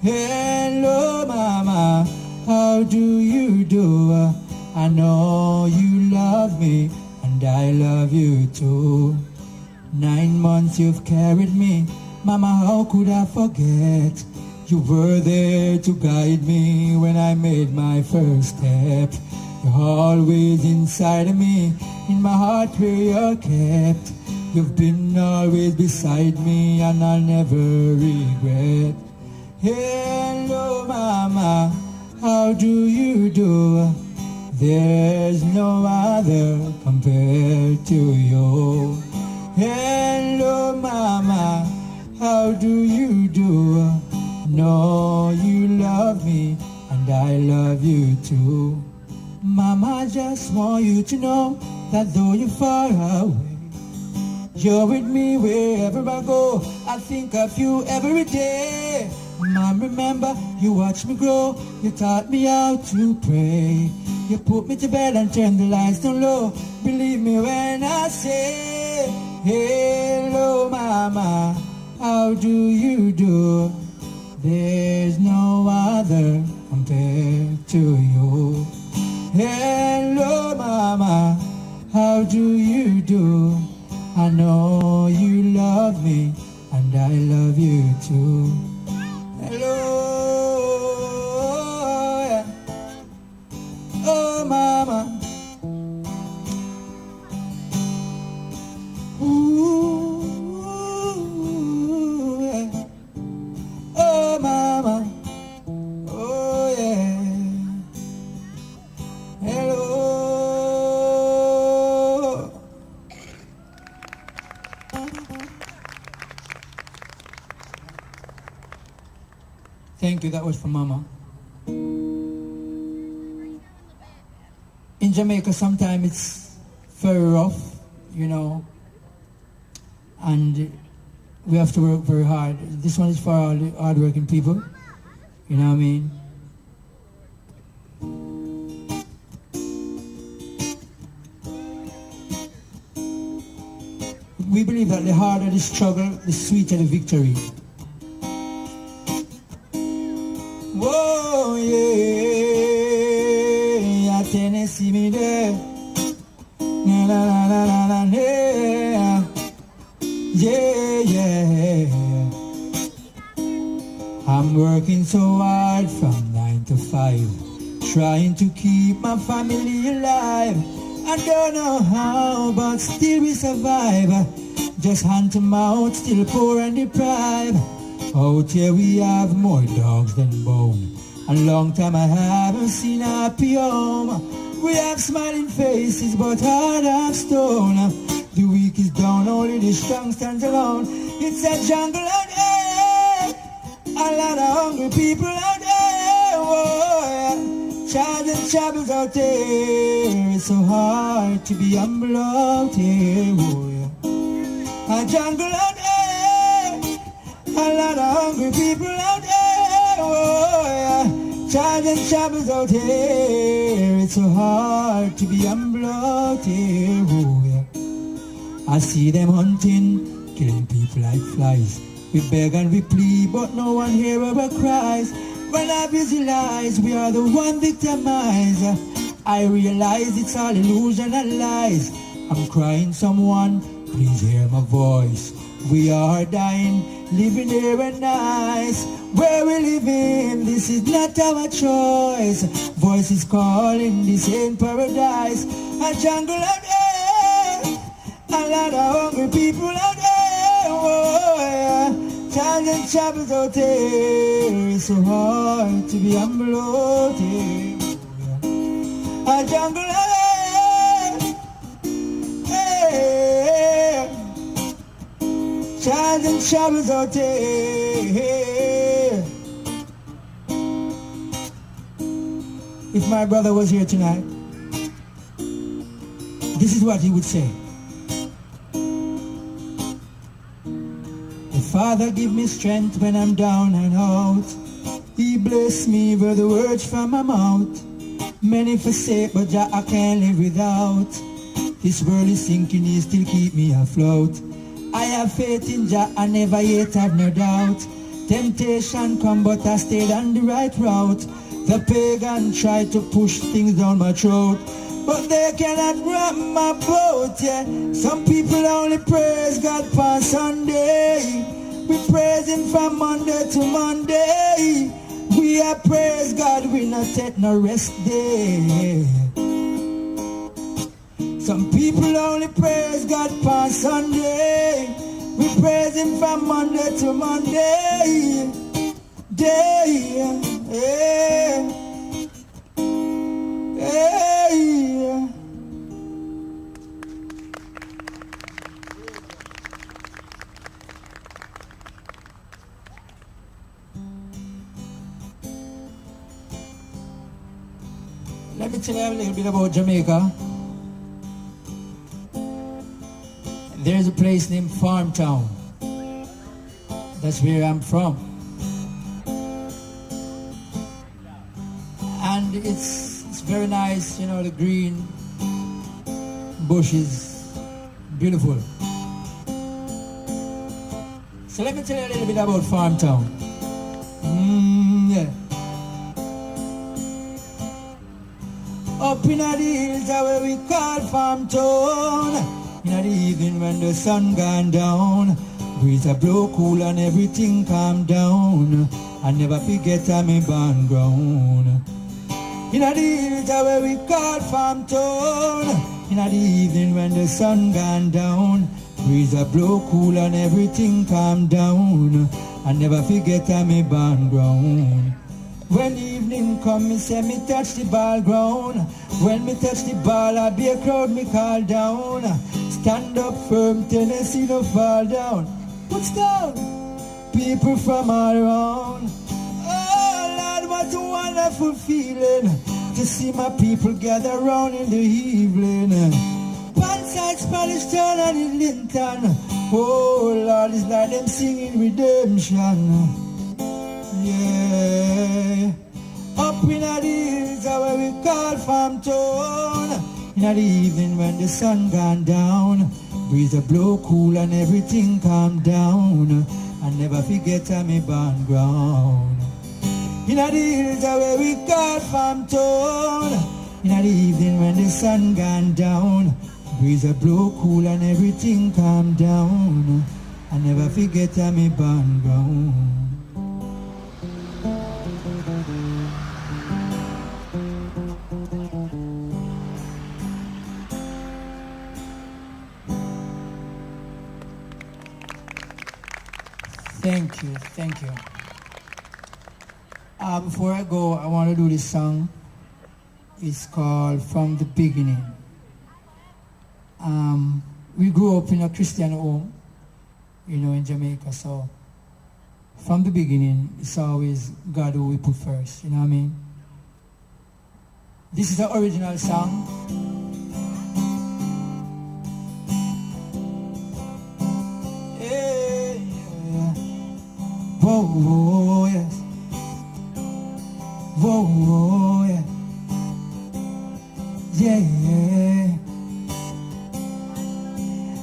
Hello, mama, how do you do? I know you love me, and I love you too. 9 months you've carried me, mama, how could I forget? You were there to guide me when I made my first step. You're always inside of me, in my heart where you're kept. You've been always beside me, and I'll never regret. Hello, mama, how do you do? There's no other compared to you. Hello, mama, how do you do? No, you love me, and I love you too. Mama, I just want you to know that though you're far away, you're with me wherever I go. I think of you every day. Mom, remember, you watched me grow. You taught me how to pray. You put me to bed and turned the lights down low. Believe me when I say, hello, mama, how do you do? There's no other compared to you. Hello, mama, how do you do? I know you love me, and I love you too. Hello, yeah. Oh, mama, Thank you, that was for Mama. In Jamaica, sometimes it's very rough, you know, and we have to work very hard. This one is for all the hard-working people, you know what I mean? We believe that the harder the struggle, the sweeter the victory. Whoa, yeah, Tennessee me there. Na na na na na na, yeah, yeah. I'm working so hard from 9 to 5, trying to keep my family alive. I don't know how, but still we survive. Just hand to mouth, still poor and deprived. Out here we have more dogs than bone. A long time I haven't seen a happy home. We have smiling faces, but heart of stone. The weak is down, only the strong stands alone. It's a jungle out there, a lot of hungry people out there. Oh, yeah. Trials and troubles out there. It's so hard to be humble out here. Oh, yeah. A jungle out there, a lot of hungry people out there. Oh, yeah. Trials and troubles out here. It's so hard to be humble out here. Oh, yeah. I see them hunting, killing people like flies. We beg and we plead, but no one hear our cries. When I visualize, we are the one victimized. I realize it's all illusion and lies. I'm crying, someone, please hear my voice. We are dying, living here and nice. Where we live in, this is not our choice. Voices calling, this ain't paradise. A jungle out there, a lot of hungry people out there. Oh, yeah. Trials and troubles out there. It's so hard to be humble out here. A jungle out there. Hey. Trials and troubles out there. If my brother was here tonight, this is what he would say. Father, give me strength when I'm down and out. He bless me with the words from my mouth. Many forsake, but Jah I can't live without. This world is sinking, He still keep me afloat. I have faith in Jah, I never yet have no doubt. Temptation come, but I stayed on the right route. The pagan tried to push things down my throat, but they cannot rock my boat, yeah. Some people only praise God for Sunday. We praise Him from Monday to Monday. We are praise God, we not take no rest day. Some people only praise God for Sunday. We praise Him from Monday to Monday. Day, yeah. Hey. Let me tell you a little bit about Jamaica. There's a place named Farmtown. That's where I'm from. And it's very nice, you know, the green bushes, beautiful. So let me tell you a little bit about Farmtown. Yeah. Up in the hills are where we call Farmtown. In the evening when the sun gone down, breeze a blow cool and everything calm down. I never forget I'm a born ground. In the hills are where we call Farmtown. In the evening when the sun gone down, breeze a blow cool and everything calm down. I never forget I'm a born ground. When evening come, me say me touch the ball ground. When me touch the ball, I be a crowd me call down. Stand up firm, Tennessee no fall down. What's down? People from all around. Oh, wonderful feeling to see my people gather around in the evening. Panside, Spanish Town and in Linton. Oh Lord, it's like them singing redemption. Yeah. Up in the hills are where we call from town. In the evening when the sun gone down, breeze a blow cool and everything calm down. I never forget me born ground. In the hills are where we call from town. In the evening when the sun gone down, breeze a blow cool and everything calm down. I never forget me born ground. Thank you, thank you. Before I go, I want to do this song. It's called From the Beginning. We grew up in a Christian home, in Jamaica, so from the beginning, it's always God who we put first, you know what I mean? This is the original song. Whoa, whoa, yes. Whoa, whoa, yeah. Yeah, yeah.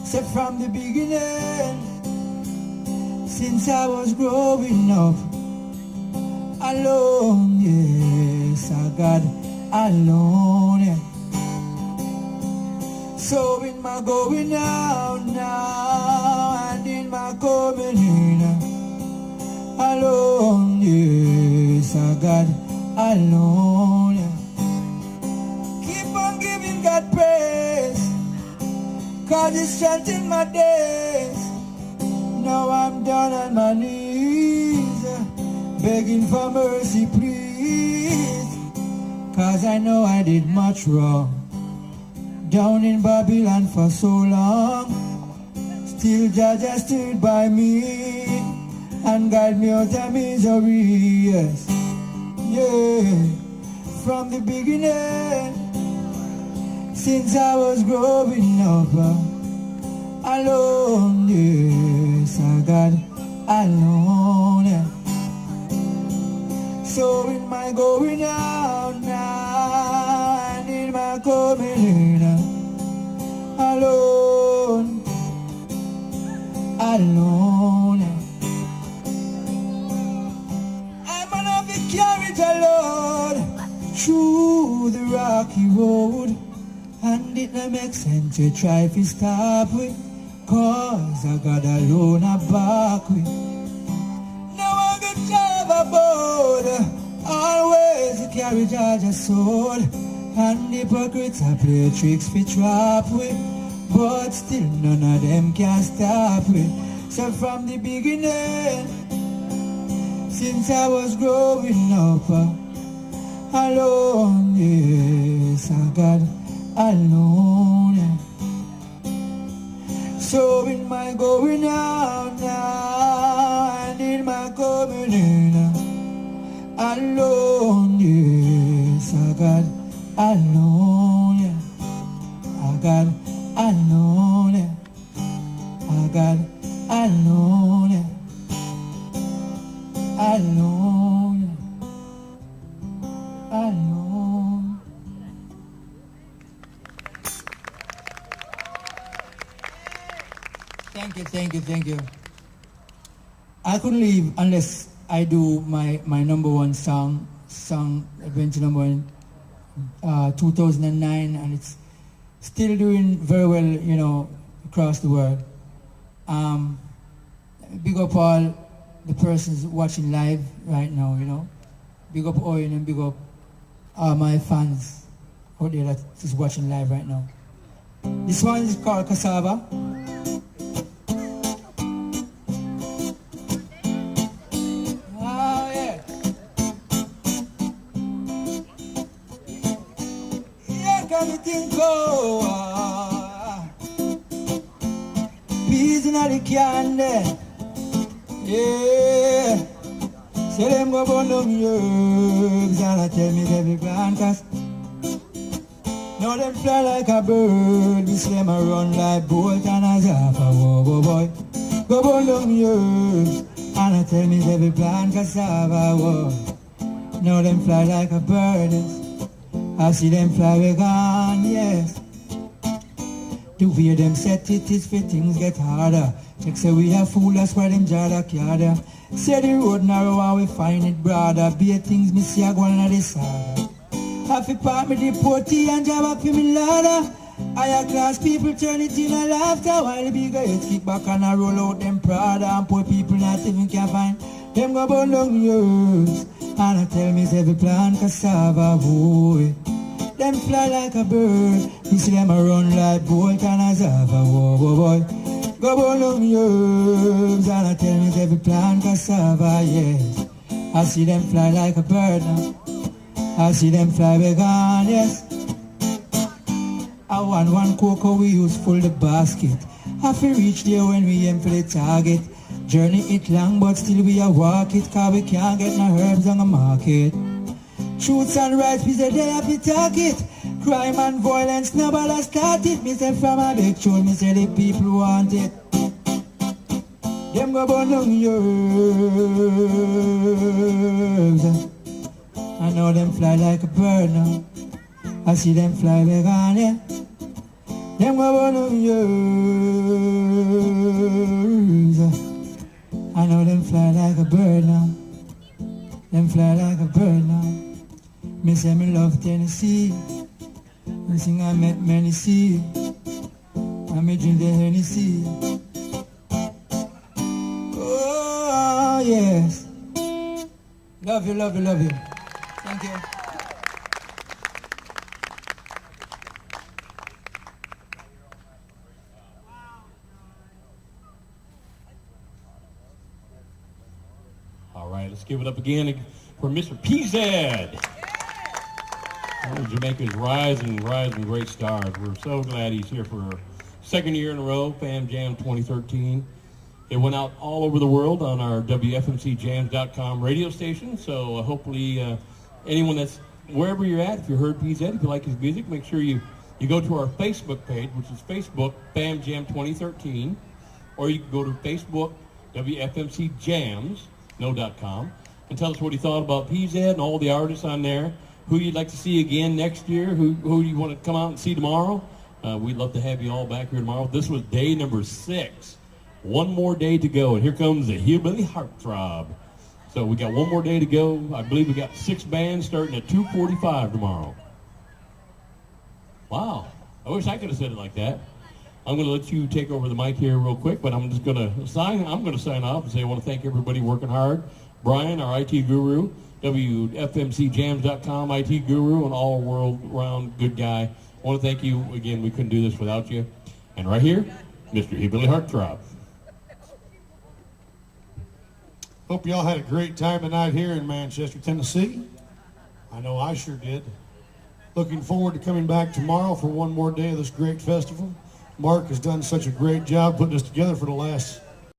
So from the beginning, since I was growing up, alone, yes, I got alone, yeah. So in my going out now, and in my coming in, alone, yes, I got alone. Keep on giving God praise, cause it's strengthening my days. Now I'm down on my knees, begging for mercy, please, cause I know I did much wrong. Down in Babylon for so long, still Jah stood by me and guide me out of misery, yes, yeah. From the beginning, since I was growing up, alone, yes, I got alone, yeah. So in my going out now, and in my coming in, alone, alone, yeah. Carried alone through the rocky road, and it don't make sense to try to stop with, cause I got alone a back with. Now I got drive aboard, always to carry Georgia's sword, and hypocrites I play tricks for trap with, but still none of them can stop with. So from the beginning, since I was growing up, alone, yes, I got alone. So in my going out now, and in my coming in, alone, yes, I got alone. I got alone. I got alone. Alone, alone. Thank you, thank you, thank you. I couldn't leave unless I do my number one song, Adventure number one, 2009, and it's still doing very well, across the world. Big up all the persons watching live right now, Big up Owen and big up all my fans out there that is watching live right now. This one is called Cassava. Oh yeah. Yeah, can you think peas in the candy. Yeah, Say them go burn down herbs and I tell me every plan, cause now them fly like a bird, this them a run like bolt and a zaffa, whoa, boy. Go burn down herbs and I tell me every plan, cassava, whoa. Now them fly like a bird, yes. I see them fly way gone, yes. The way them set it is for things get harder. Check say we are fool, that's why them jar the carder. Say the road narrow and we find it broader. Be things me see a go on the side. Have to part me the potty and job up in me ladder. Higher class people turn it in a laughter, while the bigger heads kick back and a roll out them Prada, and poor people not even can find them go burn down yours. And I tell me every plant cassava, boy. Them fly like a bird, we see them a run like bolt and a zava, whoa, boy. Go burn down yours. And I tell me every plant cassava, yes. I see them fly like a bird now. I see them fly way gone, yes. I want one cocoa we use full the basket. Have to reach there when we aim for the target. Journey it long but still we a walk it, cause we can't get no herbs on the market. Truths and rights, we say they have to target. Crime and violence, nobody start it. Me say from a big tune, me say the people want it. Them go burn down yours. I know them fly like a bird now. I see them fly back on, yeah. Them go burn down yours. I know them fly like a bird now. Them fly like a bird now. Me say me love Tennessee. Me sing I met many sea. I me drink the Hennessy. Oh yes. Love you, love you, love you. Thank you. All right, let's give it up again for Mr. P-Zed. Jamaica's rising great stars. We're so glad he's here for our second year in a row, Fam Jam 2013. It went out all over the world on our WFMCJams.com radio station, so hopefully anyone that's wherever you're at, if you heard P-Zed, if you like his music, make sure you go to our Facebook page, which is Facebook Fam Jam 2013, or you can go to Facebook WFMCJams.com and tell us what you thought about P-Zed and all the artists on there. Who you'd like to see again next year, who you want to come out and see tomorrow. We'd love to have you all back here tomorrow. This was day number 6. One more day to go, and here comes the Hillbilly Heartthrob. So we got one more day to go. I believe we got 6 bands starting at 2:45 tomorrow. Wow, I wish I could have said it like that. I'm going to let you take over the mic here real quick, but I'm going to sign off and say I want to thank everybody working hard. Brian, our IT guru, WFMCJams.com, IT guru, and all world-round good guy. I want to thank you again. We couldn't do this without you. And right here, Mr. Hillbilly Heartthrob. Hope y'all had a great time tonight here in Manchester, Tennessee. I know I sure did. Looking forward to coming back tomorrow for one more day of this great festival. Mark has done such a great job putting this together for the last